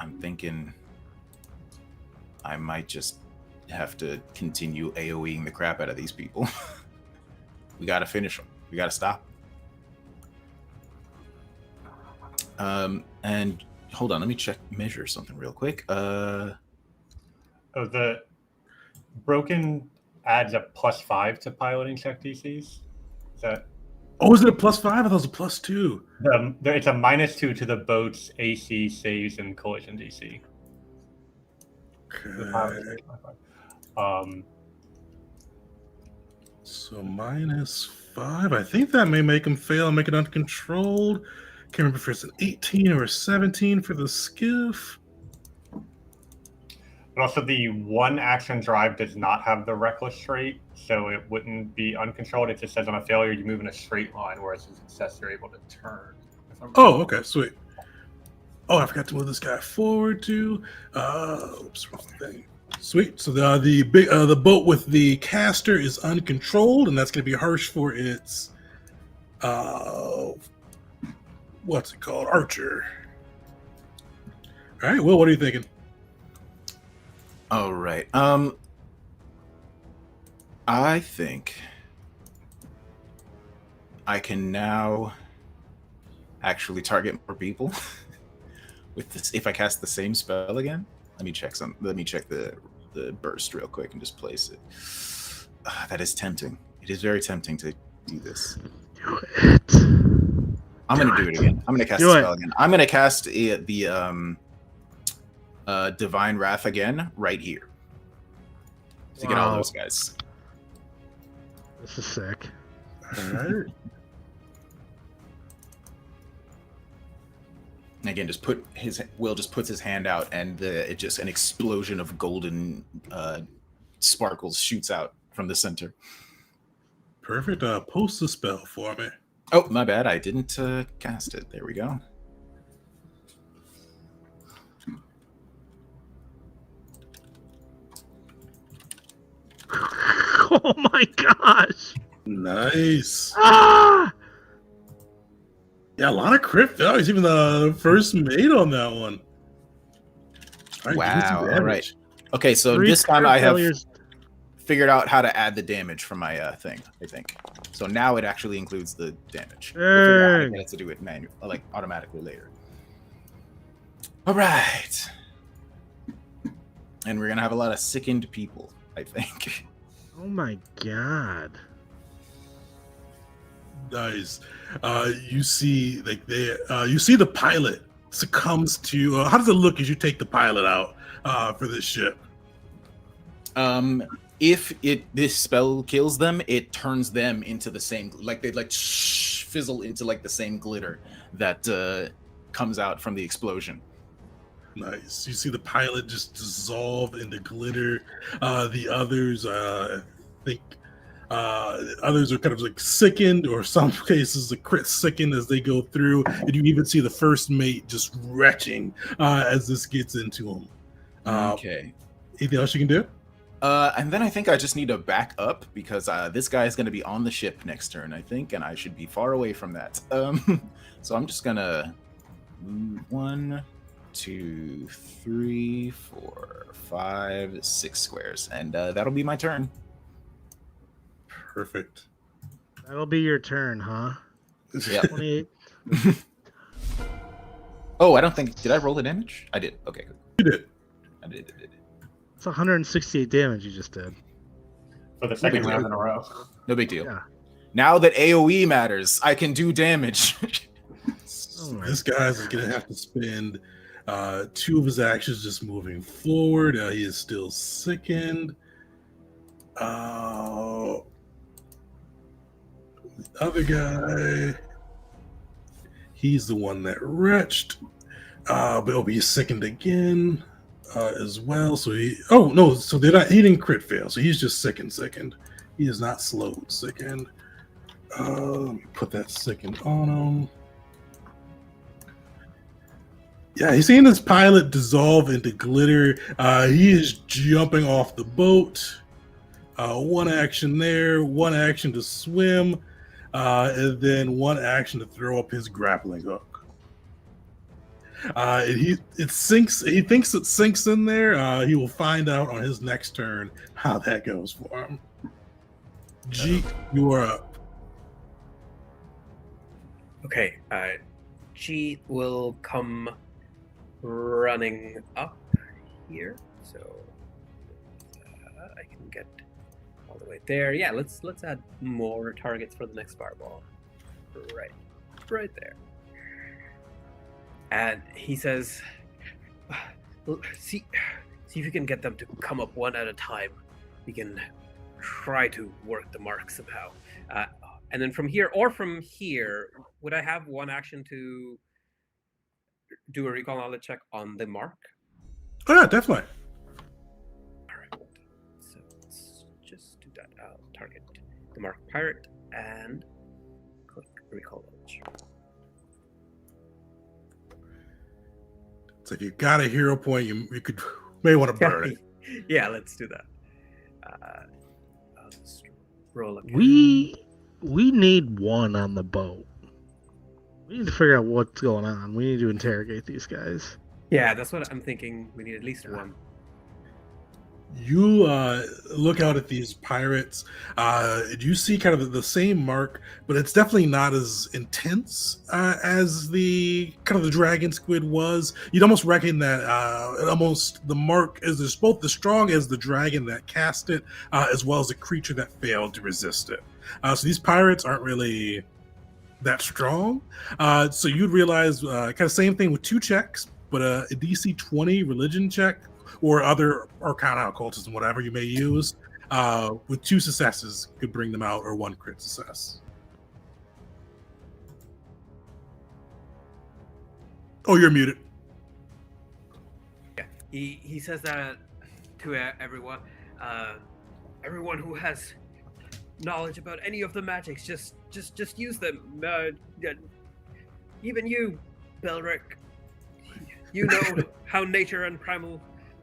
I'm thinking I might just have to continue AoEing the crap out of these people. We got to finish them. We got to stop. And hold on, let me measure something real quick. Oh, the broken adds a +5 to piloting check DCs. Is that? Oh, is it a +5? I thought it was a +2. It's a -2 to the boat's AC, saves, and collision DC. Okay. So -5. I think that may make him fail and make it uncontrolled. Can't remember if it's an 18 or a 17 for the skiff. But also, the one action drive does not have the reckless trait, so it wouldn't be uncontrolled. It just says on a failure, you move in a straight line, whereas a success, you're able to turn. Oh, okay, sweet. Oh, I forgot to move this guy forward too. Oops, wrong thing. Sweet. So the boat with the caster is uncontrolled, and that's going to be harsh for its what's it called? Archer. All right. Will, what are you thinking? All right. I think I can now actually target more people with this if I cast the same spell again. Let me check the burst real quick and just place it. That is tempting. It is very tempting to do this. Do it. I'm going to do it again. I'm going to cast the spell again. I'm going to cast the Divine Wrath again right here to get all those guys. This is sick. All right. And again, Will just puts his hand out, and just an explosion of golden sparkles shoots out from the center. Perfect. Post the spell for me. Oh, my bad. I didn't cast it. There we go. Oh my gosh! Nice. Ah! Yeah, a lot of crit values. Even the first mate on that one. All right, Wow. All right. Okay, so 3 this time crit I have failures. figured out how to add the damage from my thing, I think. So now it actually includes the damage. We'll figure out how to get it to do it automatically later. All right. And we're going to have a lot of sickened people, I think. Oh my god. Nice. You see, you see the pilot succumbs to. How does it look as you take the pilot out for this ship? If this spell kills them, it turns them into the same, they fizzle into the same glitter that comes out from the explosion. Nice. You see the pilot just dissolve into glitter. The others, I think, others are kind of sickened, or some cases a crit sickened as they go through. And you even see the first mate just retching as this gets into him. Okay. Anything else you can do? And then I think I just need to back up because this guy is going to be on the ship next turn, I think, and I should be far away from that. So I'm just going to move 1, 2, 3, 4, 5, 6 squares, and that'll be my turn. Perfect. That'll be your turn, huh? Yeah. 28. Oh, I don't think. Did I roll the damage? I did. Okay, good. You did. I did. It's 168 damage you just did. For the second round in a row. No big deal. Yeah. Now that AoE matters, I can do damage. This guy's going to have to spend 2 of his actions just moving forward. He is still sickened. The other guy, he's the one that retched. But he'll be sickened again. as well. So he, oh no, so they're not. He didn't crit fail, so he's just sickened. He is not slowed sickened. Let me put that sickened on him. Yeah, he's seeing this pilot dissolve into glitter. He is jumping off the boat. One action there, one action to swim, and then one action to throw up his grappling hook. It sinks. He thinks it sinks in there. He will find out on his next turn how that goes for him. G, you are up. Okay, G will come running up here, so I can get all the way there. Yeah, let's add more targets for the next fireball. Right there. And he says, see if you can get them to come up one at a time. We can try to work the mark somehow. And then from here, would I have one action to do a recall knowledge check on the mark? Oh yeah, definitely. All right. So let's just do that. I'll target the mark pirate and click recall knowledge. It's like you got a hero point. You may want to burn it. Yeah, let's do that. I'll just roll again. We need one on the boat. We need to figure out what's going on. We need to interrogate these guys. Yeah, that's what I'm thinking. We need at least one. You look out at these pirates. You see kind of the same mark, but it's definitely not as intense as the kind of the dragon squid was. You'd almost reckon that the mark is as both as strong as the dragon that cast it, as well as the creature that failed to resist it. So these pirates aren't really that strong. So you'd realize kind of same thing with 2 checks, but a DC 20 religion check or other arcana, occultism, whatever you may use, with 2 successes could bring them out, or 1 crit success. Oh, you're muted. Yeah, he says that to everyone. Everyone who has knowledge about any of the magics, just use them. Even you, Belric, you know how nature and primal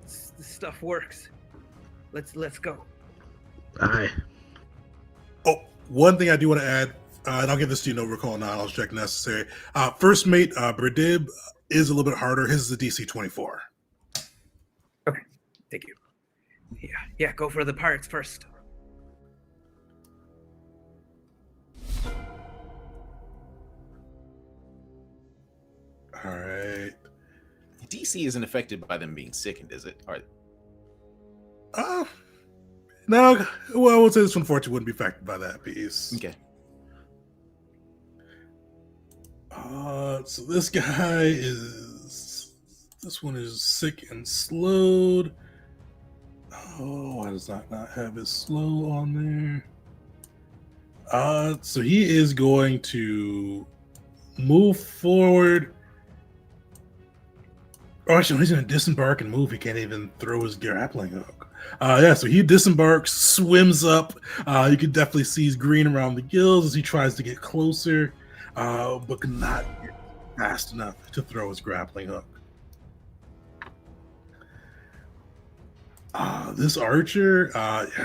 stuff works. Let's go. Aye. Oh, one thing I do want to add, and I'll give this to you, no recall knowledge check necessary. First mate, Bradib is a little bit harder. His is a DC 24. Okay, thank you. Yeah, go for the pirates first. All right. DC isn't affected by them being sickened, is it? No. Well, I would say this one fortunately wouldn't be affected by that piece. Okay. So this one is sick and slowed. Oh, why does that not have his slow on there? So he is going to move forward. Oh, actually, he's going to disembark and move. He can't even throw his grappling hook. So he disembarks, swims up. You can definitely see he's green around the gills as he tries to get closer, but cannot get fast enough to throw his grappling hook. This archer,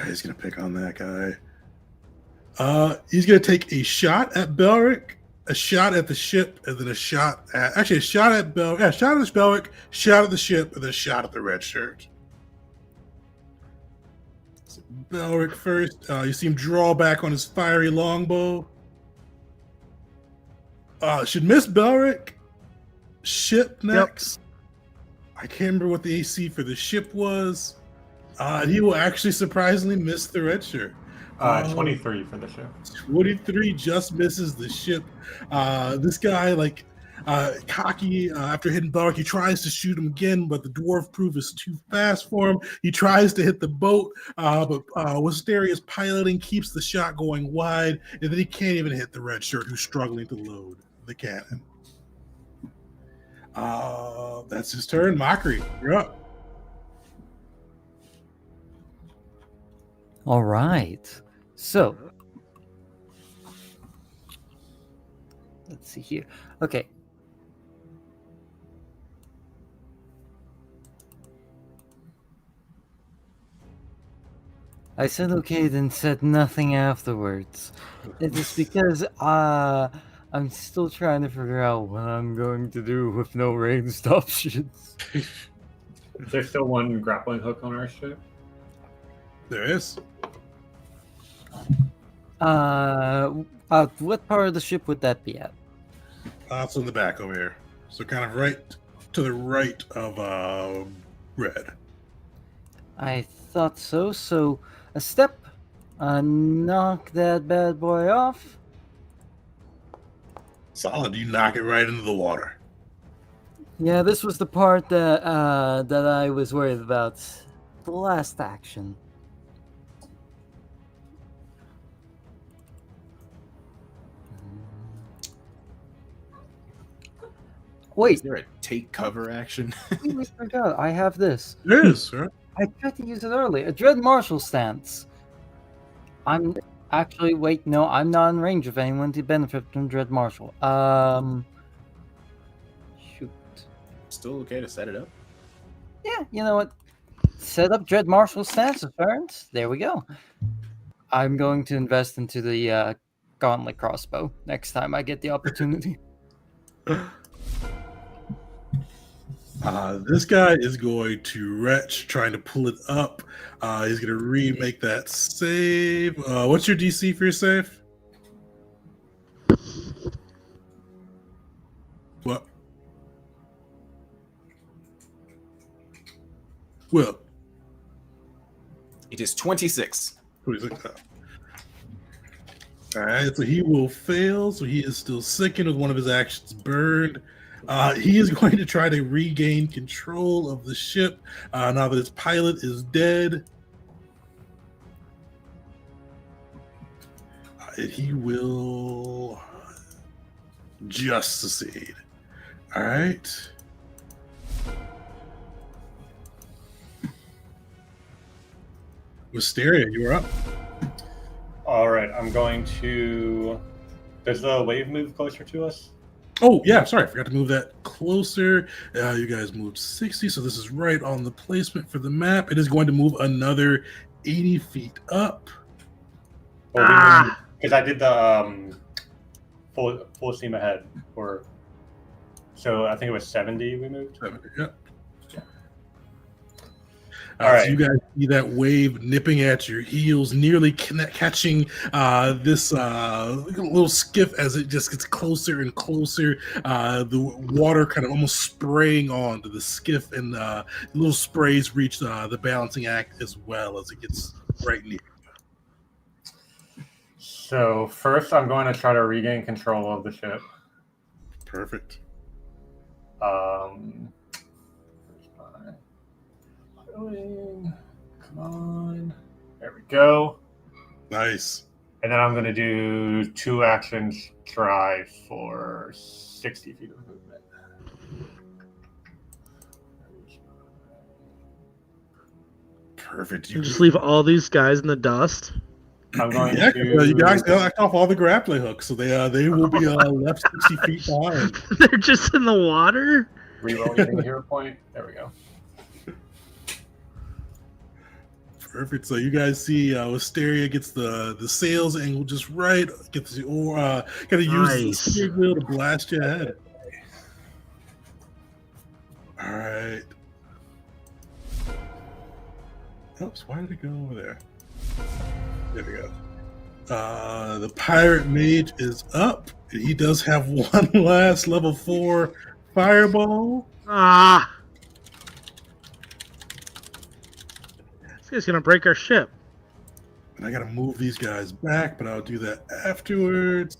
he's going to pick on that guy. He's going to take a shot at Belric, a shot at the ship, and then a shot at Belric, shot at Belric, shot at the ship, and then a shot at the red shirt. So Belric first. You see him draw back on his fiery longbow. Should miss Belric. Ship next. Yep. I can't remember what the AC for the ship was. He will actually surprisingly miss the red shirt. 23 for the ship. 23 just misses the ship. This guy, cocky, after hitting Belric, he tries to shoot him again, but the dwarf proof is too fast for him. He tries to hit the boat, but Wisteria's piloting keeps the shot going wide, and then he can't even hit the red shirt, who's struggling to load the cannon. That's his turn. Mockery, you're up. All right. So, let's see here. Okay. I said okay, then said nothing afterwards. It is because I'm still trying to figure out what I'm going to do with no ranged options. Is there still one grappling hook on our ship? There is. What part of the ship would that be at? It's in the back over here. So kind of right to the right of Red. I thought so. So a step, knock that bad boy off. Solid. You knock it right into the water. Yeah, this was the part that I was worried about. The last action. Is Wait, there a take cover action? I completely forgot. I have this. There is, right? I tried to use it earlier. A Dread Marshal stance. I'm actually wait. No, I'm not in range of anyone to benefit from Dread Marshal. Shoot. Still okay to set it up? Yeah, you know what? Set up Dread Marshal stance, friends. There we go. I'm going to invest into the Gauntlet crossbow next time I get the opportunity. This guy is going to retch, trying to pull it up. He's going to remake that save. What's your DC for your save? What? Will. It is 26. All right, so he will fail. So he is still sickened with one of his actions burned. He is going to try to regain control of the ship now that its pilot is dead. He will just succeed. All right. Wisteria, you're up. All right, I'm going to. Does the wave move closer to us? Oh, yeah, sorry, I forgot to move that closer. You guys moved 60, so this is right on the placement for the map. It is going to move another 80 feet up. Because I did the full steam ahead, so I think it was 70 we moved. 70, yeah. All right. So you guys see that wave nipping at your heels, nearly catching this little skiff as it just gets closer and closer. The water kind of almost spraying onto the skiff, and little sprays reach the balancing act as well as it gets right near. So first, I'm going to try to regain control of the ship. Perfect. Come on. There we go. Nice. And then I'm going to do 2 actions drive for 60 feet of movement. Perfect. You just leave all these guys in the dust. I'm going Yeah, to. you guys knocked off all the grappling hooks, so they will be left 60 feet behind. They're just in the water? Reroll using hero point. There we go. Perfect. So you guys see Wisteria gets the sails angle just right. Gets the oar. Gotta use the Nice. steer wheel to blast you ahead. All right. Oops. Why did it go over there? There we go. The pirate mage is up. And he does have one last level 4 fireball. Ah! This guy's gonna break our ship. And I gotta move these guys back, but I'll do that afterwards.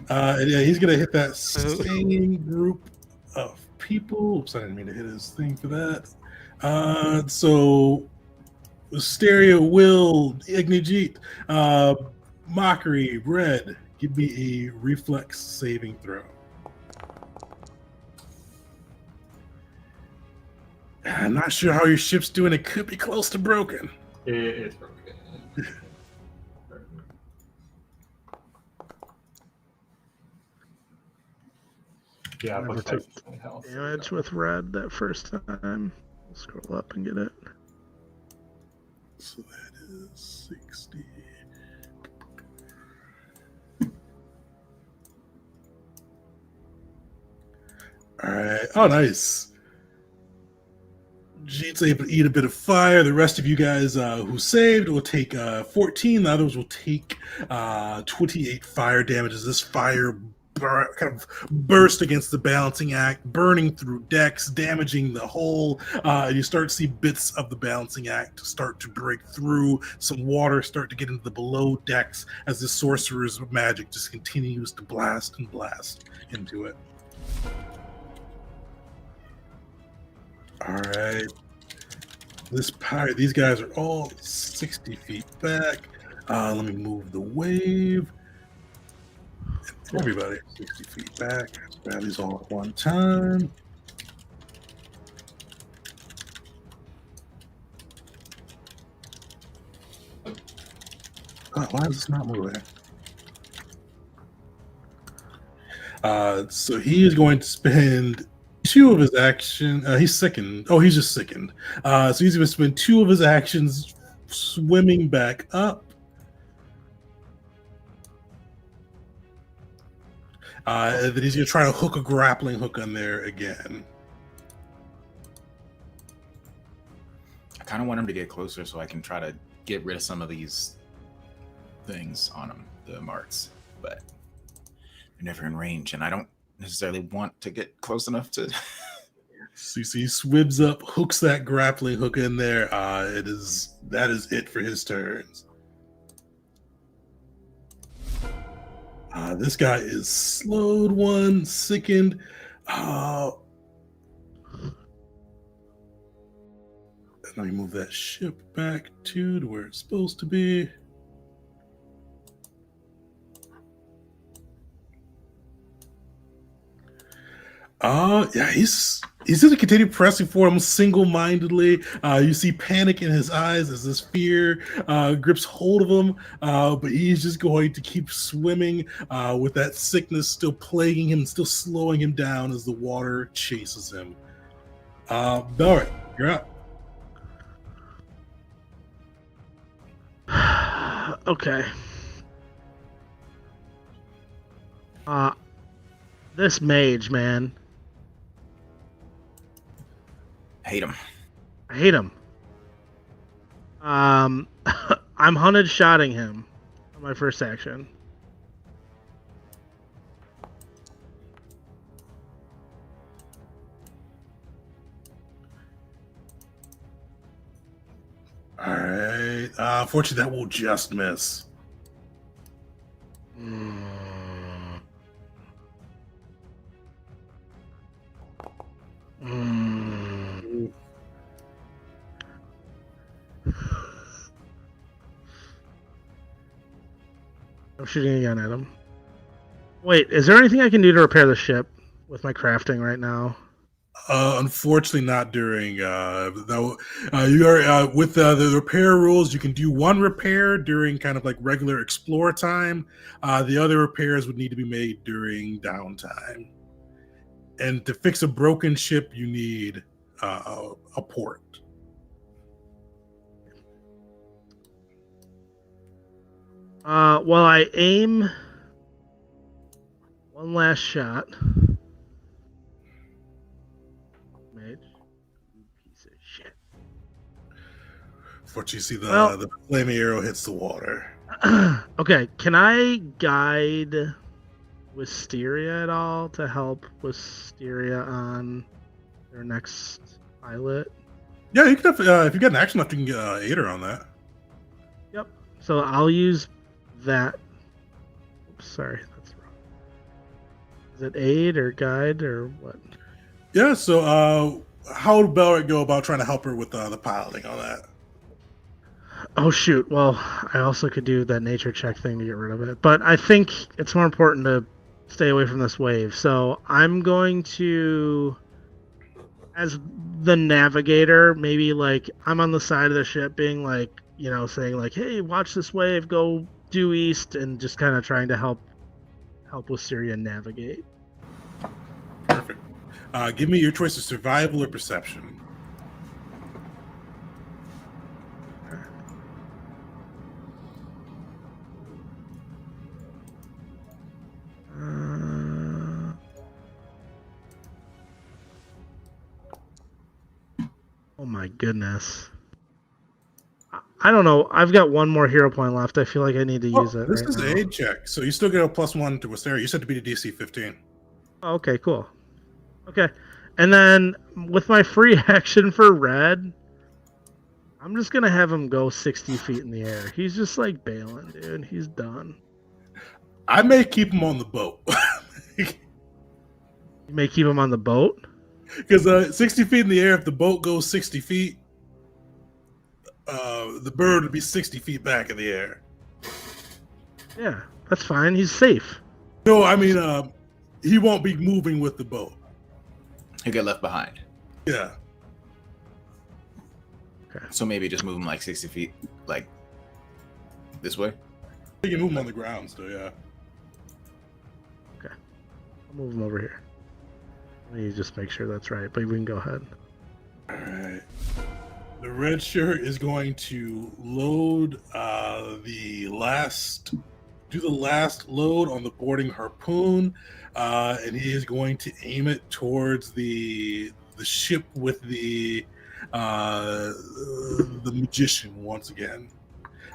And yeah, he's gonna hit that same group of people. Oops, I didn't mean to hit his thing for that. So Wisteria, Will, Ignijit, Mockery, Red, give me a reflex saving throw. I'm not sure how your ship's doing. It could be close to broken. It is broken. Yeah, it Never looks took like 20 health. damage with red that first time. I'll scroll up and get it. So that is 60. All right. Oh, nice. Jeet's able to eat a bit of fire. The rest of you guys who saved will take 14. The others will take 28 fire damage as this fire kind of burst against the balancing act, burning through decks, damaging the hull. You start to see bits of the balancing act start to break through. Some water start to get into the below decks as the sorcerer's magic just continues to blast and blast into it. All right. These guys are all 60 feet back. Let me move the wave. Everybody 60 feet back. Let's grab these all at one time. Oh, why is this not moving? So he is going to spend 2 of his action. He's sickened. Oh, he's just sickened. So he's going to spend 2 of his actions swimming back up. And then he's going to try to hook a grappling hook on there again. I kind of want him to get closer so I can try to get rid of some of these things on him, the marks. But they're never in range, and I don't necessarily want to get close enough to. So you see, he swims up, hooks that grappling hook in there. That is it for his turns. This guy is slowed 1, sickened. Let me move that ship back to where it's supposed to be. Yeah, he's going to continue pressing for him single-mindedly. You see panic in his eyes as this fear grips hold of him, but he's just going to keep swimming with that sickness still plaguing him, still slowing him down as the water chases him. Belric, you're up. Okay. This mage, man. Hate him. I hate him. I'm hunted shotting him on my first action. All right. Unfortunately, that will just miss. I'm shooting again at him. Wait, is there anything I can do to repair the ship with my crafting right now? Unfortunately, not during. You are with the repair rules. You can do 1 repair during kind of like regular explorer time. The other repairs would need to be made during downtime. And to fix a broken ship, you need a port. Well, I aim 1 last shot. Mage, you piece of shit. Fortunately, you see the flaming arrow hits the water. Okay, can I guide Wisteria at all to help Wisteria on their next pilot? Yeah, you can have, if you got an action left, you can get aid her on that. Yep. So I'll use that. Oops, sorry, that's wrong. Is it aid or guide or what? Yeah. So, how would Belric go about trying to help her with the piloting on that? Oh shoot! Well, I also could do that nature check thing to get rid of it, but I think it's more important to stay away from this wave. So I'm going to, as the navigator, maybe like I'm on the side of the ship, being like, saying like, "Hey, watch this wave, go due east," and just kind of trying to help Wisteria navigate. Perfect. Give me your choice of survival or perception. Oh my goodness. I don't know. I've got one more hero point left. I feel like I need to use it. This right is now. aid check, so you still get a +1 to Wisteria. You said to beat a DC 15. Oh, okay, cool. Okay. And then with my free action for red, I'm just going to have him go 60 feet in the air. He's just like bailing, dude. He's done. I may keep him on the boat. You may keep him on the boat? Because 60 feet in the air, if the boat goes 60 feet, the bird would be 60 feet back in the air. Yeah, that's fine. He's safe. No, I mean, he won't be moving with the boat. He'll get left behind. Yeah. So maybe just move him like 60 feet, like this way. You can move him on the ground still, yeah. Okay. I'll move him over here. Let me just make sure that's right, but we can go ahead. All right. The red shirt is going to load the last load on the boarding harpoon, and he is going to aim it towards the ship with the magician once again.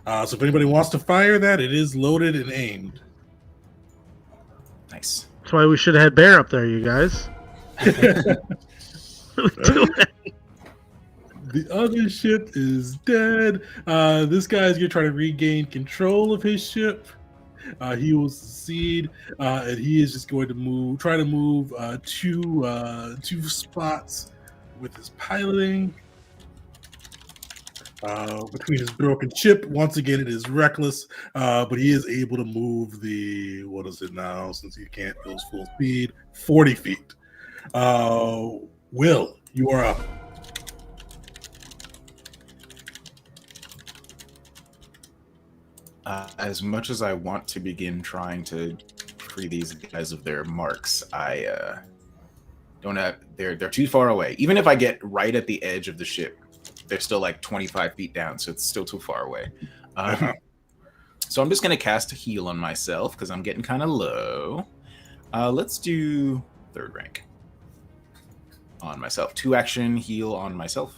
So if anybody wants to fire that, it is loaded and aimed. Nice. That's why we should have had Bear up there, you guys. What are we doing? The other ship is dead. This guy's gonna try to regain control of his ship. He will succeed, and he is just going to try to move two spots with his piloting. Between his broken ship, once again, it is reckless, but he is able to move what is it now? Since he can't go full speed, 40 feet. Will, you are up. As much as I want to begin trying to free these guys of their marks, I don't have. They're too far away. Even if I get right at the edge of the ship, they're still like 25 feet down, so it's still too far away. So I'm just gonna cast a heal on myself because I'm getting kind of low. Let's do 3rd rank on myself. 2 action heal on myself.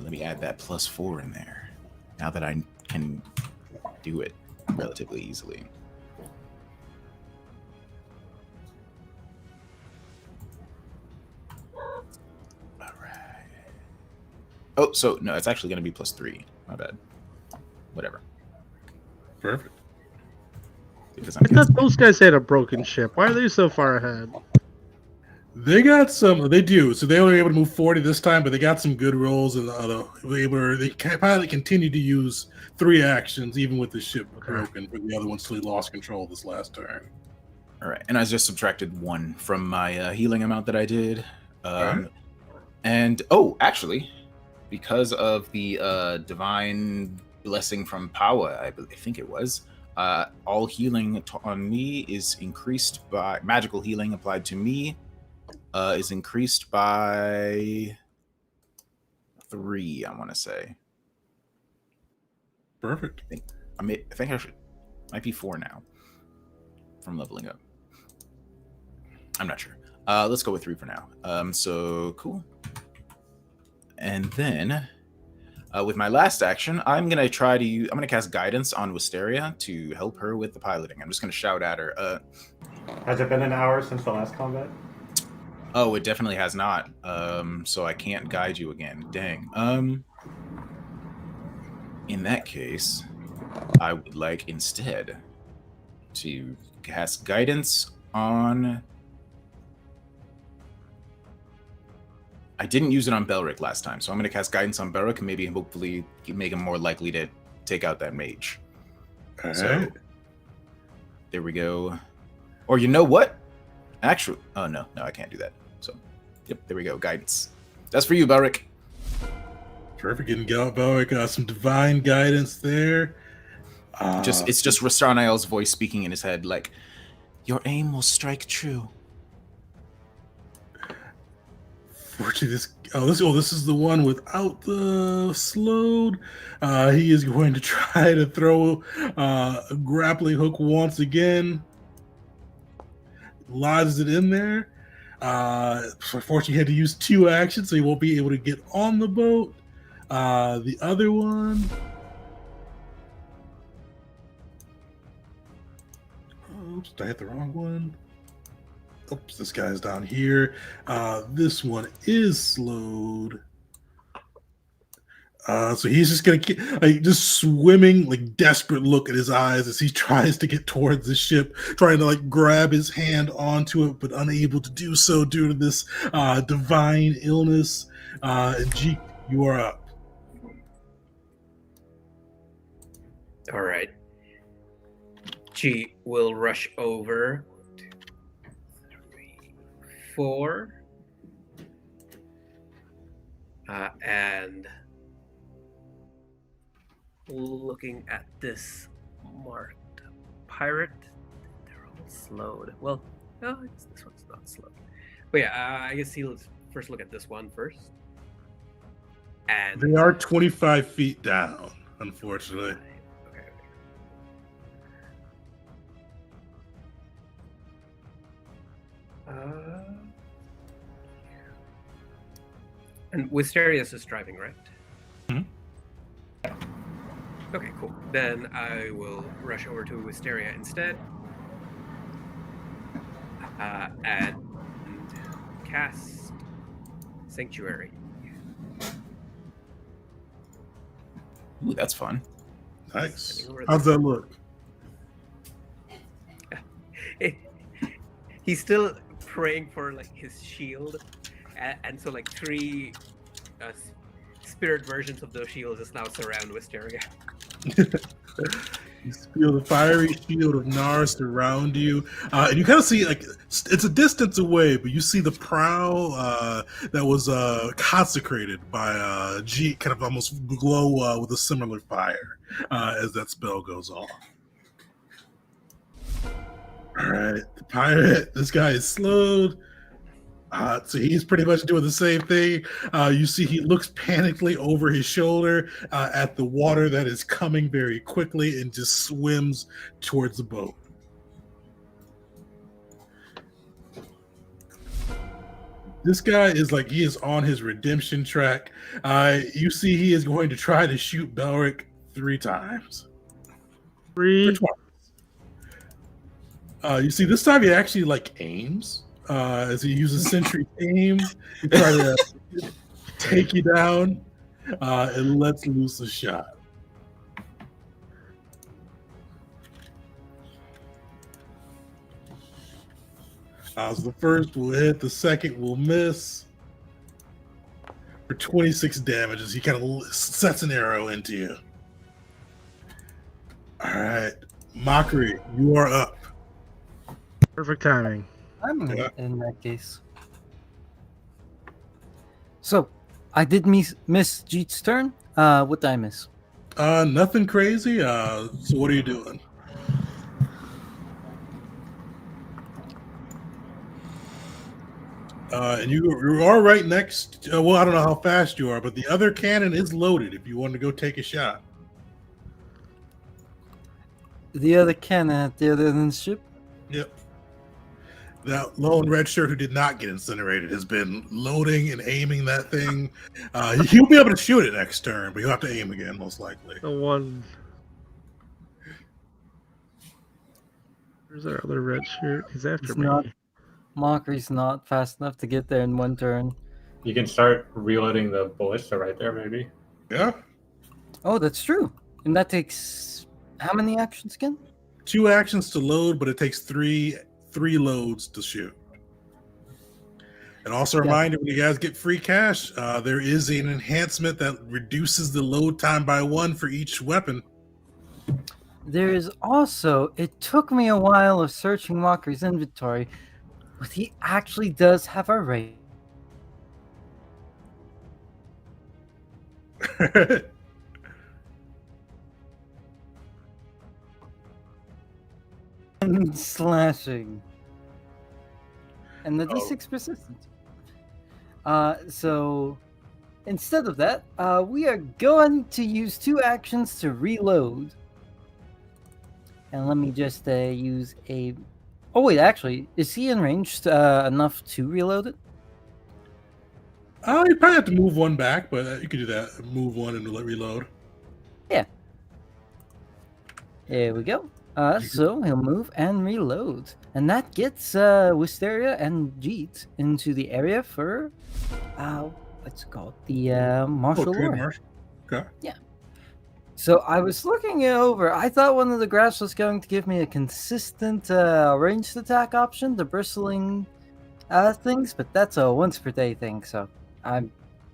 Let me add that +4 in there. Now that I can do it relatively easily. All right. Oh, so no, it's actually going to be +3. My bad. Whatever. Perfect. Because I thought those guys had a broken ship. Why are they so far ahead? They got some. They do. So they were able to move 40 this time, but they got some good rolls, and they probably continue to use 3 actions even with the ship broken. But the other one still lost control this last turn. All right, and I just subtracted 1 from my healing amount that I did. Right. And actually, because of the divine blessing from Power, I think it was. All healing on me is increased by magical healing applied to me. Is increased by 3, I want to say. Perfect. I think I should. Might be 4 now from leveling up. I'm not sure. Let's go with 3 for now. So cool. And then with my last action, I'm gonna cast guidance on Wisteria to help her with the piloting. I'm just gonna shout at her. Has it been an hour since the last combat? Oh, it definitely has not. So I can't guide you again. Dang. In that case, I would like instead to cast guidance on. I didn't use it on Belric last time, so I'm going to cast guidance on Belric and maybe hopefully make him more likely to take out that mage. All So right. there we go. Or you know what? Actually, oh no, I can't do that. So, yep, there we go. Guidance. That's for you, Belric. Perfect. Getting Belric some divine guidance there. It's just Rastanael's voice speaking in his head, like, your aim will strike true. Fortunately, this is the one without the slowed. He is going to try to throw a grappling hook once again. Lodges it in there. Unfortunately, he had to use 2 actions, so he won't be able to get on the boat. The other one. Oops, did I hit the wrong one? Oops, this guy's down here. This one is slowed. So he's just gonna keep just swimming, like desperate look at his eyes as he tries to get towards the ship, trying to like grab his hand onto it, but unable to do so due to this divine illness. And Jeek, you are up. All right. G will rush over. 1, 2, 3, 4. And looking at this marked pirate, they're all slowed. Well, no, I guess this one's not slowed. But yeah, I guess he'll first look at this one first. And They are 25 feet down, unfortunately. Okay. And Wisterius is driving, right? Okay, cool. Then I will rush over to Wisteria instead. And cast Sanctuary. Ooh, that's fun. Nice. How's that look? He's still praying for like his shield, and so like 3 spirit versions of those shields just now surround Wisteria. You feel the fiery shield of Nar surround you, and you kind of see like it's a distance away, but you see the prow that was consecrated by G kind of almost glow with a similar fire as that spell goes off. All right, the pirate. This guy is slowed. So he's pretty much doing the same thing. You see he looks panically over his shoulder at the water that is coming very quickly and just swims towards the boat. This guy is like, he is on his redemption track. You see he is going to try to shoot Belric 3 times. 3. You see this time he actually like aims. As he uses sentry aim to try to take you down and lets loose a shot. So the first will hit, the second will miss for 26 damage as he kind of sets an arrow into you. All right, Mockery, you are up. Perfect timing. I'm in that case. So, I did miss Jeet's turn. What did I miss? Nothing crazy. So what are you doing? And you are right next. Well, I don't know how fast you are, but the other cannon is loaded. If you want to go take a shot. The other cannon at the other end of the ship? Yep. That lone red shirt who did not get incinerated has been loading and aiming that thing. He'll be able to shoot it next turn, but he'll have to aim again, most likely. The one. Where's our other red shirt? He's after me. Mockery's not fast enough to get there in 1 turn. You can start reloading the ballista right there, maybe. Yeah. Oh, that's true. And that takes how many actions again? 2 actions to load, but it takes 3 loads to shoot. And also a reminder, when you guys get free cash, there is an enhancement that reduces the load time by 1 for each weapon. There is also, it took me a while of searching Mockery's inventory, But he actually does have a range. And slashing. And the D6 persistent. So instead of that, we are going to use 2 actions to reload. And let me just use a... Oh wait, actually, is he in range enough to reload it? You probably have to move one back, but you can do that. Move one and reload. Yeah. There we go. So he'll move and reload. And that gets Wisteria and Jeet into the area for, what's it called? The martial Trade law. martial. Okay. Yeah. So I was looking it over. I thought one of the graphs was going to give me a consistent ranged attack option, the bristling things, but that's a once per day thing, so I'm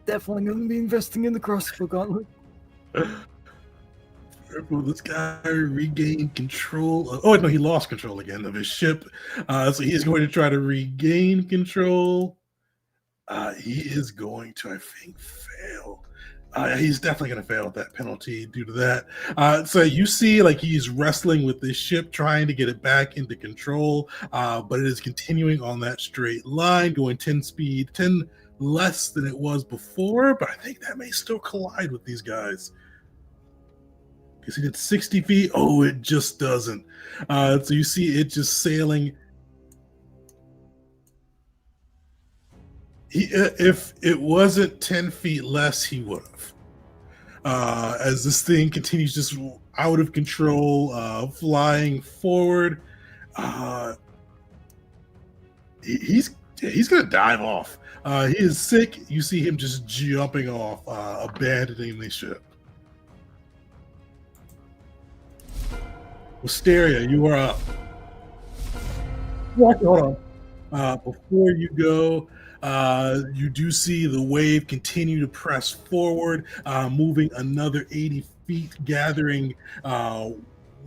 definitely going to be investing in the crossbow gauntlet. Will this guy regain control? Oh, no, he lost control again of his ship. So he's going to try to regain control. He is going to, I think, fail. He's definitely going to fail with that penalty due to that. So you see, like, he's wrestling with this ship, trying to get it back into control, but it is continuing on that straight line, going 10 speed, 10 less than it was before, but I think that may still collide with these guys. Because he did 60 feet. Oh, it just doesn't. So you see it just sailing. If it wasn't 10 feet less, he would have. As this thing continues just out of control, flying forward, he's going to dive off. He is sick. You see him just jumping off, abandoning the ship. Wisteria, you are up. Hold on. Before you go, you do see the wave continue to press forward, moving another 80 feet, gathering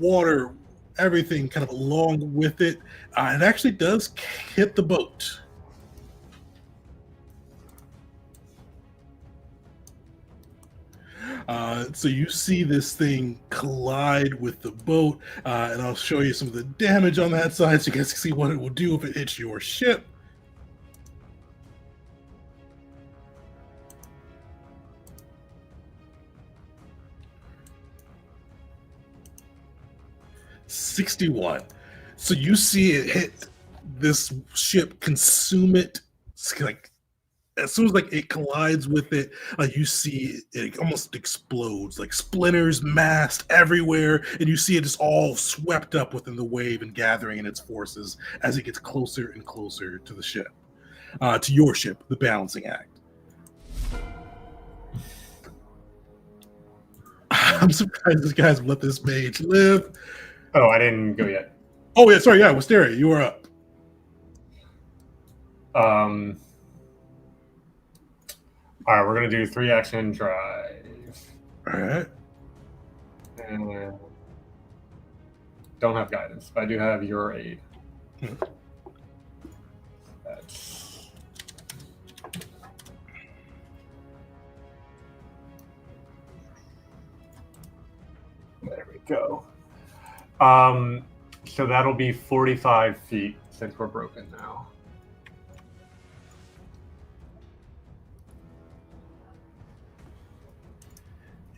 water, everything kind of along with it. It actually does hit the boat. So you see this thing collide with the boat, and I'll show you some of the damage on that side so you guys can see what it will do if it hits your ship. $61. So you see it hit this ship, consume it. It's like as soon as like it collides with it, you see it almost explodes, like splinters, mast everywhere, and you see it just all swept up within the wave and gathering in its forces as it gets closer and closer to the ship, to your ship, the Balancing Act. I'm surprised this guy's let this mage live. Oh, I didn't go yet. Oh yeah, sorry, yeah, Wisteria, you are up. All right, we're gonna do 3 action drive. All right. And don't have guidance, but I do have your aid. That's... There we go. So that'll be 45 feet since we're broken now.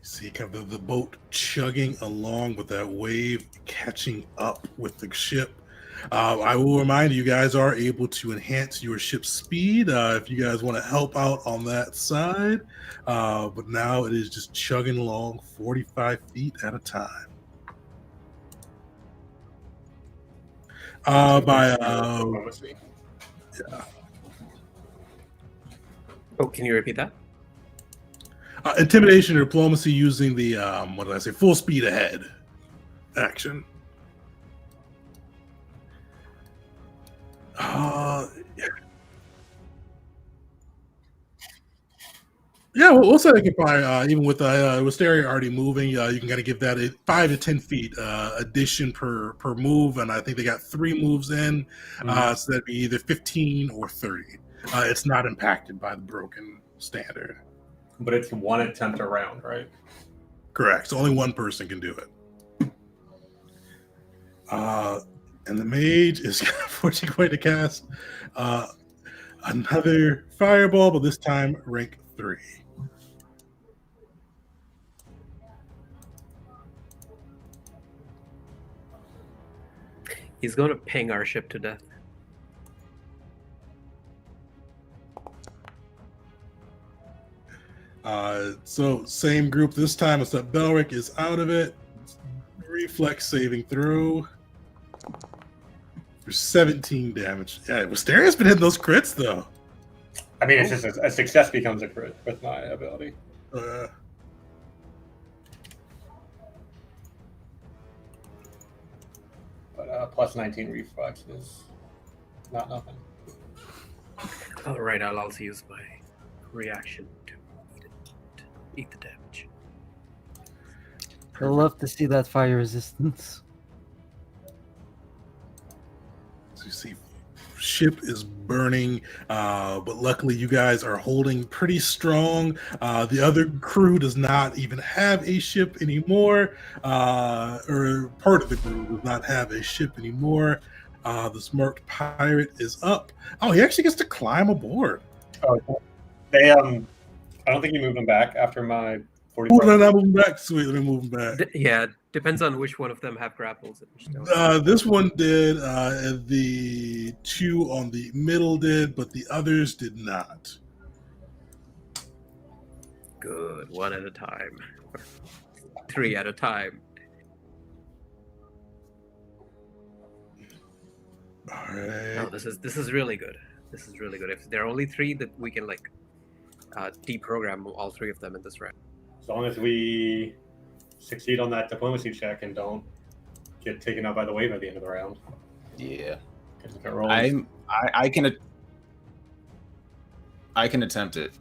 See kind of the boat chugging along with that wave, catching up with the ship. I will remind you guys are able to enhance your ship's speed if you guys want to help out on that side. But now it is just chugging along 45 feet at a time. Yeah. Oh, can you repeat that? Intimidation or diplomacy using the what did I say? Full speed ahead action. Yeah, we'll say they can probably even with Wisteria already moving, you can kind of give that a 5 to 10 feet addition per move, and I think they got 3 moves in, so that'd be either 15 or 30. It's not impacted by the broken standard. But it's 1 attempt a round, right? Correct. So only one person can do it. And the mage is unfortunately going to cast another fireball, but this time rank 3. He's going to ping our ship to death. So same group this time, except Belric is out of it. Reflex saving throw for 17 damage. Yeah, Wisteria's been hitting those crits though. I mean, it's just a success becomes a crit with my ability. But plus 19 reflex is not nothing. All right, I'll also use my reaction to eat the damage. I love to see that fire resistance. So you see, ship is burning, but luckily you guys are holding pretty strong. The other crew does not even have a ship anymore, or part of the crew does not have a ship anymore. The smart pirate is up. Oh, he actually gets to climb aboard. Oh, they I don't think you moved them back after my 40. Oh, no, moving back. Sweet, let me move him back. Yeah, depends on which one of them have grapples. This one did. The 2 on the middle did, but the others did not. Good, 1 at a time. 3 at a time. All right. Oh, this is really good. This is really good. If there are only 3, that we can like deprogram all 3 of them in this round. As long as we succeed on that diplomacy check and don't get taken out by the wave at the end of the round. Yeah. If it rolls, I can attempt it.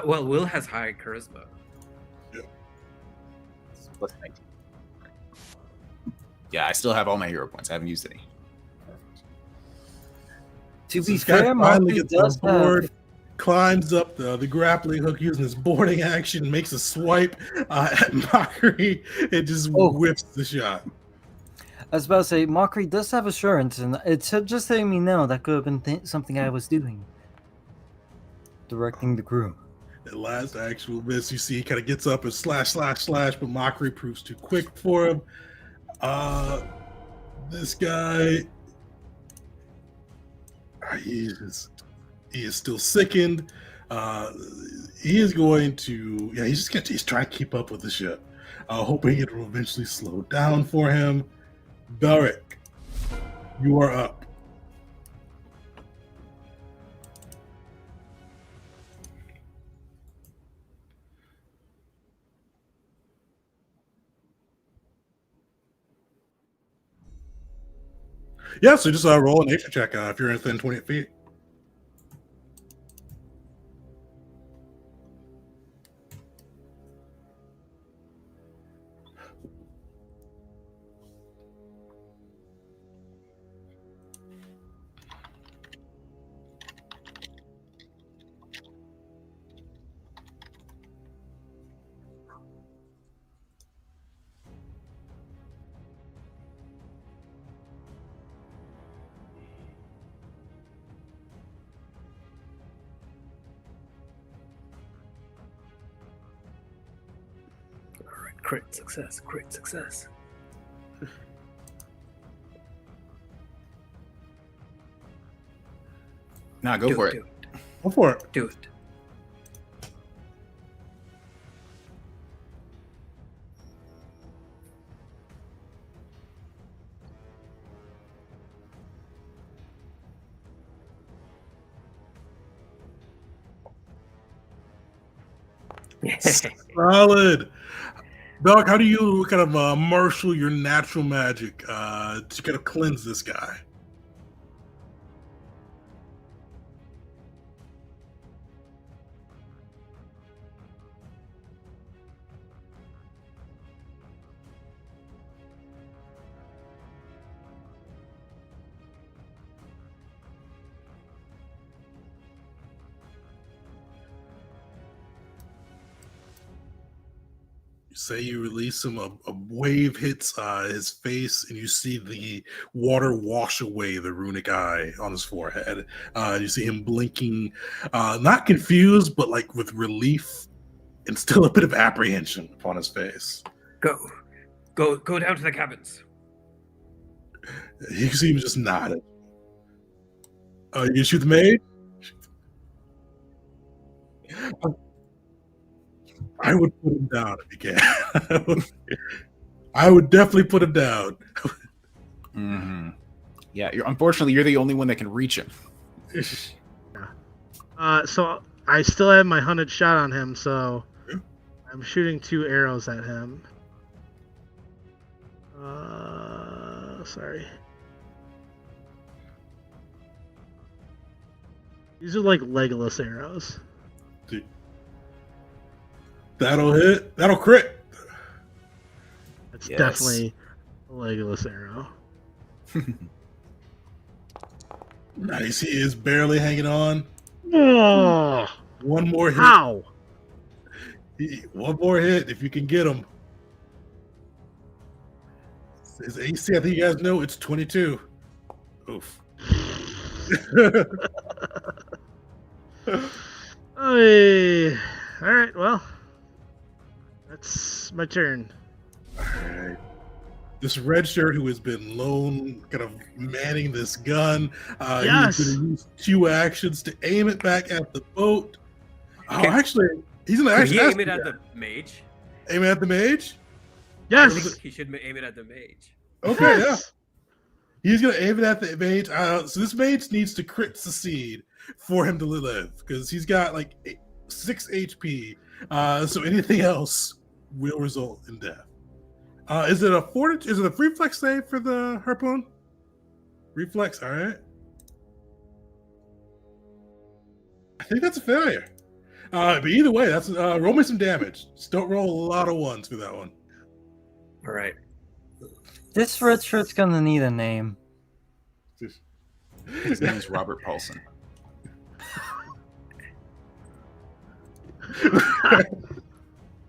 Well, Will has high charisma. Yeah. Plus 19. Yeah, I still have all my hero points. I haven't used any. To So be this guy fair, finally Marty gets on does board, have... climbs up the grappling hook using his boarding action, makes a swipe at Mockery, and just whips the shot. I was about to say, Mockery does have assurance, and it's just letting me know that could have been something I was doing. Directing the crew. At last actual miss, you see he kind of gets up and slash, but Mockery proves too quick for him. This guy, he is still sickened. He is going to, he's trying to keep up with the ship, hoping it will eventually slow down for him. Belric, you are up. Yeah, so just roll a nature check if you're within 20 feet. Crit success, crit success. Nah, go for it. Do it. Go for it. Do it. Solid. Doc, how do you kind of marshal your natural magic to kind of cleanse this guy? Say you release him, a wave hits his face, and you see the water wash away the runic eye on his forehead. You see him blinking, not confused, but like with relief and still a bit of apprehension upon his face. Go down to the cabins. You can see him just nodding. Oh, you gonna shoot the maid? I would put him down if you can. I would definitely put him down. Mm-hmm. Yeah, unfortunately, you're the only one that can reach him. So I still have my 100 shot on him, so I'm shooting 2 arrows at him. Sorry. These are like Legolas arrows. Dude. That'll hit. That'll crit. That's definitely a Legolas arrow. Nice. He is barely hanging on. Oh, One more hit. how? One more hit if you can get him. His AC, I think you guys know, it's 22. Oof. All right, well, that's my turn. All right. This red shirt who has been lone, kind of manning this gun, Yes. he's going to use 2 actions to aim it back at the boat. Oh, Can- actually, he's going to Could actually he aim it at the mage? aim it at the mage. I think Yes. he should aim it at the mage. Okay, Yes. yeah. He's going to aim it at the mage. So this mage needs to crit succeed for him to live because he's got like 6 HP. So anything else will result in death. Is it a fortitude? Is it a reflex save for the harpoon? Reflex, all right. I think that's a failure. But either way, that's roll me some damage. Just don't roll a lot of ones for that one. All right. This red shirt's gonna need a name. His name is Robert Paulson.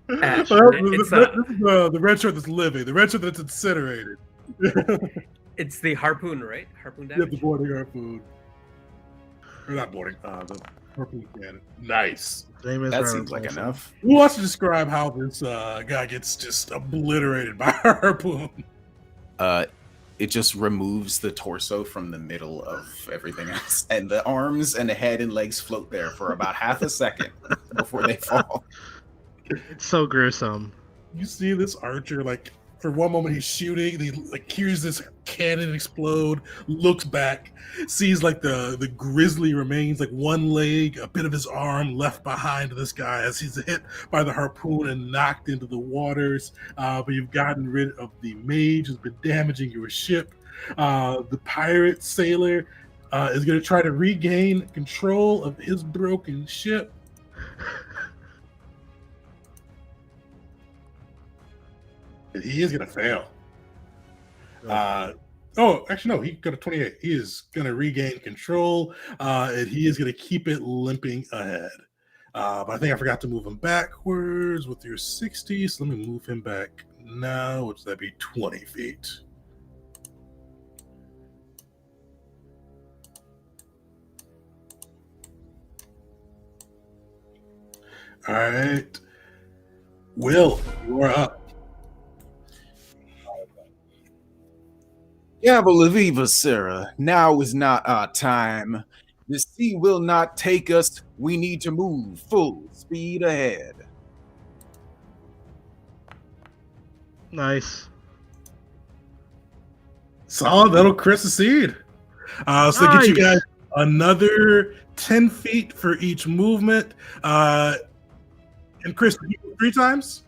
It's, the red shirt that's living, the red shirt that's incinerated. it's the harpoon, right? Harpoon You have damage. the boarding harpoon. Or not boarding, the harpoon cannon. Nice. His name is That Robert seems like Paulson. enough. Who wants to describe how this guy gets just obliterated by a harpoon? It just removes the torso from the middle of everything else, and the arms and the head and legs float there for about half a second before they fall. It's so gruesome. You see this archer, like, for one moment he's shooting, he like hears this cannon explode, looks back, sees like the grisly remains, like one leg, a bit of his arm left behind this guy as he's hit by the harpoon and knocked into the waters. But you've gotten rid of the mage who's been damaging your ship. The pirate sailor is going to try to regain control of his broken ship. And he is going to fail. Actually, no, he got a 28. He is going to regain control, and he is going to keep it limping ahead. But I think I forgot to move him backwards with your 60, so let me move him back now, which that'd be 20 feet. All right. Will, you are up. Yeah, but Laviva, Sarah, now is not our time. The sea will not take us. We need to move full speed ahead. Nice. Solid. That'll crit succeed. So get you Nice. guys another 10 feet for each movement. And Chris, you go 3 times?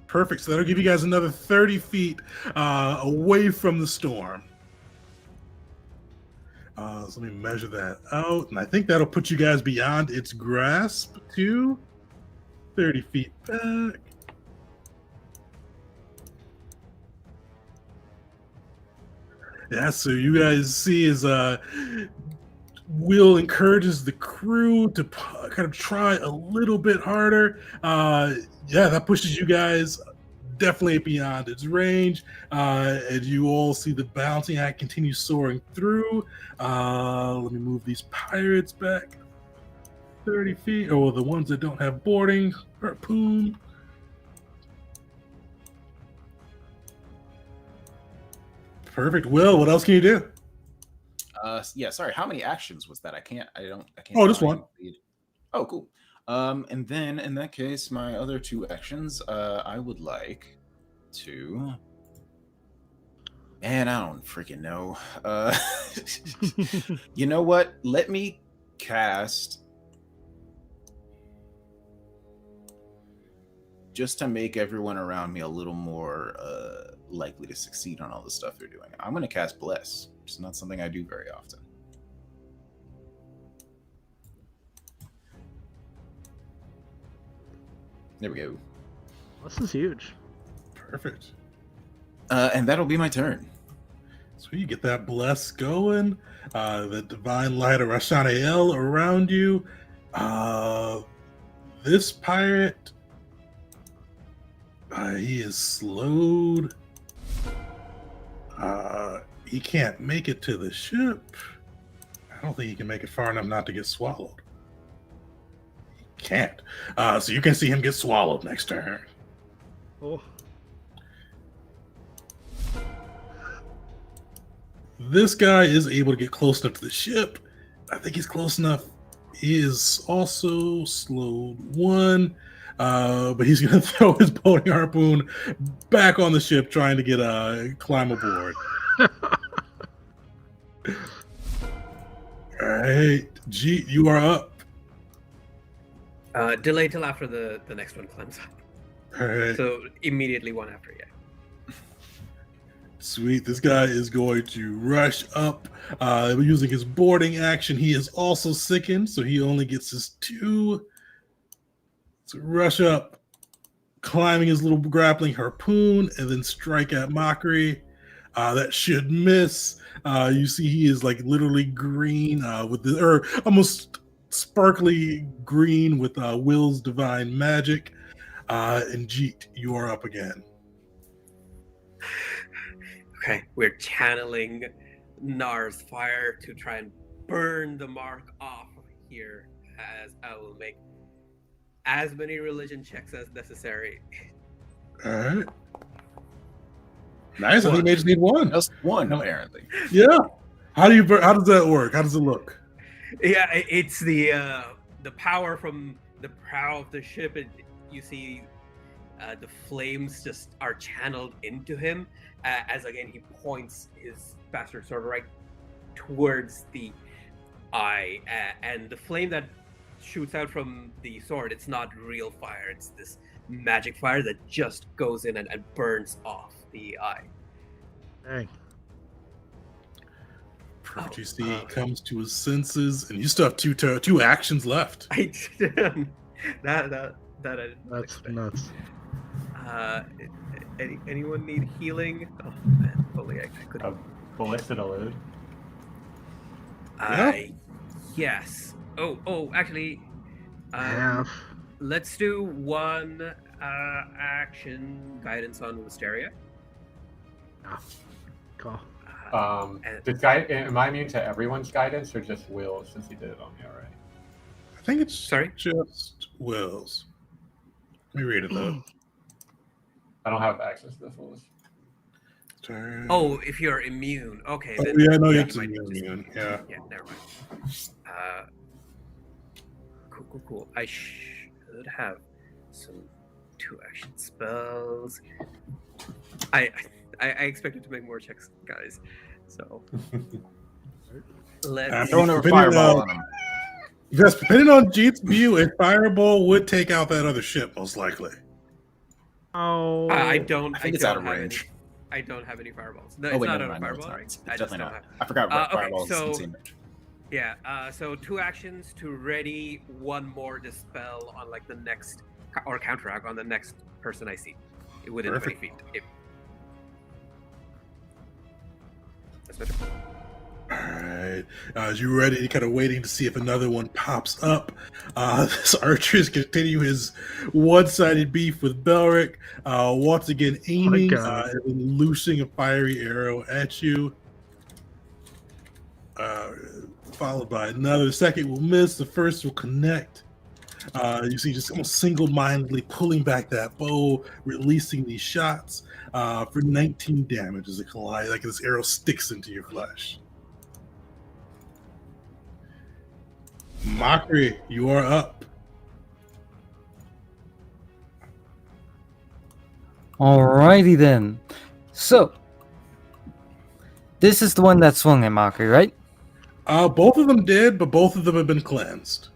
Perfect. So that'll give you guys another 30 feet away from the storm. So let me measure that out. And I think that'll put you guys beyond its grasp to 30 feet back. Yeah, so you guys see is Will encourages the crew to kind of try a little bit harder. Yeah, that pushes you guys definitely beyond its range. And you all see the balancing act continue soaring through. Let me move these pirates back 30 feet. Or the ones that don't have boarding. Harpoon. Perfect. Will, what else can you do? Yeah, sorry. How many actions was that? I can't. Oh, just find one. Oh, cool. And then in that case, my other 2 actions, I would like to. Man, I don't freaking know. You know what? Let me cast, just to make everyone around me a little more likely to succeed on all the stuff they're doing. I'm going to cast Bless, which is not something I do very often. There we go. This is huge. Perfect. And that'll be my turn. So you get that bless going. The divine light of Rashanael around you. This pirate, he is slowed. He can't make it to the ship. I don't think he can make it far enough not to get swallowed. He can't. So you can see him get swallowed next turn. Oh. This guy is able to get close enough to the ship. I think he's close enough. He is also slowed 1, but he's going to throw his boating harpoon back on the ship, trying to get climb aboard. All right, Jeet, you are up. Delay till after the next one climbs up. All right. So immediately one after, yeah. Sweet. This guy is going to rush up using his boarding action. He is also sickened, so he only gets his 2. So rush up, climbing his little grappling harpoon, and then strike at Mockery. That should miss. You see he is like literally green or almost sparkly green with Will's divine magic. And Jeet, you are up again. Okay, we're channeling Nar's fire to try and burn the mark off here, as I will make as many religion checks as necessary. All right. Nice. I think you just need 1. Just 1, apparently. Yeah. How does that work? How does it look? Yeah, it's the power from the prow of the ship. You see the flames just are channeled into him as again he points his bastard sword right towards the eye, and the flame that shoots out from the sword, it's not real fire, it's this magic fire that just goes in and burns off the eye. Dang. Perfect. You see he comes to his senses, and you still have 2 actions left. I didn't. That I didn't That's expect. nuts. Anyone need healing? Oh man, only I could. A ballista load. Yes. Oh, actually, Half. let's do 1 action guidance on Wisteria. Cool. Am I immune to everyone's guidance or just Will, since he did it on me already? I think it's Sorry? just Will's. Let me read it though. I don't have access to this list. Turn. Oh, if you're immune, okay. Oh, Then, yeah, no, you're you might just- immune. Yeah. Yeah, never mind. Cool. I should have some 2 action spells. I expected to make more checks, guys. So let's. Throwing a fireball on him. Yes, depending on Jeet's view, a fireball would take out that other ship, most likely. Oh. I don't. I think it's out of have range. I don't have any fireballs. No, Oh, it's wait, not never a mind. No, fireball, it's right? not. I It's just definitely don't not. have. I forgot Okay, fireballs so- insane range. Yeah. So 2 actions to ready 1 more dispel on like the next or counteract on the next person I see within 20 feet. That's better. All right. As you're ready, kind of waiting to see if another one pops up, this archer is continue his one-sided beef with Belric. Once again, aiming God. and loosing a fiery arrow at you. Followed by another. The second will miss. The first will connect. You see, just almost single-mindedly pulling back that bow, releasing these shots for 19 damage as it collides, like this arrow sticks into your flesh. Mockery, you are up. Alrighty then. So, this is the one that swung at Mockery, right? Both of them did, but both of them have been cleansed.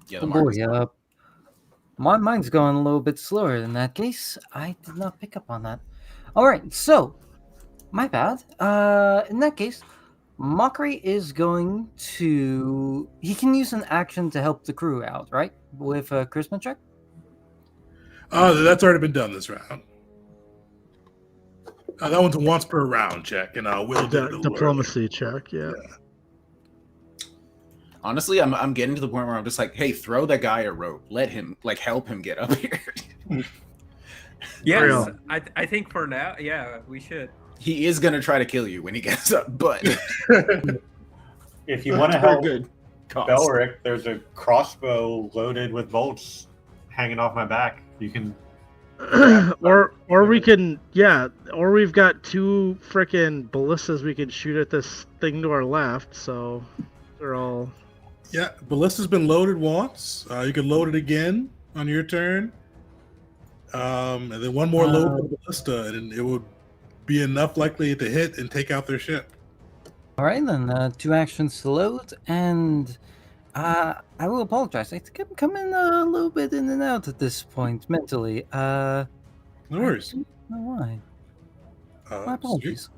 Yeah, Oh boy, my mind's going a little bit slower in that case. I did not pick up on that. Alright, so, my bad. In that case, Mockery is going to... He can use an action to help the crew out, right? With a charisma check? That's already been done this round. That one's a once per round check, and Will did it a little Diplomacy check, yeah. Honestly, I'm getting to the point where I'm just like, hey, throw that guy a rope. Let him, like, help him get up here. Yes, Real. I think for now, yeah, we should. He is going to try to kill you when he gets up, but If you want to for a help good cause. Belric, there's a crossbow loaded with bolts hanging off my back. You can. or we can, or we've got 2 frickin' ballistas we can shoot at this thing to our left, so they're all... Yeah, ballista's been loaded once. You can load it again on your turn. And then one more load for the ballista, and it would be enough likely to hit and take out their ship. Alright then, 2 actions to load, and I will apologize. I think I'm coming a little bit in and out at this point, mentally. No worries. I don't know why. My apologies.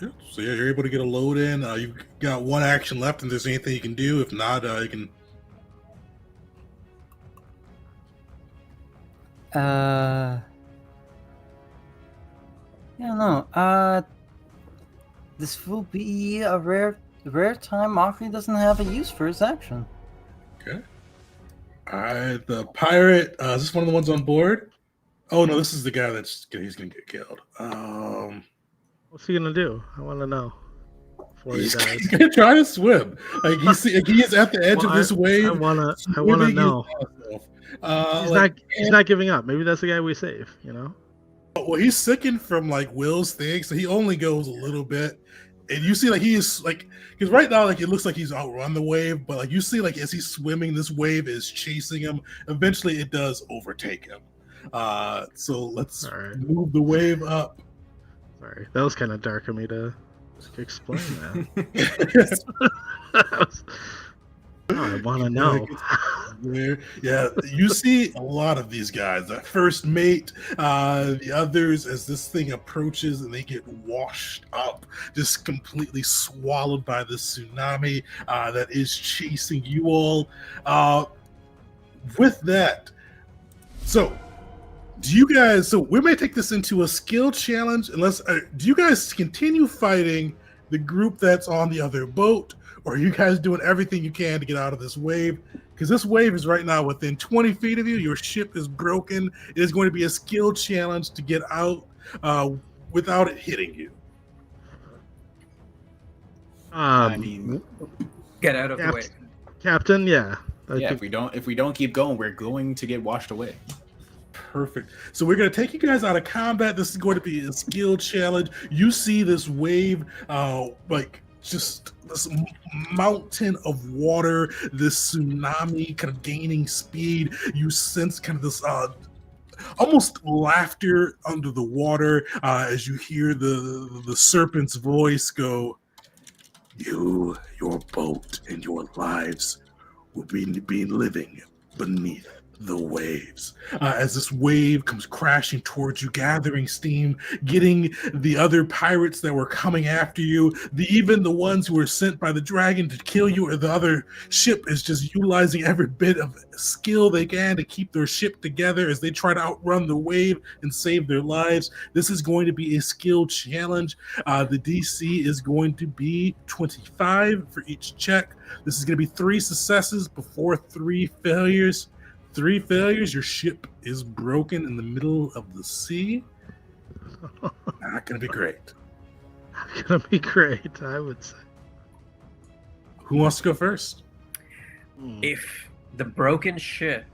Yeah, so yeah, you're able to get a load in. You've got 1 action left, and there's anything you can do. If not, you can... Yeah, no. This will be a rare time Mockery doesn't have a use for his action. Okay. Alright, the pirate, is this one of the ones on board? Oh no, this is the guy he's gonna get killed. What's he gonna do? I want to know. Before he He's dies. gonna try to swim. Like he is at the edge of this wave. I wanna swimming know. himself. He's not giving up. Maybe that's the guy we save, you know? Well, he's sickened from like Will's thing, so he only goes a little bit. And you see, like he is like, because right now, like it looks like he's outrun the wave, but like you see, like as he's swimming, this wave is chasing him. Eventually, it does overtake him. So let's move the wave up. Sorry, that was kind of dark of me to explain that. I want to know. Yeah, you see a lot of these guys. The first mate, the others, as this thing approaches and they get washed up, just completely swallowed by the tsunami that is chasing you all. With that, so do you guys? So we may take this into a skill challenge. Unless, do you guys continue fighting the group that's on the other boat? Or are you guys doing everything you can to get out of this wave? Because this wave is right now within 20 feet of you. Your ship is broken. It is going to be a skill challenge to get out without it hitting you. I mean, get out of the way, Captain. Yeah. If we don't keep going, we're going to get washed away. Perfect. So we're going to take you guys out of combat. This is going to be a skill challenge. You see this wave, like just this mountain of water, this tsunami kind of gaining speed. You sense kind of this almost laughter under the water as you hear the serpent's voice go, your boat and your lives will be living beneath the waves. As this wave comes crashing towards you, gathering steam, getting the other pirates that were coming after you, even the ones who were sent by the dragon to kill you, or the other ship is just utilizing every bit of skill they can to keep their ship together as they try to outrun the wave and save their lives. This is going to be a skill challenge. The DC is going to be 25 for each check. This is going to be 3 successes before 3 failures. 3 failures, your ship is broken in the middle of the sea. Not going to be great. Not gonna be great, I would say. Who wants to go first? If the broken ship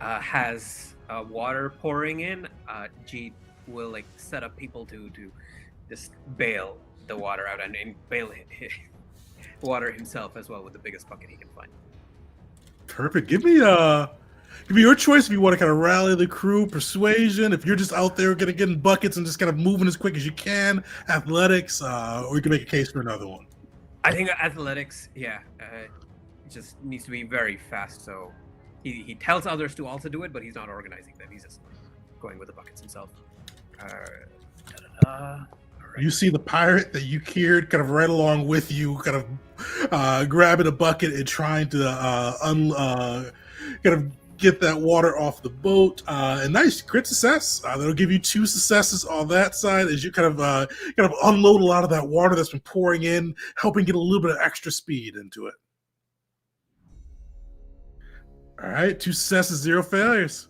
has water pouring in, G will like set up people to just bail the water out and bail water himself as well with the biggest bucket he can find. Perfect. Give me your choice if you want to kind of rally the crew, persuasion, if you're just out there going to get in buckets and just kind of moving as quick as you can, athletics, or you can make a case for another one. I think athletics, just needs to be very fast. So he tells others to also do it, but he's not organizing them. He's just going with the buckets himself. All right. You see the pirate that you cured kind of right along with you, kind of grabbing a bucket and trying to kind of get that water off the boat. A nice crit success. That'll give you 2 successes on that side as you kind of unload a lot of that water that's been pouring in, helping get a little bit of extra speed into it. All right, 2 successes, 0 failures.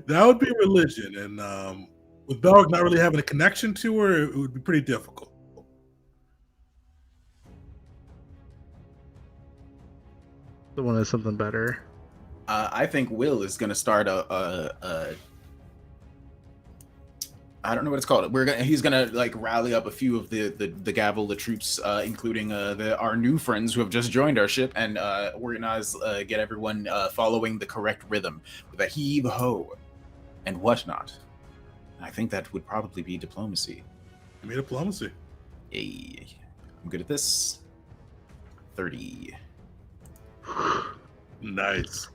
That would be religion, and with Belric not really having a connection to her, it would be pretty difficult. The one has something better. I think Will is going to start a I don't know what it's called. He's gonna like rally up a few of the gavel, the troops, including our new friends who have just joined our ship, and organize, get everyone following the correct rhythm with a heave ho and whatnot. I think that would probably be diplomacy. Give me diplomacy. Hey, I'm good at this. 30. Nice.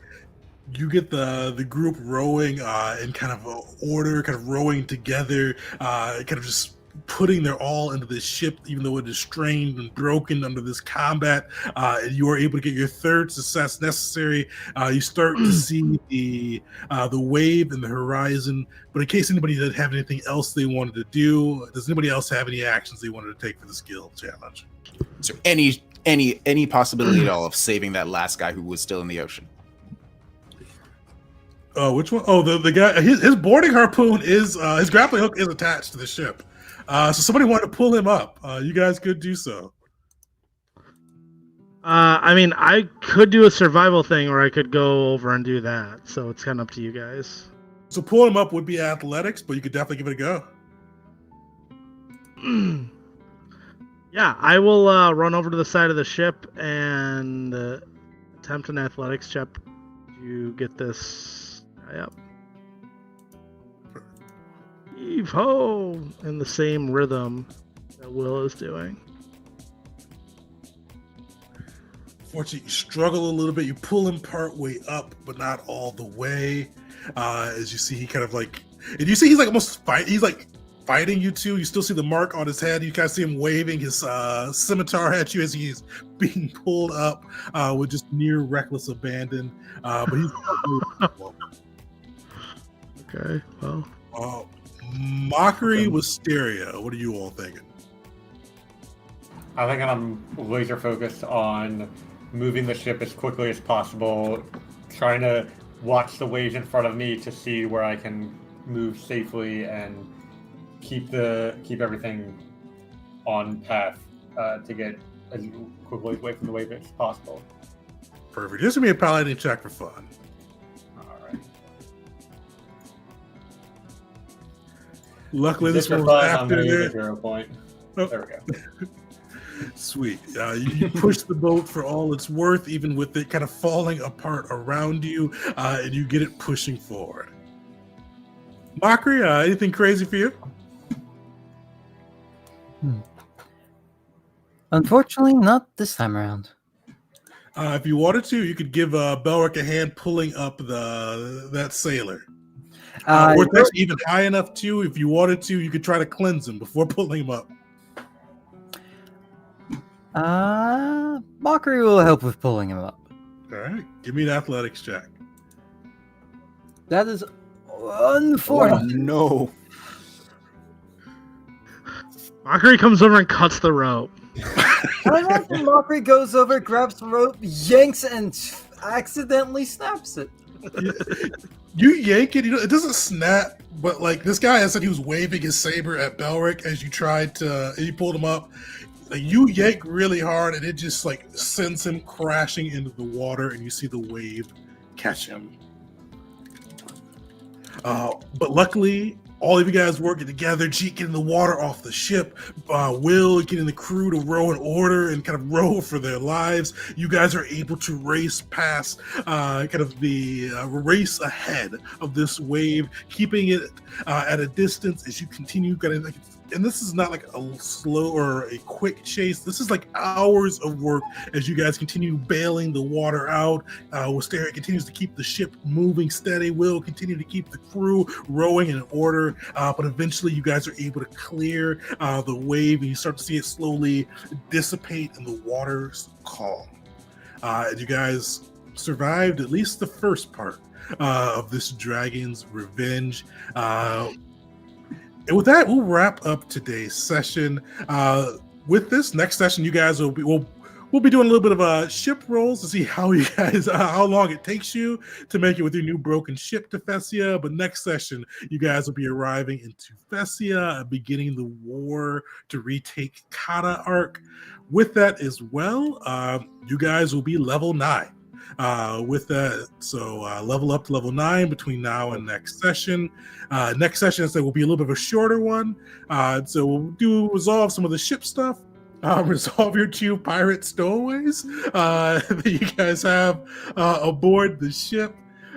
You get the group rowing in kind of order, kind of rowing together, kind of just putting their all into this ship, even though it is strained and broken under this combat. And you are able to get your 3rd success necessary. You start to see the wave in the horizon. But in case anybody didn't have anything else they wanted to do, does anybody else have any actions they wanted to take for the skill challenge? Is there any possibility at all of saving that last guy who was still in the ocean? Oh, which one? Oh, the guy. His boarding harpoon is his grappling hook is attached to the ship. So somebody wanted to pull him up. You guys could do so. I mean, I could do a survival thing, or I could go over and do that. So it's kind of up to you guys. So pulling him up would be athletics, but you could definitely give it a go. Yeah, I will run over to the side of the ship and attempt an athletics check to get this guy up. Heave ho! In the same rhythm that Will is doing. Fortunately, you struggle a little bit. You pull him part way up, but not all the way. As you see, he kind of like, and you see he's like almost he's like fighting you two. You still see the mark on his head. You kind of see him waving his scimitar at you as he's being pulled up with just near reckless abandon. But he's okay. Well, Mockery Wisteria. What are you all thinking? I think I'm laser focused on moving the ship as quickly as possible, trying to watch the waves in front of me to see where I can move safely and keep everything on path to get as quickly away from the wave as possible. Perfect. This will be a paladin check for fun. All right. Luckily, this Just one for was fun, I'm after going to use a it. 0 point. Oh. There we go. Sweet. You push the boat for all it's worth, even with it kind of falling apart around you, and you get it pushing forward. Mockery, anything crazy for you? Unfortunately, not this time around. If you wanted to, you could give Belric a hand pulling up that sailor. Or it's actually even high enough too. If you wanted to, you could try to cleanse him before pulling him up. Mockery will help with pulling him up. All right, give me an athletics check. That is unfortunate. Oh, no. Mockery comes over and cuts the rope. I like when Mockery goes over, grabs the rope, yanks, and accidentally snaps it. You yank it, it doesn't snap, but like this guy, I said he was waving his saber at Belric as you you pulled him up. Like, you yank really hard, and it just like sends him crashing into the water, and you see the wave catch him. But luckily, all of you guys working together, Jeet getting the water off the ship, Will getting the crew to row in order and kind of row for their lives. You guys are able to race past kind of the race ahead of this wave, keeping it at a distance as you continue kind of and this is not like a slow or a quick chase. This is like hours of work as you guys continue bailing the water out. Wisteria continues to keep the ship moving steady. Will continue to keep the crew rowing in order. But eventually you guys are able to clear the wave and you start to see it slowly dissipate and the water's calm. And you guys survived at least the first part of this dragon's revenge. And with that, we'll wrap up today's session. With this next session, you guys we'll be doing a little bit of ship rolls to see how you guys how long it takes you to make it with your new broken ship to Fesia. But next session, you guys will be arriving into Fesia, beginning the war to retake Kata arc. With that as well, you guys will be level 9. With that, so level up to level 9 between now and next session. Next session, will be a little bit of a shorter one. So we'll resolve some of the ship stuff. Resolve your 2 pirate stowaways that you guys have aboard the ship.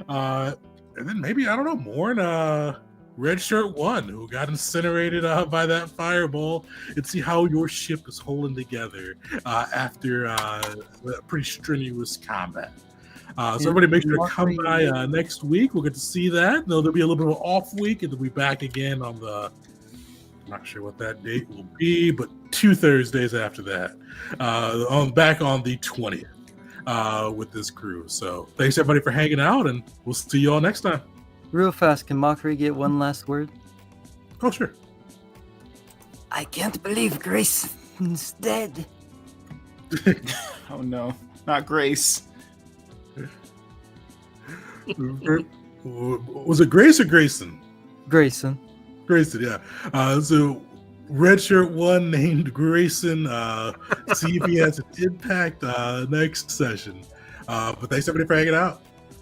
And then maybe, I don't know, more in Red Shirt 1, who got incinerated by that fireball, and see how your ship is holding together after a pretty strenuous combat. So everybody make sure to come by next week. We'll get to see that. There'll be a little bit of an off week, and then we'll be back again on I'm not sure what that date will be, but 2 Thursdays after that. Back on the 20th with this crew. So thanks everybody for hanging out, and we'll see you all next time. Real fast, can Mockery get one last word? Oh, sure. I can't believe Grayson's dead. Oh no, not Grace. Was it Grace or Grayson? Grayson, yeah. So Red Shirt 1 named Grayson. See if he has an impact next session. But thanks everybody for hanging out.